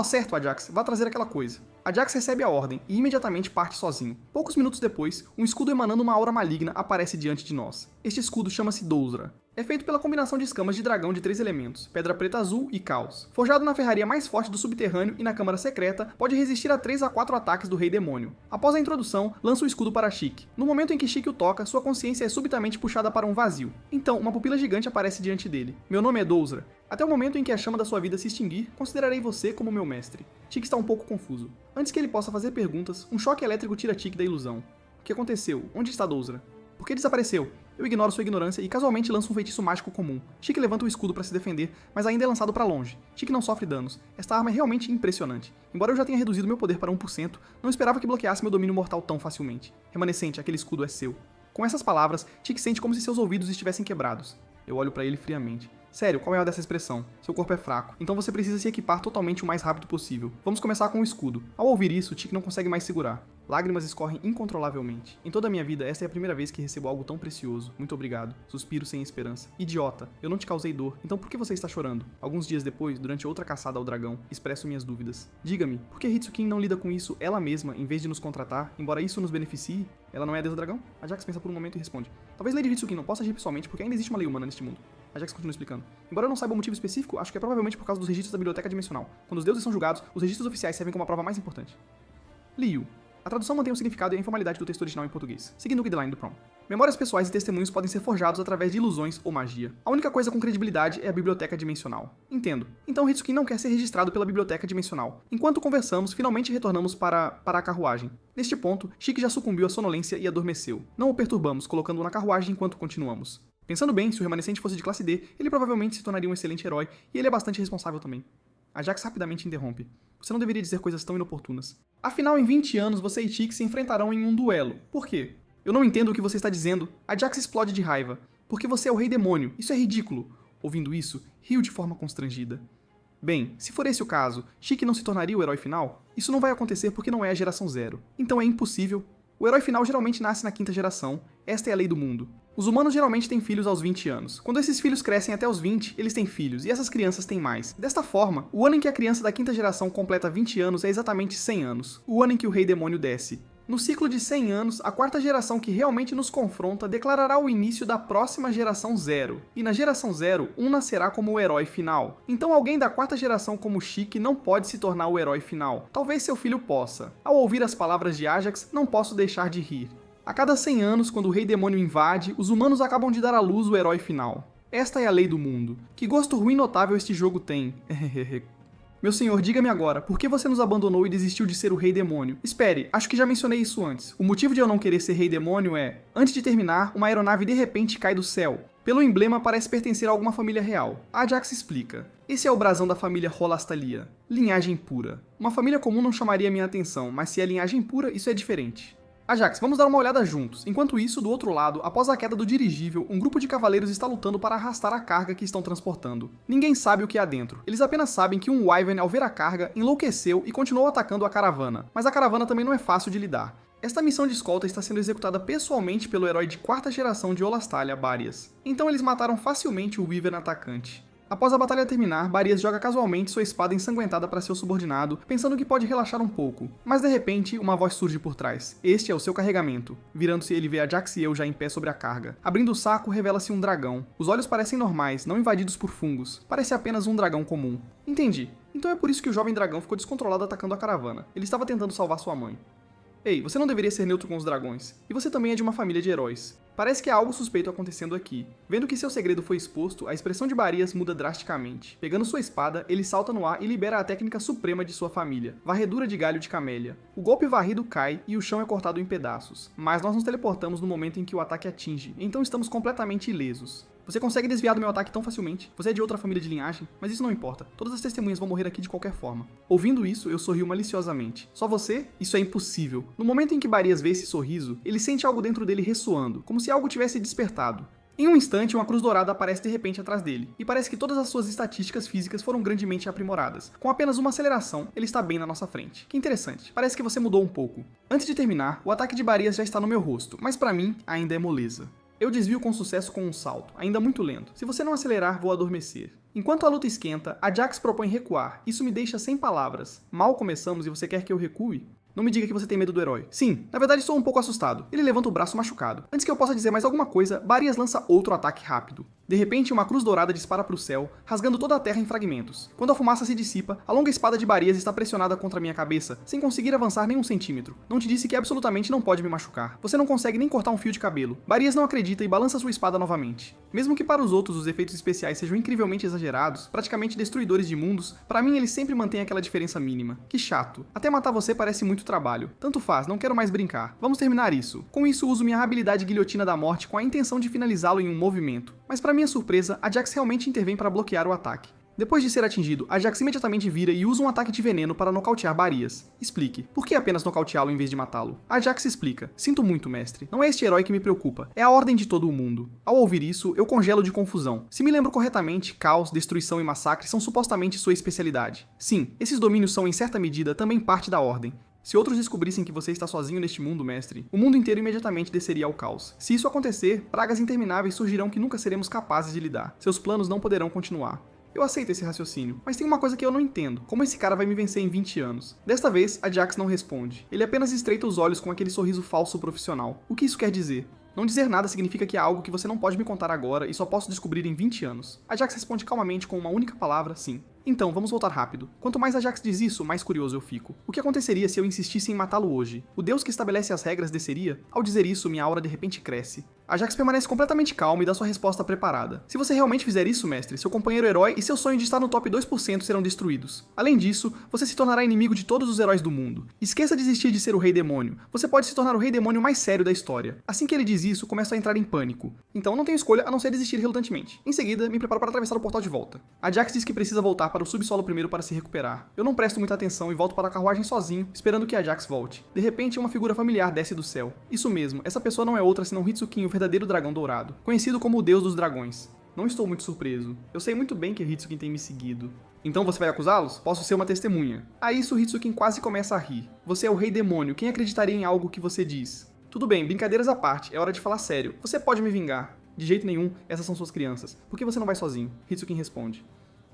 Certo, Ajax, vá trazer aquela coisa. Ajax recebe a ordem e imediatamente parte sozinho. Poucos minutos depois, um escudo emanando uma aura maligna aparece diante de nós. Este escudo chama-se Douzra. É feito pela combinação de escamas de dragão de 3 elementos, pedra preta azul e caos. Forjado na ferraria mais forte do subterrâneo e na câmara secreta, pode resistir a 3 a 4 ataques do Rei Demônio. Após a introdução, lança o escudo para Chique. No momento em que Chique o toca, sua consciência é subitamente puxada para um vazio. Então, uma pupila gigante aparece diante dele. Meu nome é Douzra. Até o momento em que a chama da sua vida se extinguir, considerarei você como meu mestre. Chique está um pouco confuso. Antes que ele possa fazer perguntas, um choque elétrico tira Chique da ilusão. O que aconteceu? Onde está Douzra? Por que desapareceu? Eu ignoro sua ignorância e casualmente lanço um feitiço mágico comum. Chique levanta o escudo para se defender, mas ainda é lançado para longe. Chique não sofre danos. Esta arma é realmente impressionante. Embora eu já tenha reduzido meu poder para 1%, não esperava que bloqueasse meu domínio mortal tão facilmente. Remanescente, aquele escudo é seu. Com essas palavras, Chique sente como se seus ouvidos estivessem quebrados. Eu olho para ele friamente. Sério, qual é a dessa expressão? Seu corpo é fraco, então você precisa se equipar totalmente o mais rápido possível. Vamos começar com o escudo. Ao ouvir isso, Chique não consegue mais segurar. Lágrimas escorrem incontrolavelmente. Em toda a minha vida, esta é a primeira vez que recebo algo tão precioso. Muito obrigado. Suspiro sem esperança. Idiota, eu não te causei dor, então por que você está chorando? Alguns dias depois, durante outra caçada ao dragão, expresso minhas dúvidas. Diga-me, por que Hitsuki não lida com isso ela mesma, em vez de nos contratar, embora isso nos beneficie? Ela não é a deusa dragão? A Jax pensa por um momento e responde. Talvez Lady Hitsuki não possa agir pessoalmente porque ainda existe uma lei humana neste mundo. A Jax continua explicando. Embora eu não saiba o motivo específico, acho que é provavelmente por causa dos registros da biblioteca dimensional. Quando os deuses são julgados, os registros oficiais servem como a prova mais importante. Liu. A tradução mantém o significado e a informalidade do texto original em português, seguindo o guideline do Prom. Memórias pessoais e testemunhos podem ser forjados através de ilusões ou magia. A única coisa com credibilidade é a biblioteca dimensional. Entendo. Então Hitsuki não quer ser registrado pela biblioteca dimensional. Enquanto conversamos, finalmente retornamos para a carruagem. Neste ponto, Chique já sucumbiu à sonolência e adormeceu. Não o perturbamos, colocando-o na carruagem enquanto continuamos. Pensando bem, se o remanescente fosse de classe D, ele provavelmente se tornaria um excelente herói, e ele é bastante responsável também. A Jax rapidamente interrompe. Você não deveria dizer coisas tão inoportunas. Afinal, em 20 anos, você e Chique se enfrentarão em um duelo. Por quê? Eu não entendo o que você está dizendo. A Jax explode de raiva. Porque você é o Rei Demônio. Isso é ridículo. Ouvindo isso, rio de forma constrangida. Bem, se for esse o caso, Chique não se tornaria o herói final? Isso não vai acontecer porque não é a geração 0. Então é impossível. O herói final geralmente nasce na 5ª geração. Esta é a lei do mundo. Os humanos geralmente têm filhos aos 20 anos. Quando esses filhos crescem até os 20, eles têm filhos, e essas crianças têm mais. Desta forma, o ano em que a criança da 5ª geração completa 20 anos é exatamente 100 anos, o ano em que o Rei Demônio desce. No ciclo de 100 anos, a 4ª geração que realmente nos confronta declarará o início da próxima geração 0. E na geração 0, um nascerá como o herói final. Então alguém da 4ª geração como Chique não pode se tornar o herói final. Talvez seu filho possa. Ao ouvir as palavras de Ajax, não posso deixar de rir. A cada 100 anos, quando o Rei Demônio invade, os humanos acabam de dar à luz o herói final. Esta é a lei do mundo. Que gosto ruim notável este jogo tem. Meu senhor, diga-me agora, por que você nos abandonou e desistiu de ser o Rei Demônio? Espere, acho que já mencionei isso antes. O motivo de eu não querer ser Rei Demônio é... Antes de terminar, uma aeronave de repente cai do céu. Pelo emblema, parece pertencer a alguma família real. A Ajax explica. Esse é o brasão da família Rolastalia. Linhagem pura. Uma família comum não chamaria minha atenção, mas se é linhagem pura, isso é diferente. Ajax, vamos dar uma olhada juntos. Enquanto isso, do outro lado, após a queda do dirigível, um grupo de cavaleiros está lutando para arrastar a carga que estão transportando. Ninguém sabe o que há dentro. Eles apenas sabem que um Wyvern, ao ver a carga, enlouqueceu e continuou atacando a caravana. Mas a caravana também não é fácil de lidar. Esta missão de escolta está sendo executada pessoalmente pelo herói de 4ª geração de Olastalia, Barias. Então eles mataram facilmente o Wyvern atacante. Após a batalha terminar, Barias joga casualmente sua espada ensanguentada para seu subordinado, pensando que pode relaxar um pouco. Mas de repente, uma voz surge por trás. Este é o seu carregamento. Virando-se, ele vê Ajax e eu já em pé sobre a carga. Abrindo o saco, revela-se um dragão. Os olhos parecem normais, não invadidos por fungos. Parece apenas um dragão comum. Entendi. Então é por isso que o jovem dragão ficou descontrolado atacando a caravana. Ele estava tentando salvar sua mãe. Ei, você não deveria ser neutro com os dragões. E você também é de uma família de heróis. Parece que há algo suspeito acontecendo aqui. Vendo que seu segredo foi exposto, a expressão de Barias muda drasticamente. Pegando sua espada, ele salta no ar e libera a técnica suprema de sua família, varredura de galho de camélia. O golpe varrido cai e o chão é cortado em pedaços. Mas nós nos teleportamos no momento em que o ataque atinge, então estamos completamente ilesos. Você consegue desviar do meu ataque tão facilmente. Você é de outra família de linhagem, mas isso não importa. Todas as testemunhas vão morrer aqui de qualquer forma. Ouvindo isso, eu sorrio maliciosamente. Só você? Isso é impossível. No momento em que Barias vê esse sorriso, ele sente algo dentro dele ressoando, como se algo tivesse despertado. Em um instante, uma cruz dourada aparece de repente atrás dele, e parece que todas as suas estatísticas físicas foram grandemente aprimoradas. Com apenas uma aceleração, ele está bem na nossa frente. Que interessante, parece que você mudou um pouco. Antes de terminar, o ataque de Barias já está no meu rosto, mas pra mim, ainda é moleza. Eu desvio com sucesso com um salto, ainda muito lento. Se você não acelerar, vou adormecer. Enquanto a luta esquenta, Ajax propõe recuar. Isso me deixa sem palavras. Mal começamos e você quer que eu recue? Não me diga que você tem medo do herói. Sim, na verdade estou um pouco assustado. Ele levanta o braço machucado. Antes que eu possa dizer mais alguma coisa, Barias lança outro ataque rápido. De repente, uma cruz dourada dispara para o céu, rasgando toda a terra em fragmentos. Quando a fumaça se dissipa, a longa espada de Barias está pressionada contra minha cabeça, sem conseguir avançar nem um centímetro. Não te disse que absolutamente não pode me machucar. Você não consegue nem cortar um fio de cabelo. Barias não acredita e balança sua espada novamente. Mesmo que para os outros os efeitos especiais sejam incrivelmente exagerados, praticamente destruidores de mundos, para mim ele sempre mantém aquela diferença mínima. Que chato. Até matar você parece muito trabalho. Tanto faz, não quero mais brincar. Vamos terminar isso. Com isso, uso minha habilidade guilhotina da morte com a intenção de finalizá-lo em um movimento. Mas para minha surpresa, Ajax realmente intervém para bloquear o ataque. Depois de ser atingido, Ajax imediatamente vira e usa um ataque de veneno para nocautear Barias. Explique, por que apenas nocauteá-lo em vez de matá-lo? Ajax explica, sinto muito, mestre, não é este herói que me preocupa, é a ordem de todo o mundo. Ao ouvir isso, eu congelo de confusão. Se me lembro corretamente, caos, destruição e massacre são supostamente sua especialidade. Sim, esses domínios são em certa medida também parte da ordem. Se outros descobrissem que você está sozinho neste mundo, mestre, o mundo inteiro imediatamente desceria ao caos. Se isso acontecer, pragas intermináveis surgirão que nunca seremos capazes de lidar. Seus planos não poderão continuar. Eu aceito esse raciocínio, mas tem uma coisa que eu não entendo. Como esse cara vai me vencer em 20 anos? Desta vez, Ajax não responde. Ele apenas estreita os olhos com aquele sorriso falso profissional. O que isso quer dizer? Não dizer nada significa que há algo que você não pode me contar agora e só posso descobrir em 20 anos. Ajax responde calmamente com uma única palavra, sim. Então, vamos voltar rápido. Quanto mais Ajax diz isso, mais curioso eu fico. O que aconteceria se eu insistisse em matá-lo hoje? O deus que estabelece as regras desceria? Ao dizer isso, minha aura de repente cresce. Ajax permanece completamente calmo e dá sua resposta preparada. Se você realmente fizer isso, mestre, seu companheiro herói e seu sonho de estar no top 2% serão destruídos. Além disso, você se tornará inimigo de todos os heróis do mundo. Esqueça de desistir de ser o Rei Demônio. Você pode se tornar o Rei Demônio mais sério da história. Assim que ele diz isso, começo a entrar em pânico. Então não tenho escolha a não ser desistir relutantemente. Em seguida, me preparo para atravessar o portal de volta. Ajax diz que precisa voltar para o subsolo primeiro para se recuperar. Eu não presto muita atenção e volto para a carruagem sozinho, esperando que Ajax volte. De repente, uma figura familiar desce do céu. Isso mesmo, essa pessoa não é outra senão Hitsukin, o verdadeiro dragão dourado, conhecido como o deus dos dragões. Não estou muito surpreso. Eu sei muito bem que Hitsukin tem me seguido. Então você vai acusá-los? Posso ser uma testemunha. A isso, Hitsukin quase começa a rir. Você é o Rei Demônio, quem acreditaria em algo que você diz? Tudo bem, brincadeiras à parte, é hora de falar sério. Você pode me vingar. De jeito nenhum, essas são suas crianças. Por que você não vai sozinho? Hitsukin responde.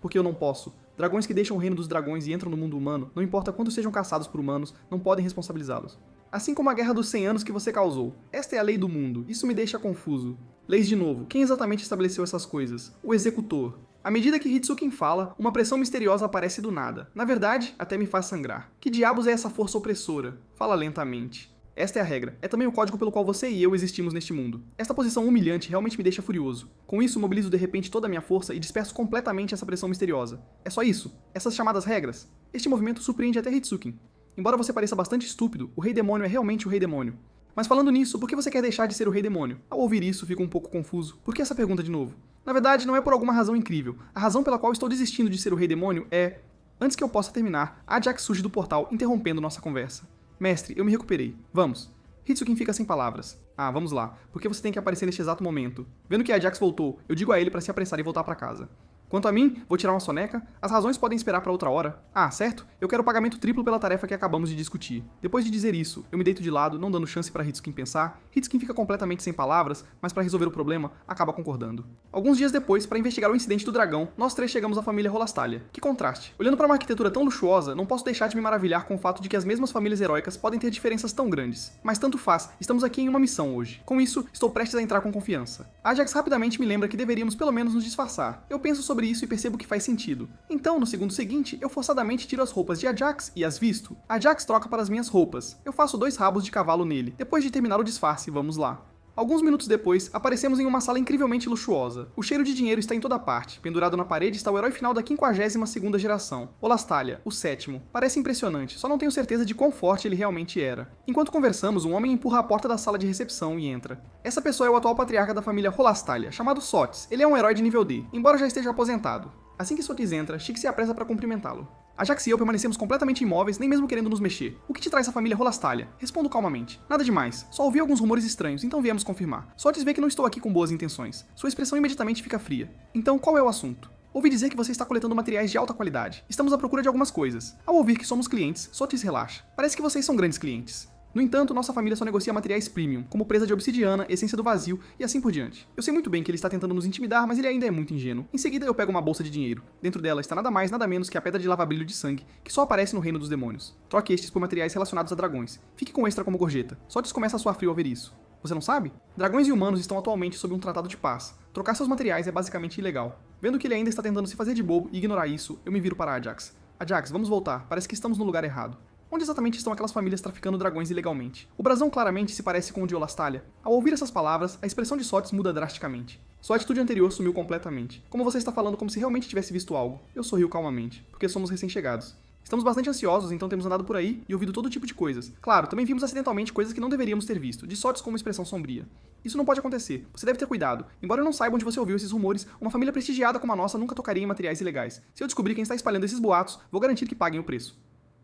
Porque eu não posso. Dragões que deixam o reino dos dragões e entram no mundo humano, não importa quantos sejam caçados por humanos, não podem responsabilizá-los. Assim como a Guerra dos 100 Anos que você causou. Esta é a lei do mundo. Isso me deixa confuso. Leis de novo. Quem exatamente estabeleceu essas coisas? O executor. À medida que Hitsukin fala, uma pressão misteriosa aparece do nada. Na verdade, até me faz sangrar. Que diabos é essa força opressora? Fala lentamente. Esta é a regra. É também o código pelo qual você e eu existimos neste mundo. Esta posição humilhante realmente me deixa furioso. Com isso, mobilizo de repente toda a minha força e disperso completamente essa pressão misteriosa. É só isso. Essas chamadas regras. Este movimento surpreende até Hitsukin. Embora você pareça bastante estúpido, o Rei Demônio é realmente o Rei Demônio. Mas falando nisso, por que você quer deixar de ser o Rei Demônio? Ao ouvir isso, fico um pouco confuso. Por que essa pergunta de novo? Na verdade, não é por alguma razão incrível. A razão pela qual estou desistindo de ser o Rei Demônio é... Antes que eu possa terminar, Ajax surge do portal, interrompendo nossa conversa. Mestre, eu me recuperei. Vamos. Hitsukin fica sem palavras. Ah, vamos lá. Por que você tem que aparecer neste exato momento? Vendo que Ajax voltou, eu digo a ele para se apressar e voltar para casa. Quanto a mim, vou tirar uma soneca, as razões podem esperar para outra hora. Ah, certo? Eu quero pagamento triplo pela tarefa que acabamos de discutir. Depois de dizer isso, eu me deito de lado, não dando chance para Hitsukin pensar. Hitsukin fica completamente sem palavras, mas para resolver o problema, acaba concordando. Alguns dias depois, para investigar o incidente do dragão, nós três chegamos à família Rolastalia. Que contraste! Olhando para uma arquitetura tão luxuosa, não posso deixar de me maravilhar com o fato de que as mesmas famílias heróicas podem ter diferenças tão grandes. Mas tanto faz, estamos aqui em uma missão hoje. Com isso, estou prestes a entrar com confiança. Ajax rapidamente me lembra que deveríamos pelo menos nos disfarçar. Eu penso sobre isso e percebo que faz sentido. Então, no segundo seguinte, eu forçadamente tiro as roupas de Ajax e as visto. Ajax troca para as minhas roupas. Eu faço 2 rabos de cavalo nele. Depois de terminar o disfarce, vamos lá. Alguns minutos depois, aparecemos em uma sala incrivelmente luxuosa. O cheiro de dinheiro está em toda parte. Pendurado na parede está o herói final da 52ª geração, Rolastalia, o 7º. Parece impressionante, só não tenho certeza de quão forte ele realmente era. Enquanto conversamos, um homem empurra a porta da sala de recepção e entra. Essa pessoa é o atual patriarca da família Rolastalia, chamado Sotis. Ele é um herói de nível D, embora já esteja aposentado. Assim que Sotis entra, Chique se apressa para cumprimentá-lo. Ajax e eu permanecemos completamente imóveis, nem mesmo querendo nos mexer. O que te traz a família Rolastalia? Respondo calmamente. Nada demais, só ouvi alguns rumores estranhos, então viemos confirmar. Sotis vê que não estou aqui com boas intenções. Sua expressão imediatamente fica fria. Então, qual é o assunto? Ouvi dizer que você está coletando materiais de alta qualidade. Estamos à procura de algumas coisas. Ao ouvir que somos clientes, Sotis relaxa. Parece que vocês são grandes clientes. No entanto, nossa família só negocia materiais premium, como presa de obsidiana, essência do vazio e assim por diante. Eu sei muito bem que ele está tentando nos intimidar, mas ele ainda é muito ingênuo. Em seguida, eu pego uma bolsa de dinheiro. Dentro dela está nada mais, nada menos que a pedra de lava-brilho de sangue, que só aparece no reino dos demônios. Troque estes por materiais relacionados a dragões. Fique com extra como gorjeta. Sotis começa a suar frio ao ver isso. Você não sabe? Dragões e humanos estão atualmente sob um tratado de paz. Trocar seus materiais é basicamente ilegal. Vendo que ele ainda está tentando se fazer de bobo e ignorar isso, eu me viro para Ajax. Ajax, vamos voltar. Parece que estamos no lugar errado. Onde exatamente estão aquelas famílias traficando dragões ilegalmente? O brasão claramente se parece com o de Rolastalia. Ao ouvir essas palavras, a expressão de Sotis muda drasticamente. Sua atitude anterior sumiu completamente. Como você está falando como se realmente tivesse visto algo. Eu sorrio calmamente, porque somos recém-chegados. Estamos bastante ansiosos, então temos andado por aí e ouvido todo tipo de coisas. Claro, também vimos acidentalmente coisas que não deveríamos ter visto, de Sotis com uma expressão sombria. Isso não pode acontecer. Você deve ter cuidado. Embora eu não saiba onde você ouviu esses rumores, uma família prestigiada como a nossa nunca tocaria em materiais ilegais. Se eu descobrir quem está espalhando esses boatos, vou garantir que paguem o preço.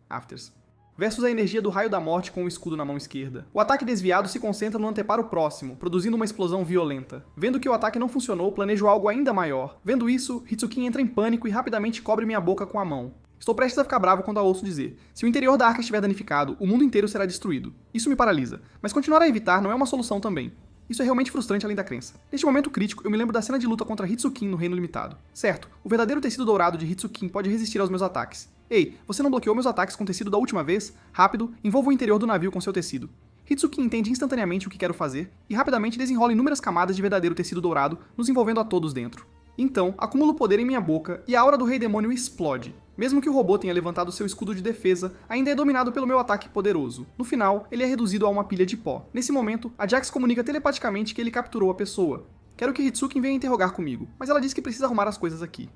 Afters. Versus a energia do raio da morte com o escudo na mão esquerda. O ataque desviado se concentra no anteparo próximo, produzindo uma explosão violenta. Vendo que o ataque não funcionou, planejo algo ainda maior. Vendo isso, Hitsukin entra em pânico e rapidamente cobre minha boca com a mão. Estou prestes a ficar bravo quando a ouço dizer: se o interior da arca estiver danificado, o mundo inteiro será destruído. Isso me paralisa, mas continuar a evitar não é uma solução também. Isso é realmente frustrante além da crença. Neste momento crítico, eu me lembro da cena de luta contra Hitsukin no Reino Limitado. Certo, o verdadeiro tecido dourado de Hitsukin pode resistir aos meus ataques. Ei, você não bloqueou meus ataques com tecido da última vez? Rápido, envolva o interior do navio com seu tecido. Hitsukin entende instantaneamente o que quero fazer e rapidamente desenrola inúmeras camadas de verdadeiro tecido dourado, nos envolvendo a todos dentro. Então, acumulo poder em minha boca e a aura do Rei Demônio explode. Mesmo que o robô tenha levantado seu escudo de defesa, ainda é dominado pelo meu ataque poderoso. No final, ele é reduzido a uma pilha de pó. Nesse momento, Ajax comunica telepaticamente que ele capturou a pessoa. Quero que Hitsukin venha interrogar comigo, mas ela diz que precisa arrumar as coisas aqui.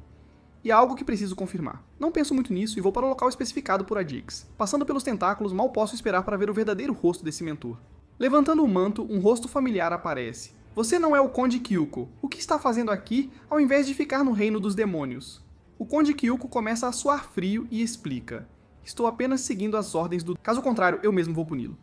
E há algo que preciso confirmar. Não penso muito nisso e vou para o local especificado por Ajax. Passando pelos tentáculos, mal posso esperar para ver o verdadeiro rosto desse mentor. Levantando o manto, um rosto familiar aparece. Você não é o Conde Kyuko. O que está fazendo aqui, ao invés de ficar no reino dos demônios? O Conde Kyuko começa a suar frio e explica: estou apenas seguindo as ordens do... Caso contrário, eu mesmo vou puni-lo.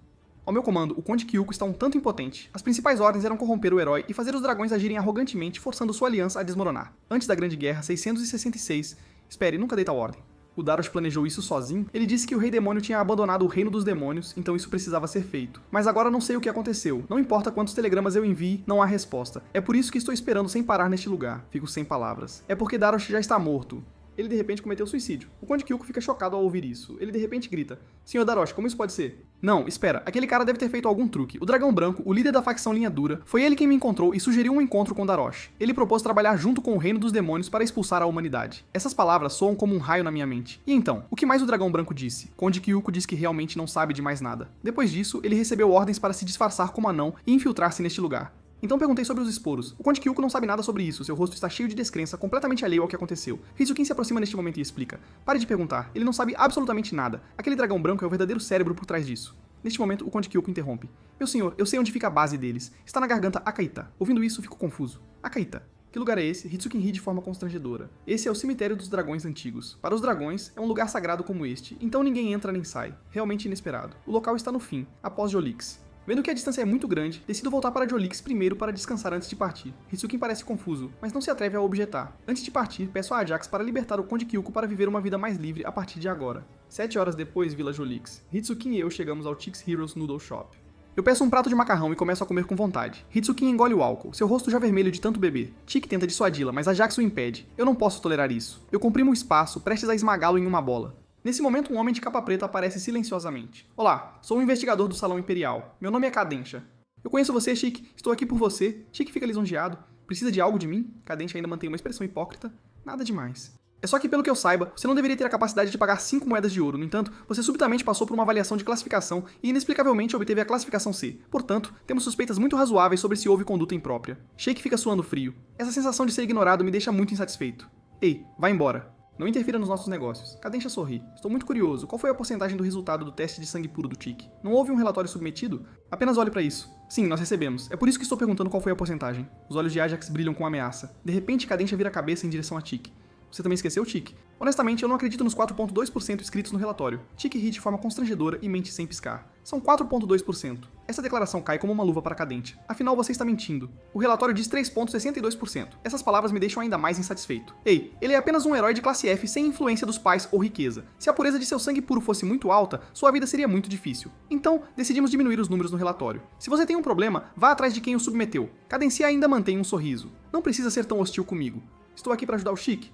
Ao meu comando, o Conde Kyuko está um tanto impotente. As principais ordens eram corromper o herói e fazer os dragões agirem arrogantemente, forçando sua aliança a desmoronar. Antes da Grande Guerra 666... Espere, nunca dei tal ordem. O Darosh planejou isso sozinho? Ele disse que o Rei Demônio tinha abandonado o reino dos demônios, então isso precisava ser feito. Mas agora não sei o que aconteceu. Não importa quantos telegramas eu envie, não há resposta. É por isso que estou esperando sem parar neste lugar. Fico sem palavras. É porque Darosh já está morto. Ele de repente cometeu suicídio. O Conde Kyuko fica chocado ao ouvir isso. Ele de repente grita: Senhor Darosh, como isso pode ser? Não, espera, aquele cara deve ter feito algum truque. O Dragão Branco, o líder da facção Linha Dura, foi ele quem me encontrou e sugeriu um encontro com Darosh. Ele propôs trabalhar junto com o Reino dos Demônios para expulsar a humanidade. Essas palavras soam como um raio na minha mente. E então, o que mais o Dragão Branco disse? Conde Kyuko diz que realmente não sabe de mais nada. Depois disso, ele recebeu ordens para se disfarçar como anão e infiltrar-se neste lugar. Então perguntei sobre os esporos. O Conde Kyuko não sabe nada sobre isso, seu rosto está cheio de descrença, completamente alheio ao que aconteceu. Hitsukin se aproxima neste momento e explica: pare de perguntar, ele não sabe absolutamente nada. Aquele dragão branco é o verdadeiro cérebro por trás disso. Neste momento, o Conde Kyuko interrompe: meu senhor, eu sei onde fica a base deles. Está na garganta Akaita. Ouvindo isso, fico confuso. Akaita. Que lugar é esse? Hitsukin ri de forma constrangedora. Esse é o cemitério dos dragões antigos. Para os dragões, é um lugar sagrado como este, então ninguém entra nem sai. Realmente inesperado. O local está no fim, após Jolix. Vendo que a distância é muito grande, decido voltar para Jolix primeiro para descansar antes de partir. Hitsukin parece confuso, mas não se atreve a objetar. Antes de partir, peço a Ajax para libertar o Conde Kyuko para viver uma vida mais livre a partir de agora. 7 horas depois, Vila Jolix. Hitsukin e eu chegamos ao Chicks Heroes Noodle Shop. Eu peço um prato de macarrão e começo a comer com vontade. Hitsukin engole o álcool, seu rosto já vermelho de tanto beber. Chick tenta dissuadi-la, mas Ajax o impede. Eu não posso tolerar isso. Eu comprimo o espaço, prestes a esmagá-lo em uma bola. Nesse momento, um homem de capa preta aparece silenciosamente. Olá, sou um investigador do Salão Imperial. Meu nome é Kadensha. Eu conheço você, Chick. Estou aqui por você. Chick fica lisonjeado. Precisa de algo de mim? Kadensha ainda mantém uma expressão hipócrita. Nada demais. É só que, pelo que eu saiba, você não deveria ter a capacidade de pagar 5 moedas de ouro. No entanto, você subitamente passou por uma avaliação de classificação e inexplicavelmente obteve a classificação C. Portanto, temos suspeitas muito razoáveis sobre se houve conduta imprópria. Sheik fica suando frio. Essa sensação de ser ignorado me deixa muito insatisfeito. Ei, vá embora. Não interfira nos nossos negócios. Kadensha sorri. Estou muito curioso. Qual foi a porcentagem do resultado do teste de sangue puro do Chick? Não houve um relatório submetido? Apenas olhe para isso. Sim, nós recebemos. É por isso que estou perguntando qual foi a porcentagem. Os olhos de Ajax brilham com ameaça. De repente, Kadensha vira a cabeça em direção a Chick. Você também esqueceu, Chick? Honestamente, eu não acredito nos 4,2% escritos no relatório. Chick ri de forma constrangedora e mente sem piscar. São 4,2%. Essa declaração cai como uma luva para Kadensha. Afinal, você está mentindo. O relatório diz 3,62%. Essas palavras me deixam ainda mais insatisfeito. Ei, ele é apenas um herói de classe F sem influência dos pais ou riqueza. Se a pureza de seu sangue puro fosse muito alta, sua vida seria muito difícil. Então, decidimos diminuir os números no relatório. Se você tem um problema, vá atrás de quem o submeteu. Kadensha ainda mantém um sorriso. Não precisa ser tão hostil comigo. Estou aqui para ajudar o Chick.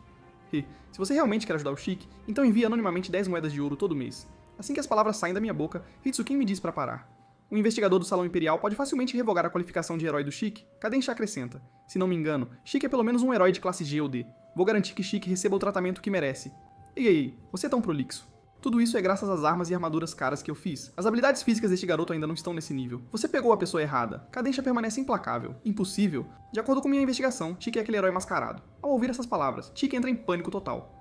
E, se você realmente quer ajudar o Chick, então envie anonimamente 10 moedas de ouro todo mês. Assim que as palavras saem da minha boca, Hitsukin me diz para parar. O investigador do Salão Imperial pode facilmente revogar a qualificação de herói do Chick. Kadensha acrescenta. Se não me engano, Chick é pelo menos um herói de classe G ou D. Vou garantir que Chick receba o tratamento que merece. Ei, você é tão prolixo. Tudo isso é graças às armas e armaduras caras que eu fiz. As habilidades físicas deste garoto ainda não estão nesse nível. Você pegou a pessoa errada. Kadensha permanece implacável. Impossível. De acordo com minha investigação, Chick é aquele herói mascarado. Ao ouvir essas palavras, Chick entra em pânico total.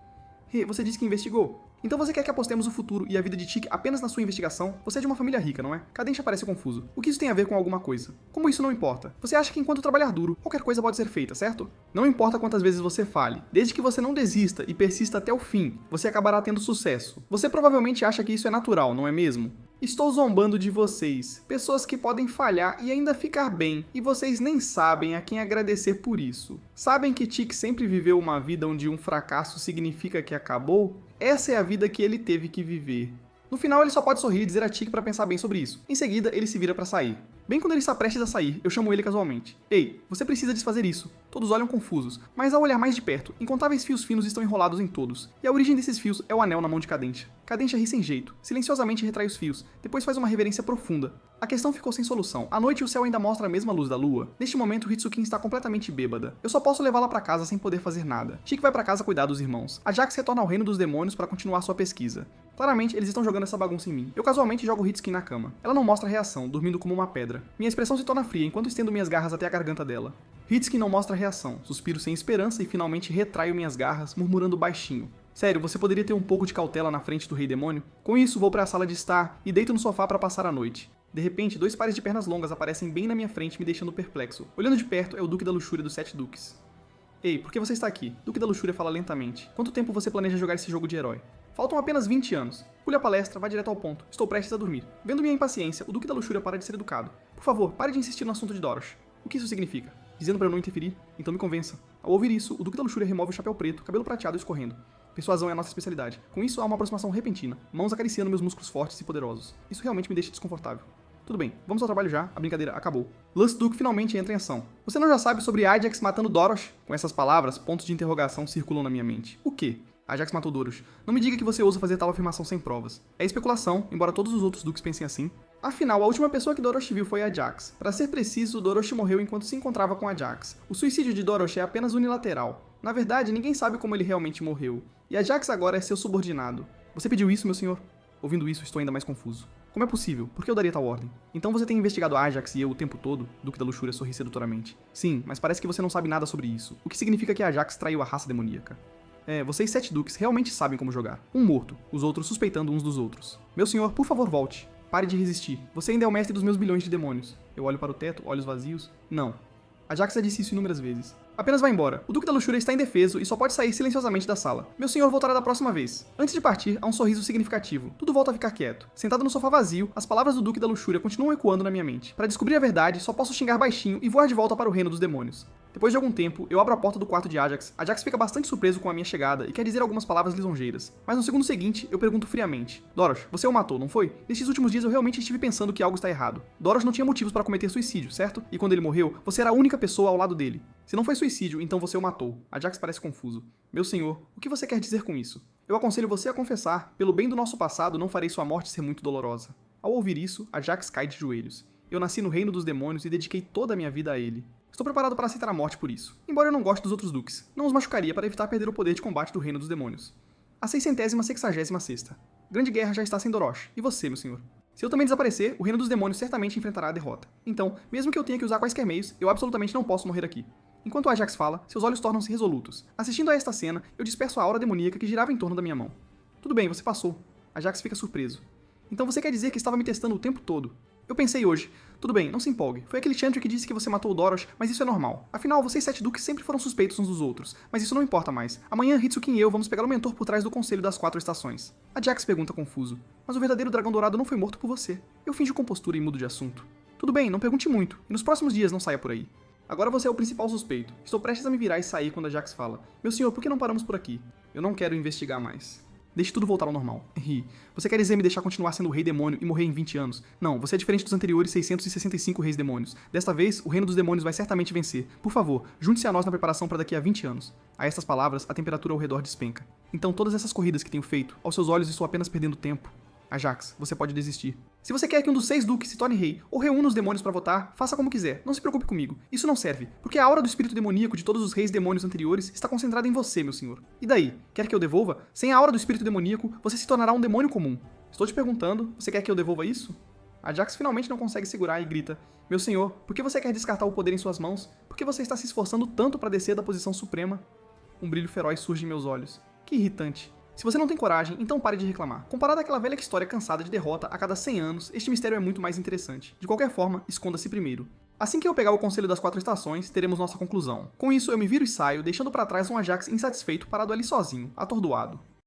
Você disse que investigou? Então você quer que apostemos o futuro e a vida de Chick apenas na sua investigação? Você é de uma família rica, não é? Kadensha parece confuso. O que isso tem a ver com alguma coisa? Como isso não importa? Você acha que enquanto trabalhar duro, qualquer coisa pode ser feita, certo? Não importa quantas vezes você fale, desde que você não desista e persista até o fim, você acabará tendo sucesso. Você provavelmente acha que isso é natural, não é mesmo? Estou zombando de vocês, pessoas que podem falhar e ainda ficar bem, e vocês nem sabem a quem agradecer por isso. Sabem que Chick sempre viveu uma vida onde um fracasso significa que acabou? Essa é a vida que ele teve que viver. No final, ele só pode sorrir e dizer a Chick para pensar bem sobre isso. Em seguida, ele se vira para sair. Bem quando ele está prestes a sair, eu chamo ele casualmente. Ei, você precisa desfazer isso. Todos olham confusos, mas ao olhar mais de perto, incontáveis fios finos estão enrolados em todos. E a origem desses fios é o anel na mão de Kadensha. Kadensha ri sem jeito, silenciosamente retrai os fios, depois faz uma reverência profunda. A questão ficou sem solução. À noite o céu ainda mostra a mesma luz da lua. Neste momento, Hitsukin está completamente bêbada. Eu só posso levá-la para casa sem poder fazer nada. Chick vai para casa cuidar dos irmãos. Ajax retorna ao reino dos demônios para continuar sua pesquisa. Claramente, eles estão jogando essa bagunça em mim. Eu casualmente jogo Hitsukin na cama. Ela não mostra reação, dormindo como uma pedra. Minha expressão se torna fria enquanto estendo minhas garras até a garganta dela. Hitsukin não mostra reação. Suspiro sem esperança e finalmente retraio minhas garras, murmurando baixinho. Sério, você poderia ter um pouco de cautela na frente do Rei Demônio? Com isso, vou para a sala de estar e deito no sofá para passar a noite. De repente, 2 pares de pernas longas aparecem bem na minha frente, me deixando perplexo. Olhando de perto, é o Duque da Luxúria dos 7 Duques. Ei, por que você está aqui? Duque da Luxúria fala lentamente. Quanto tempo você planeja jogar esse jogo de herói? Faltam apenas 20 anos. Pule a palestra, vá direto ao ponto. Estou prestes a dormir. Vendo minha impaciência, o Duque da Luxúria para de ser educado. Por favor, pare de insistir no assunto de Dorosh. O que isso significa? Dizendo para eu não interferir? Então me convença. Ao ouvir isso, o Duque da Luxúria remove o chapéu preto, cabelo prateado escorrendo. Persuasão é a nossa especialidade. Com isso, há uma aproximação repentina, mãos acariciando meus músculos fortes e poderosos. Isso realmente me deixa desconfortável. Tudo bem, vamos ao trabalho já, a brincadeira acabou. Lance Duke finalmente entra em ação. Você não já sabe sobre Ajax matando Dorosh? Com essas palavras, pontos de interrogação circulam na minha mente. O quê? Ajax matou Dorosh. Não me diga que você ousa fazer tal afirmação sem provas. É especulação, embora todos os outros Dukes pensem assim. Afinal, a última pessoa que Dorosh viu foi Ajax. Para ser preciso, Dorosh morreu enquanto se encontrava com Ajax. O suicídio de Dorosh é apenas unilateral. Na verdade, ninguém sabe como ele realmente morreu. E Ajax agora é seu subordinado. Você pediu isso, meu senhor? Ouvindo isso, estou ainda mais confuso. Como é possível? Por que eu daria tal ordem? Então você tem investigado Ajax e eu o tempo todo? Duque da Luxúria sorri sedutoramente. Sim, mas parece que você não sabe nada sobre isso. O que significa que Ajax traiu a raça demoníaca. Vocês 7 duques realmente sabem como jogar. Um morto, os outros suspeitando uns dos outros. Meu senhor, por favor, volte. Pare de resistir. Você ainda é o mestre dos meus bilhões de demônios. Eu olho para o teto, olhos vazios. Não. Ajax já disse isso inúmeras vezes. Apenas vá embora. O Duque da Luxúria está indefeso e só pode sair silenciosamente da sala. Meu senhor voltará da próxima vez. Antes de partir, há um sorriso significativo. Tudo volta a ficar quieto. Sentado no sofá vazio, as palavras do Duque da Luxúria continuam ecoando na minha mente. Para descobrir a verdade, só posso xingar baixinho e voar de volta para o reino dos demônios. Depois de algum tempo, eu abro a porta do quarto de Ajax. Ajax fica bastante surpreso com a minha chegada e quer dizer algumas palavras lisonjeiras. Mas no segundo seguinte, eu pergunto friamente: Doros, você o matou, não foi? Nestes últimos dias eu realmente estive pensando que algo está errado. Doros não tinha motivos para cometer suicídio, certo? E quando ele morreu, você era a única pessoa ao lado dele. Se não foi suicídio, então você o matou. Ajax parece confuso. Meu senhor, o que você quer dizer com isso? Eu aconselho você a confessar. Pelo bem do nosso passado, não farei sua morte ser muito dolorosa. Ao ouvir isso, Ajax cai de joelhos. Eu nasci no reino dos demônios e dediquei toda a minha vida a ele. Estou preparado para aceitar a morte por isso. Embora eu não goste dos outros duques, não os machucaria para evitar perder o poder de combate do reino dos demônios. A 666ª. Grande guerra já está sem Dorosh. E você, meu senhor? Se eu também desaparecer, o reino dos demônios certamente enfrentará a derrota. Então, mesmo que eu tenha que usar quaisquer meios, eu absolutamente não posso morrer aqui. Enquanto Ajax fala, seus olhos tornam-se resolutos. Assistindo a esta cena, eu disperso a aura demoníaca que girava em torno da minha mão. Tudo bem, você passou. Ajax fica surpreso. Então você quer dizer que estava me testando o tempo todo? Eu pensei hoje, tudo bem, não se empolgue. Foi aquele Chantry que disse que você matou o Doros, mas isso é normal. Afinal, vocês 7 duques sempre foram suspeitos uns dos outros, mas isso não importa mais. Amanhã, Hitsuki e eu vamos pegar o mentor por trás do Conselho das 4 Estações. Ajax pergunta confuso, mas o verdadeiro dragão dourado não foi morto por você. Eu finjo compostura e mudo de assunto. Tudo bem, não pergunte muito, e nos próximos dias não saia por aí. Agora você é o principal suspeito. Estou prestes a me virar e sair quando Ajax fala. Meu senhor, por que não paramos por aqui? Eu não quero investigar mais. Deixe tudo voltar ao normal. Você quer dizer me deixar continuar sendo o rei demônio e morrer em 20 anos? Não, você é diferente dos anteriores 665 reis demônios. Desta vez, o reino dos demônios vai certamente vencer. Por favor, junte-se a nós na preparação para daqui a 20 anos. A estas palavras, a temperatura ao redor despenca. Então todas essas corridas que tenho feito, aos seus olhos estou apenas perdendo tempo. Ajax, você pode desistir. Se você quer que um dos 6 duques se torne rei, ou reúna os demônios para votar, faça como quiser, não se preocupe comigo. Isso não serve, porque a aura do espírito demoníaco de todos os reis demônios anteriores está concentrada em você, meu senhor. E daí? Quer que eu devolva? Sem a aura do espírito demoníaco, você se tornará um demônio comum. Estou te perguntando, você quer que eu devolva isso? Ajax finalmente não consegue segurar e grita: Meu senhor, por que você quer descartar o poder em suas mãos? Por que você está se esforçando tanto para descer da posição suprema? Um brilho feroz surge em meus olhos. Que irritante. Se você não tem coragem, então pare de reclamar. Comparado àquela velha história cansada de derrota a cada 100 anos, este mistério é muito mais interessante. De qualquer forma, esconda-se primeiro. Assim que eu pegar o Conselho das 4 Estações, teremos nossa conclusão. Com isso, eu me viro e saio, deixando para trás um Ajax insatisfeito parado ali sozinho, atordoado.